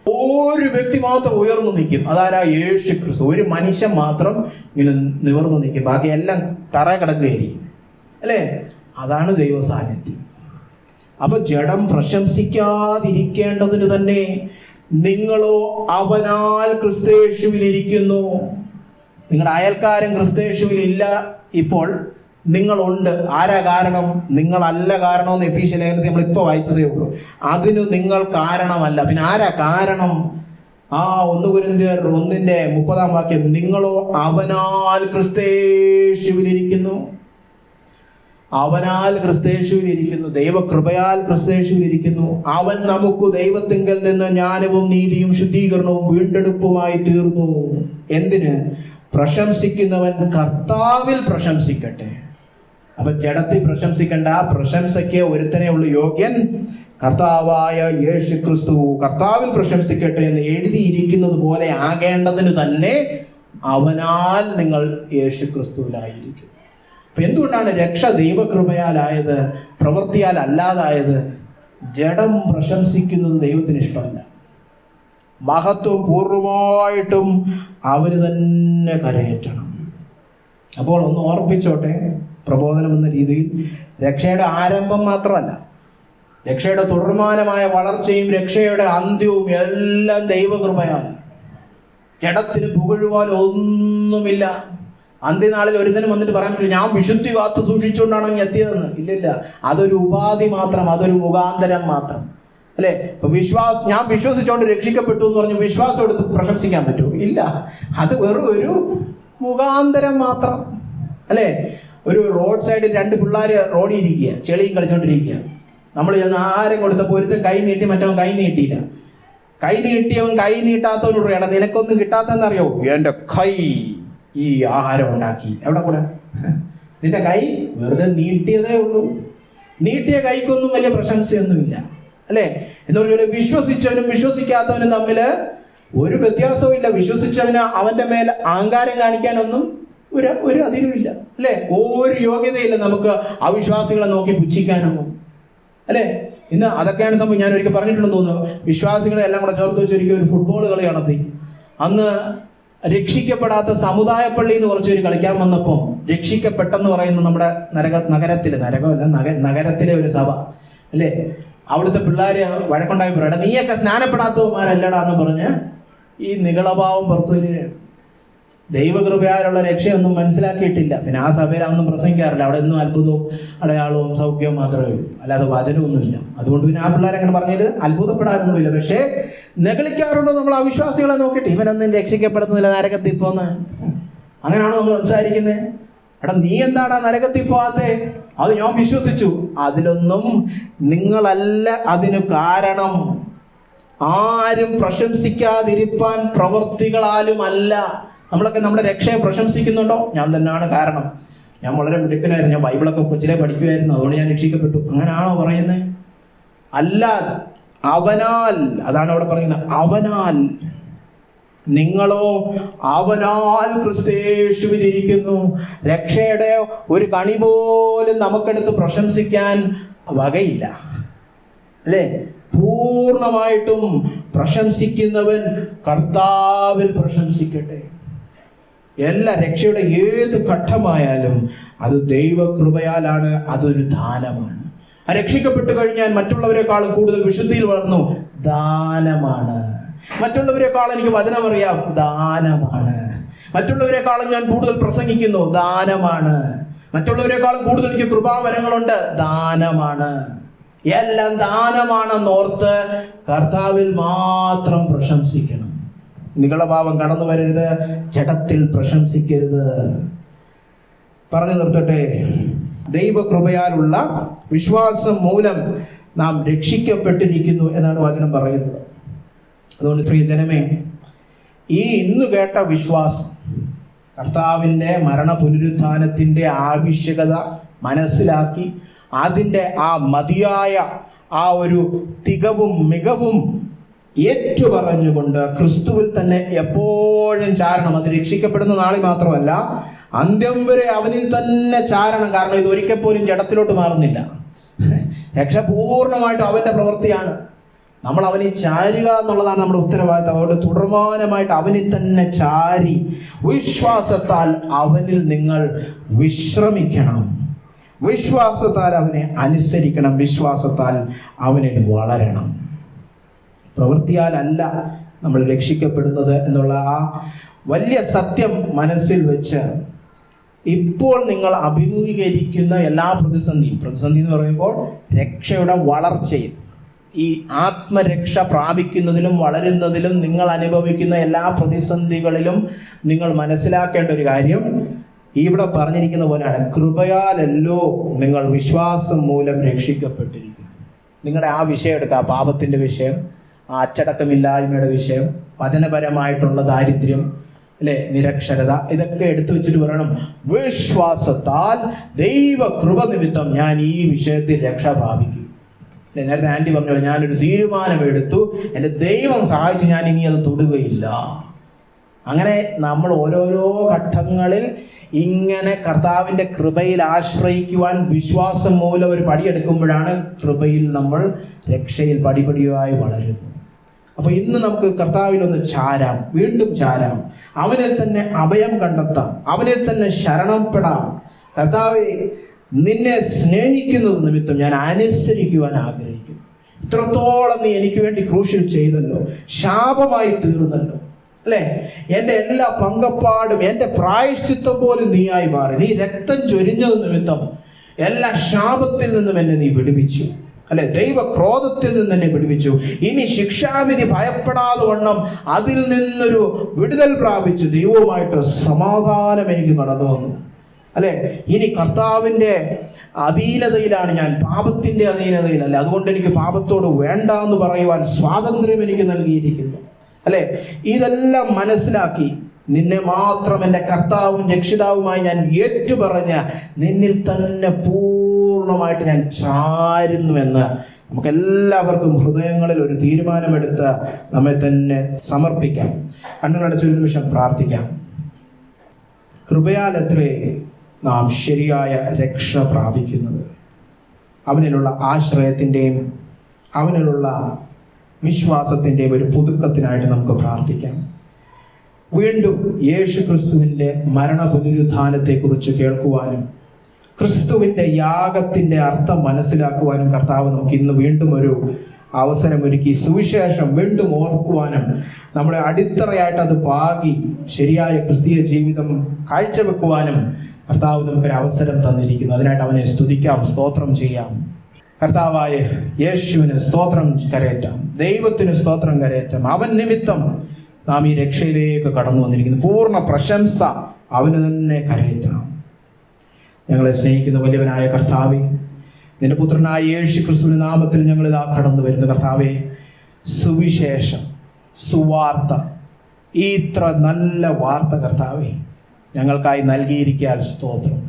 ഒരു വ്യക്തി മാത്രം ഉയർന്നു നിൽക്കും, അതാരാ? യേശു ക്രിസ്തു. ഒരു മനുഷ്യൻ മാത്രം ഇങ്ങനെ നിവർന്നു നിൽക്കും, ബാക്കി എല്ലാം തറ കിടക്കുകയായിരിക്കും, അല്ലേ? അതാണ് ദൈവ സാന്നിധ്യം. അപ്പൊ ജഡം പ്രശംസിക്കാതിരിക്കേണ്ടതിന് തന്നെ. നിങ്ങളോ അവനാൽ ക്രിസ്തയേശുവിൽ ഇരിക്കുന്നു. നിങ്ങളുടെ അയൽക്കാരൻ ക്രിസ്തയേശുവിൽ ഇല്ല, ഇപ്പോൾ നിങ്ങളുണ്ട്. ആരാ കാരണം? നിങ്ങളല്ല കാരണമെന്ന് എഫീസ്യ ലേഖനത്തിൽ നമ്മൾ ഇപ്പൊ വായിച്ചതേ ഉള്ളൂ. അതിനു നിങ്ങൾ കാരണമല്ല. പിന്നെ ആരാ കാരണം? 1 കൊരിന്ത്യർ 1:30 നിങ്ങളോ അവനാൽ ക്രിസ്തയേശുവിലിരിക്കുന്നു. അവനാൽ ക്രിസ്തയേശുവിലിരിക്കുന്നു, ദൈവകൃപയാൽ ക്രിസ്തയേശുവിലിരിക്കുന്നു. അവൻ നമുക്ക് ദൈവത്തിങ്കൽ നിന്ന് ജ്ഞാനവും നീതിയും ശുദ്ധീകരണവും വീണ്ടെടുപ്പുമായി തീർന്നു. എന്തിന്? പ്രശംസിക്കുന്നവൻ കർത്താവിൽ പ്രശംസിക്കട്ടെ. അപ്പൊ ജഡത്തിൽ പ്രശംസിക്കേണ്ട, പ്രശംസയ്ക്ക് ഒരുത്തനെ ഉള്ളു യോഗ്യൻ, കർത്താവായ യേശു ക്രിസ്തു. കർത്താവിൽ പ്രശംസിക്കട്ടെ എന്ന് എഴുതിയിരിക്കുന്നത് പോലെ ആകേണ്ടതിന് തന്നെ അവനാൽ നിങ്ങൾ യേശു ക്രിസ്തുവിലായിരിക്കും. അപ്പൊ എന്തുകൊണ്ടാണ് രക്ഷ ദൈവകൃപയാലായത്, പ്രവൃത്തിയാൽ അല്ലാതായത്? ജഡം പ്രശംസിക്കുന്നത് ദൈവത്തിന് ഇഷ്ടമല്ല. മഹത്വം പൂർണ്ണമായിട്ടും അവന് തന്നെ കരയേറ്റണം. അപ്പോൾ ഒന്ന് ഓർപ്പിച്ചോട്ടെ, പ്രബോധനം എന്ന രീതിയിൽ രക്ഷയുടെ ആരംഭം മാത്രമല്ല, രക്ഷയുടെ തുടർമാനമായ വളർച്ചയും രക്ഷയുടെ അന്ത്യവും എല്ലാം ദൈവകൃപയാണ്. ജഡത്തിന് പുകഴുവാൻ ഒന്നുമില്ല. അന്ത്യനാളിൽ ഒരുത്തനും വന്നിട്ട് പറയാൻ പറ്റില്ല ഞാൻ വിശുദ്ധി കാത്തു സൂക്ഷിച്ചുകൊണ്ടാണ് എത്തിയതെന്ന്. ഇല്ലില്ല, അതൊരു ഉപാധി മാത്രം, അതൊരു മുഖാന്തരം മാത്രം, അല്ലെ? ഇപ്പൊ ഞാൻ വിശ്വസിച്ചുകൊണ്ട് രക്ഷിക്കപ്പെട്ടു എന്ന് പറഞ്ഞ് വിശ്വാസം എടുത്ത് പ്രശംസിക്കാൻ പറ്റുമോ? ഇല്ല, അത് വെറും ഒരു മുഖാന്തരം മാത്രം, അല്ലെ? ഒരു റോഡ് സൈഡിൽ 2 പിള്ളേര് റോഡിൽ ഇരിക്കുക, ചെളിയും കളിച്ചോണ്ടിരിക്കുക. നമ്മൾ ചെന്ന് ആഹാരം കൊടുത്തപ്പോൾ ഒരുത്തൻ കൈ നീട്ടി, മറ്റവൻ കൈ നീട്ടിയില്ല. കൈ നീട്ടിയവൻ കൈ നീട്ടാത്തവനോട് എടാ നിനക്കൊന്നും കിട്ടാത്തെന്നറിയോ? എന്റെ കൈ ഈ ആഹാരം ഉണ്ടാക്കി. എവിടെ കൂടെ? നിന്റെ കൈ വെറുതെ നീട്ടിയതേ ഉള്ളൂ. നീട്ടിയ കൈക്കൊന്നും വലിയ പ്രശംസയൊന്നുമില്ല. അല്ലേ? എന്ന് പറഞ്ഞാൽ വിശ്വസിച്ചവനും വിശ്വസിക്കാത്തവനും തമ്മിൽ ഒരു വ്യത്യാസവും ഇല്ല. വിശ്വസിച്ചവന് അവന്റെ മേൽ അഹങ്കാരം കാണിക്കാനൊന്നും ഒരു അതിരുമില്ല, അല്ലെ? ഒരു യോഗ്യതയില്ല നമുക്ക് അവിശ്വാസികളെ നോക്കി പുച്ഛിക്കാനൊന്നും, അല്ലെ? ഇന്ന് അതൊക്കെയാണ് സംഭവം. ഞാൻ ഒരിക്കൽ പറഞ്ഞിട്ടുണ്ടെന്ന് തോന്നുന്നു, വിശ്വാസികളെ എല്ലാം കൂടെ ചേർത്ത് വെച്ച് ഒരിക്കൽ ഒരു ഫുട്ബോൾ കളി നടത്തി. അന്ന് രക്ഷിക്കപ്പെടാത്ത സമുദായ പള്ളി എന്ന് കുറച്ചൊരു കളിക്കാൻ വന്നപ്പോൾ രക്ഷിക്കപ്പെട്ടെന്ന് പറയുന്ന നമ്മുടെ നഗരത്തിലെ ഒരു സഭ, അല്ലേ? അവിടുത്തെ പിള്ളേര് വഴക്കുണ്ടായി പറയട്ടെ, നീയൊക്കെ സ്നാനപ്പെടാത്തവന്മാരല്ലടാ എന്ന് പറഞ്ഞ് ഈ നികളഭാവം പുറത്തു വരികയാണ്. ദൈവകൃപയാലുള്ള രക്ഷയൊന്നും മനസ്സിലാക്കിയിട്ടില്ല. പിന്നെ ആ സഭയിൽ അതൊന്നും പ്രസംഗിക്കാറില്ല. അവിടെ ഒന്നും അത്ഭുതവും അടയാളവും സൗഖ്യവും മാത്രമേ ഉള്ളൂ, അല്ലാതെ വചനമൊന്നുമില്ല. അതുകൊണ്ട് പിന്നെ ആ പിള്ളേർ അങ്ങനെ പറഞ്ഞത് അത്ഭുതപ്പെടാനൊന്നുമില്ല. പക്ഷേ നെഗളിക്കാറുണ്ടോ നമ്മൾ അവിശ്വാസികളെ നോക്കിയിട്ട്? ഇവനൊന്നും രക്ഷിക്കപ്പെടുന്നില്ല, നരകത്തിൽ പോന്ന്. അങ്ങനെയാണോ നമ്മൾ സംസാരിക്കുന്നത്? എടാ, നീ എന്താടാ നരകത്തിൽ പോവാത്തെ? അത് ഞാൻ വിശ്വസിച്ചു. അതിലൊന്നും നിങ്ങളല്ല അതിനു കാരണം. ആരും പ്രശംസിക്കാതിരിപ്പാൻ പ്രവൃത്തികളാലും അല്ല. നമ്മളൊക്കെ നമ്മുടെ രക്ഷയെ പ്രശംസിക്കുന്നുണ്ടോ? ഞാൻ തന്നെയാണ് കാരണം, ഞാൻ വളരെ മിടുക്കനായിരുന്നു, ഞാൻ ബൈബിളൊക്കെ കൊച്ചിലെ പഠിക്കുമായിരുന്നു, അതുകൊണ്ട് ഞാൻ രക്ഷിക്കപ്പെട്ടു. അങ്ങനെയാണോ പറയുന്നത്? അല്ല, അവനാൽ. അതാണ് അവിടെ പറയുന്നത്, അവനാൽ. നിങ്ങളോ അവനാൽ ക്രിസ്തയേശുവിലിരിക്കുന്നു. രക്ഷയുടെ ഒരു കണി പോലും നമുക്കെടുത്ത് പ്രശംസിക്കാൻ വകയില്ല, അല്ലേ? പൂർണ്ണമായിട്ടും പ്രശംസിക്കുന്നവൻ കർത്താവിൽ പ്രശംസിക്കട്ടെ. എല്ലാ രക്ഷയുടെ ഏത് ഘട്ടമായാലും അത് ദൈവകൃപയാലാണ്, അതൊരു ദാനമാണ്. ആ രക്ഷിക്കപ്പെട്ടു കഴിഞ്ഞാൽ മറ്റുള്ളവരെക്കാളും കൂടുതൽ വിശുദ്ധിയിൽ വളർന്നു, ദാനമാണ്. മറ്റുള്ളവരെക്കാളും എനിക്ക് വചനം അറിയാം, ദാനമാണ്. മറ്റുള്ളവരെക്കാളും ഞാൻ കൂടുതൽ പ്രസംഗിക്കുന്നു, ദാനമാണ്. മറ്റുള്ളവരെക്കാളും കൂടുതൽ എനിക്ക് കൃപാവരങ്ങളുണ്ട്, ദാനമാണ്. എല്ലാം ദാനമാണെന്നോർത്ത് കർത്താവിൽ മാത്രം പ്രശംസിക്കണം. നികളഭാവം കടന്നു വരരുത്, ജഡത്തിൽ പ്രശംസിക്കരുത്. പറഞ്ഞു നിർത്തട്ടെ. ദൈവകൃപയാലുള്ള വിശ്വാസം മൂലം നാം രക്ഷിക്കപ്പെട്ടിരിക്കുന്നു എന്നാണ് വചനം പറയുന്നത്. അതുകൊണ്ട് പ്രിയ ജനമേ, ഈ ഇന്ന് കേട്ട വിശ്വാസം, കർത്താവിൻ്റെ മരണ പുനരുത്ഥാനത്തിൻ്റെ ആവശ്യകത മനസ്സിലാക്കി അതിൻ്റെ ആ മതിയായ ആ ഒരു തികവും മികവും ഏറ്റുപറഞ്ഞുകൊണ്ട് ക്രിസ്തുവിൽ തന്നെ എപ്പോഴും ചാരണം. അത് രക്ഷിക്കപ്പെടുന്ന നാളിൽ മാത്രമല്ല, അന്ത്യം വരെ അവനിൽ തന്നെ ചാരണം. കാരണം ഇത് ഒരിക്കൽ പോലും ജഡത്തിലോട്ട് മാറുന്നില്ല. രക്ഷ പൂർണ്ണമായിട്ടും അവന്റെ പ്രവൃത്തിയാണ്. നമ്മൾ അവനിൽ ചാരുക എന്നുള്ളതാണ് നമ്മുടെ ഉത്തരവാദിത്തം. അതുകൊണ്ട് തുടർമാനമായിട്ട് അവനിൽ തന്നെ ചാരി വിശ്വാസത്താൽ അവനിൽ നിങ്ങൾ വിശ്രമിക്കണം. വിശ്വാസത്താൽ അവനെ അനുസരിക്കണം. വിശ്വാസത്താൽ അവനിൽ വളരണം. പ്രവൃത്തിയാലല്ല നമ്മൾ രക്ഷിക്കപ്പെടുന്നത് എന്നുള്ള ആ വലിയ സത്യം മനസ്സിൽ വെച്ച് ഇപ്പോൾ നിങ്ങൾ അഭിമുഖീകരിക്കുന്ന എല്ലാ പ്രതിസന്ധി എന്ന് പറയുമ്പോൾ രക്ഷയുടെ വളർച്ചയിൽ, ഈ ആത്മരക്ഷ പ്രാപിക്കുന്നതിലും വളരുന്നതിലും നിങ്ങൾ അനുഭവിക്കുന്ന എല്ലാ പ്രതിസന്ധികളിലും നിങ്ങൾ മനസ്സിലാക്കേണ്ട ഒരു കാര്യം ഇവിടെ പറഞ്ഞിരിക്കുന്ന പോലെയാണ്. കൃപയാലല്ലോ നിങ്ങൾ വിശ്വാസം മൂലം രക്ഷിക്കപ്പെട്ടിരിക്കുന്നു. നിങ്ങളുടെ ആ വിഷയം എടുക്കുക, പാപത്തിന്റെ വിഷയം, ആ അച്ചടക്കമില്ലായ്മയുടെ വിഷയം, വചനപരമായിട്ടുള്ള ദാരിദ്ര്യം, അല്ലെ, നിരക്ഷരത, ഇതൊക്കെ എടുത്തു വെച്ചിട്ട് പറയണം, വിശ്വാസത്താൽ ദൈവ കൃപ നിമിത്തം ഞാൻ ഈ വിഷയത്തിൽ രക്ഷ പ്രാപിക്കും. നേരത്തെ ആന്റി പറഞ്ഞു, ഞാനൊരു തീരുമാനമെടുത്തു, എൻ്റെ ദൈവം സഹായിച്ച് ഞാൻ ഇനി അത് തൊടുകയില്ല. അങ്ങനെ നമ്മൾ ഓരോരോ ഘട്ടങ്ങളിൽ ഇങ്ങനെ കർത്താവിൻ്റെ കൃപയിൽ ആശ്രയിക്കുവാൻ വിശ്വാസം മൂലം ഒരു പടിയെടുക്കുമ്പോഴാണ് കൃപയിൽ നമ്മൾ രക്ഷയിൽ പടിപടിയായി വളരുന്നു. അപ്പൊ ഇന്ന് നമുക്ക് കർത്താവിലൊന്ന് ചാരാം, വീണ്ടും ചാരാം, അവനെ തന്നെ അഭയം കണ്ടെത്താം, അവനെ തന്നെ ശരണപ്പെടാം. കർത്താവേ, നിന്നെ സ്നേഹിക്കുന്നത് നിമിത്തം ഞാൻ അനുസരിക്കുവാൻ ആഗ്രഹിക്കുന്നു. ഇത്രത്തോളം നീ എനിക്ക് വേണ്ടി ക്രൂശിൽ ചെയ്തല്ലോ, ശാപമായി തീർന്നല്ലോ, അല്ലെ? എൻ്റെ എല്ലാ പങ്കപ്പാടും, എൻ്റെ പ്രായശ്ചിത്തം പോലും നീയായി മാറി. നീ രക്തം ചൊരിഞ്ഞത് നിമിത്തം എല്ലാ ശാപത്തിൽ നിന്നും എന്നെ നീ വിടുവിച്ചു, അല്ലെ? ദൈവ ക്രോധത്തിൽ നിന്ന് എന്നെ വിടുവിച്ചു. ഇനി ശിക്ഷാവിധി ഭയപ്പെടാതെ വണ്ണം അതിൽ നിന്നൊരു വിടുതൽ പ്രാപിച്ചു ദൈവവുമായിട്ട് സമാധാനം എനിക്ക് കടന്നു വന്നു, അല്ലെ? ഇനി കർത്താവിൻ്റെ അധീനതയിലാണ് ഞാൻ, പാപത്തിന്റെ അധീനതയിലല്ല. അതുകൊണ്ട് എനിക്ക് പാപത്തോട് വേണ്ട എന്ന് പറയുവാൻ സ്വാതന്ത്ര്യം എനിക്ക് നൽകിയിരിക്കുന്നു, അല്ലെ? ഇതെല്ലാം മനസ്സിലാക്കി നിന്നെ മാത്രം എൻ്റെ കർത്താവും രക്ഷിതാവുമായി ഞാൻ ഏറ്റുപറഞ്ഞ നിന്നിൽ തന്നെ പൂർണ്ണമായിട്ട് ഞാൻ ചാരുന്നുവെന്ന് നമുക്കെല്ലാവർക്കും ഹൃദയങ്ങളിൽ ഒരു തീരുമാനമെടുത്ത് നമ്മെ തന്നെ സമർപ്പിക്കാം. കണ്ണുകളടച്ച് ഒരു നിമിഷം പ്രാർത്ഥിക്കാം. കൃപയാലത്രേ നാം ശരിയായ രക്ഷ പ്രാപിക്കുന്നത്. അവനിലുള്ള ആശ്രയത്തിൻ്റെയും അവനിലുള്ള വിശ്വാസത്തിൻ്റെയും ഒരു പുതുക്കത്തിനായിട്ട് നമുക്ക് പ്രാർത്ഥിക്കാം. വീണ്ടും യേശു ക്രിസ്തുവിൻ്റെ മരണ പുനരുത്ഥാനത്തെക്കുറിച്ച് കേൾക്കുവാനും ക്രിസ്തുവിൻ്റെ യാഗത്തിൻ്റെ അർത്ഥം മനസ്സിലാക്കുവാനും കർത്താവ് നമുക്ക് ഇന്ന് വീണ്ടും ഒരു അവസരമൊരുക്കി. സുവിശേഷം വീണ്ടും ഓർക്കുവാനും നമ്മുടെ അടിത്തറയായിട്ട് അത് പാകി ശരിയായ ക്രിസ്തീയ ജീവിതം കാഴ്ചവെക്കുവാനും കർത്താവ് നമുക്കൊരു അവസരം തന്നിരിക്കുന്നു. അതിനായിട്ട് അവനെ സ്തുതിക്കാം, സ്തോത്രം ചെയ്യാം. കർത്താവായ യേശുവിന് സ്തോത്രം കരയറ്റാം, ദൈവത്തിന് സ്തോത്രം കരയറ്റാം. അവൻ നിമിത്തം നാം ഈ രക്ഷയിലേക്ക് കടന്നു വന്നിരിക്കുന്നു. പൂർണ്ണ പ്രശംസ അവന് തന്നെ കരയറ്റാം. ഞങ്ങളെ സ്നേഹിക്കുന്ന വലിയവനായ കർത്താവേ, നിന്റെ പുത്രനായ യേശു ക്രിസ്തുവിന്റെ നാമത്തിൽ ഞങ്ങൾ ഇതാ കടന്നു വരുന്നു. കർത്താവേ, സുവിശേഷം, സുവാർത്ത, ഈ ഇത്ര നല്ല വാർത്ത കർത്താവേ ഞങ്ങൾക്കായി നൽകിയിരിക്കാൻ സ്തോത്രം.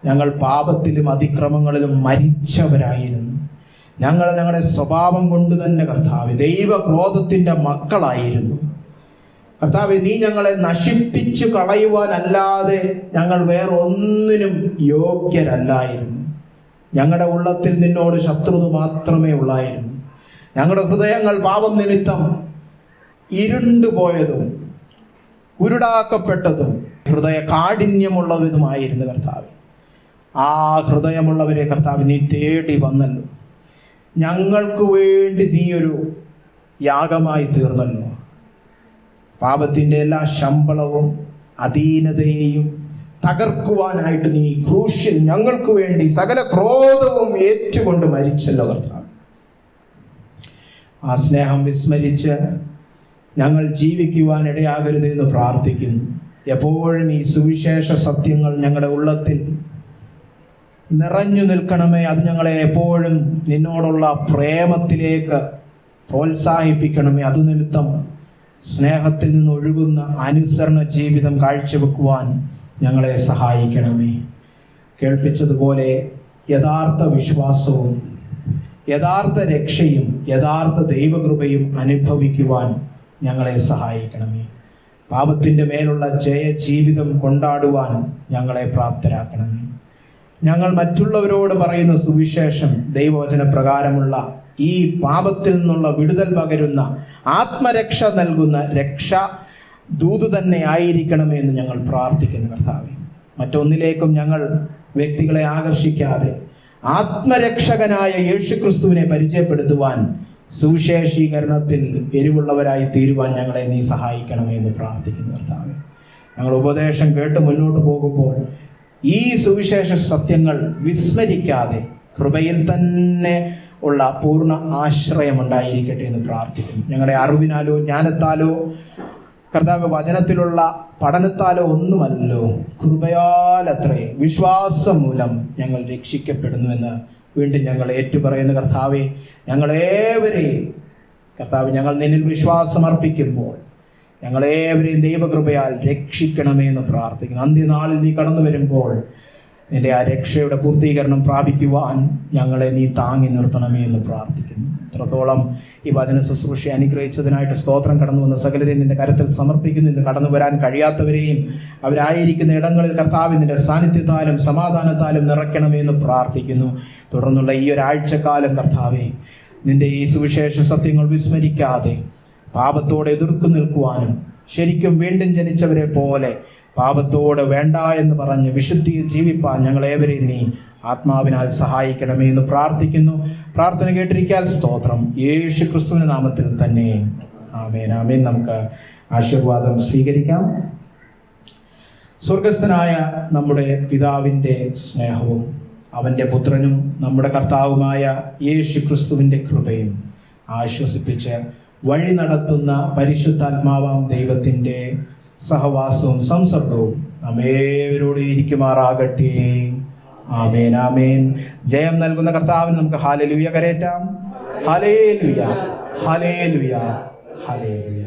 ഞങ്ങൾ പാപത്തിലും അതിക്രമങ്ങളിലും മരിച്ചവരായിരുന്നു. ഞങ്ങൾ ഞങ്ങളുടെ സ്വഭാവം കൊണ്ട് തന്നെ കർത്താവേ ദൈവക്രോധത്തിന്റെ മക്കളായിരുന്നു. കർത്താവേ, നീ ഞങ്ങളെ നശിപ്പിച്ചു കളയുവാനല്ലാതെ ഞങ്ങൾ വേറെ ഒന്നിനും യോഗ്യരല്ലായിരുന്നു. ഞങ്ങളുടെ ഉള്ളത്തിൽ നിന്നോട് ശത്രുത മാത്രമേ ഉള്ളായിരുന്നു. ഞങ്ങളുടെ ഹൃദയങ്ങൾ പാപം നിമിത്തം ഇരുണ്ടുപോയതും കുരുടാക്കപ്പെട്ടതും ഹൃദയ കാഠിന്യമുള്ളതുമായിരുന്നു കർത്താവ്. ആ ഹൃദയമുള്ളവരെ കർത്താവ് നീ തേടി വന്നല്ലോ. ഞങ്ങൾക്ക് വേണ്ടി നീ ഒരു യാഗമായി തീർന്നല്ലോ. പാപത്തിൻ്റെ എല്ലാ ശമ്പളവും അധീനതയെയും തകർക്കുവാനായിട്ട് നീ ക്രൂശിൽ ഞങ്ങൾക്ക് വേണ്ടി സകല ക്രോധവും ഏറ്റുകൊണ്ട് മരിച്ചല്ലോ കർത്താവ്. ആ സ്നേഹം വിസ്മരിച്ച് ഞങ്ങൾ ജീവിക്കുവാൻ ഇടയാകരുത് എന്ന് പ്രാർത്ഥിക്കുന്നു. എപ്പോഴും ഈ സുവിശേഷ സത്യങ്ങൾ ഞങ്ങളുടെ ഉള്ളത്തിൽ നിറഞ്ഞു നിൽക്കണമേ. അത് ഞങ്ങളെ എപ്പോഴും നിന്നോടുള്ള പ്രേമത്തിലേക്ക് പ്രോത്സാഹിപ്പിക്കണമേ. അതുനിമിത്തം സ്നേഹത്തിൽ നിന്ന് ഒഴുകുന്ന അനുസരണ ജീവിതം കാഴ്ചവെക്കുവാൻ ഞങ്ങളെ സഹായിക്കണമേ. കേൾപ്പിച്ചതുപോലെ യഥാർത്ഥ വിശ്വാസവും യഥാർത്ഥ രക്ഷയും യഥാർത്ഥ ദൈവകൃപയും അനുഭവിക്കുവാൻ ഞങ്ങളെ സഹായിക്കണമേ. പാപത്തിൻ്റെ മേലുള്ള ജയജീവിതം കൊണ്ടാടുവാൻ ഞങ്ങളെ പ്രാപ്തരാക്കണമേ. ഞങ്ങൾ മറ്റുള്ളവരോട് പറയുന്ന സുവിശേഷം ദൈവവചന പ്രകാരമുള്ള ഈ പാപത്തിൽ നിന്നുള്ള വിടുതൽ പകരുന്ന ആത്മരക്ഷ നൽകുന്ന രക്ഷ ദൂത് തന്നെ ആയിരിക്കണമേ എന്ന് ഞങ്ങൾ പ്രാർത്ഥിക്കുന്നു കർത്താവേ. മറ്റൊന്നിലേക്കും ഞങ്ങൾ വ്യക്തികളെ ആകർഷിക്കാതെ ആത്മരക്ഷകനായ യേശുക്രിസ്തുവിനെ പരിചയപ്പെടുത്തുവാൻ സുവിശേഷീകരണത്തിൽ എരിവുള്ളവരായി തീരുവാൻ ഞങ്ങളെ നീ സഹായിക്കണമേ എന്ന് പ്രാർത്ഥിക്കുന്നു കർത്താവേ. ഞങ്ങൾ ഉപദേശം കേട്ട് മുന്നോട്ട് പോകുമ്പോൾ ഈ സുവിശേഷ സത്യങ്ങൾ വിസ്മരിക്കാതെ കൃപയിൽ തന്നെ ഉള്ള പൂർണ്ണ ആശ്രയം ഉണ്ടായിരിക്കട്ടെ എന്ന് പ്രാർത്ഥിക്കുന്നു. ഞങ്ങളുടെ അറിവിനാലോ ജ്ഞാനത്താലോ കർത്താവ് വചനത്തിലുള്ള പഠനത്താലോ ഒന്നുമല്ലോ, കൃപയാലത്രേ വിശ്വാസം മൂലം ഞങ്ങൾ രക്ഷിക്കപ്പെടുന്നുവെന്ന് വീണ്ടും ഞങ്ങൾ ഏറ്റുപറയുന്ന കർത്താവെ, ഞങ്ങളേവരെയും കർത്താവ് ഞങ്ങൾ നിന്നിൽ വിശ്വാസം അർപ്പിക്കുമ്പോൾ ഞങ്ങളേവരെയും ദൈവകൃപയാൽ രക്ഷിക്കണമേ എന്ന് പ്രാർത്ഥിക്കുന്നു. അന്ത്യനാളിൽ നീ കടന്നു വരുമ്പോൾ നിന്റെ ആ രക്ഷയുടെ പൂർത്തീകരണം പ്രാപിക്കുവാൻ ഞങ്ങളെ നീ താങ്ങി നിർത്തണമേ എന്ന് പ്രാർത്ഥിക്കുന്നു. ഇത്രത്തോളം ഈ വചന ശുശ്രൂഷ അനുഗ്രഹിച്ചതിനായിട്ട് സ്തോത്രം. കടന്നു വന്ന സകലരെയും നിന്റെ കരത്തിൽ സമർപ്പിക്കുന്നു. ഇന്ന് കടന്നു വരാൻ കഴിയാത്തവരെയും അവരായിരിക്കുന്ന ഇടങ്ങളിൽ കർത്താവ് നിന്റെ സാന്നിധ്യത്താലും സമാധാനത്താലും നിറയ്ക്കണമേ എന്ന് പ്രാർത്ഥിക്കുന്നു. തുടർന്നുള്ള ഈ ഒരാഴ്ചക്കാലം കർത്താവേ, നിന്റെ ഈ സുവിശേഷ സത്യങ്ങൾ വിസ്മരിക്കാതെ പാപത്തോടെ എതിർക്കു നിൽക്കുവാനും ശരിക്കും വീണ്ടും ജനിച്ചവരെ പോലെ പാപത്തോട് വേണ്ട എന്ന് പറഞ്ഞ് വിശുദ്ധിയിൽ ജീവിപ്പാൻ ഞങ്ങളേവരെയും നീ ആത്മാവിനാൽ സഹായിക്കണമേ എന്ന് പ്രാർത്ഥിക്കുന്നു. പ്രാർത്ഥന കേട്ടിരിക്കാൻ സ്തോത്രം. യേശു ക്രിസ്തുവിന്റെ നാമത്തിൽ തന്നെ ആമേൻ. ആമേൻ. നമുക്ക് ആശീർവാദം സ്വീകരിക്കാം. സ്വർഗസ്ഥനായ നമ്മുടെ പിതാവിൻ്റെ സ്നേഹവും അവൻ്റെ പുത്രനും നമ്മുടെ കർത്താവുമായ യേശു ക്രിസ്തുവിൻ്റെ കൃപയും ആശ്വസിപ്പിച്ച് വഴി നടത്തുന്ന പരിശുദ്ധാത്മാവാം ദൈവത്തിൻ്റെ സഹവാസവും സംസർഗവും നമ്മേവരോട് ഇരിക്കുമാറാകട്ടെ. ആമേൻ. ആമേൻ. ജയം നൽകുന്ന കർത്താവിന് നമുക്ക് ഹല്ലേലൂയ കരേറ്റാം. Hallelujah, hallelujah, hallelujah.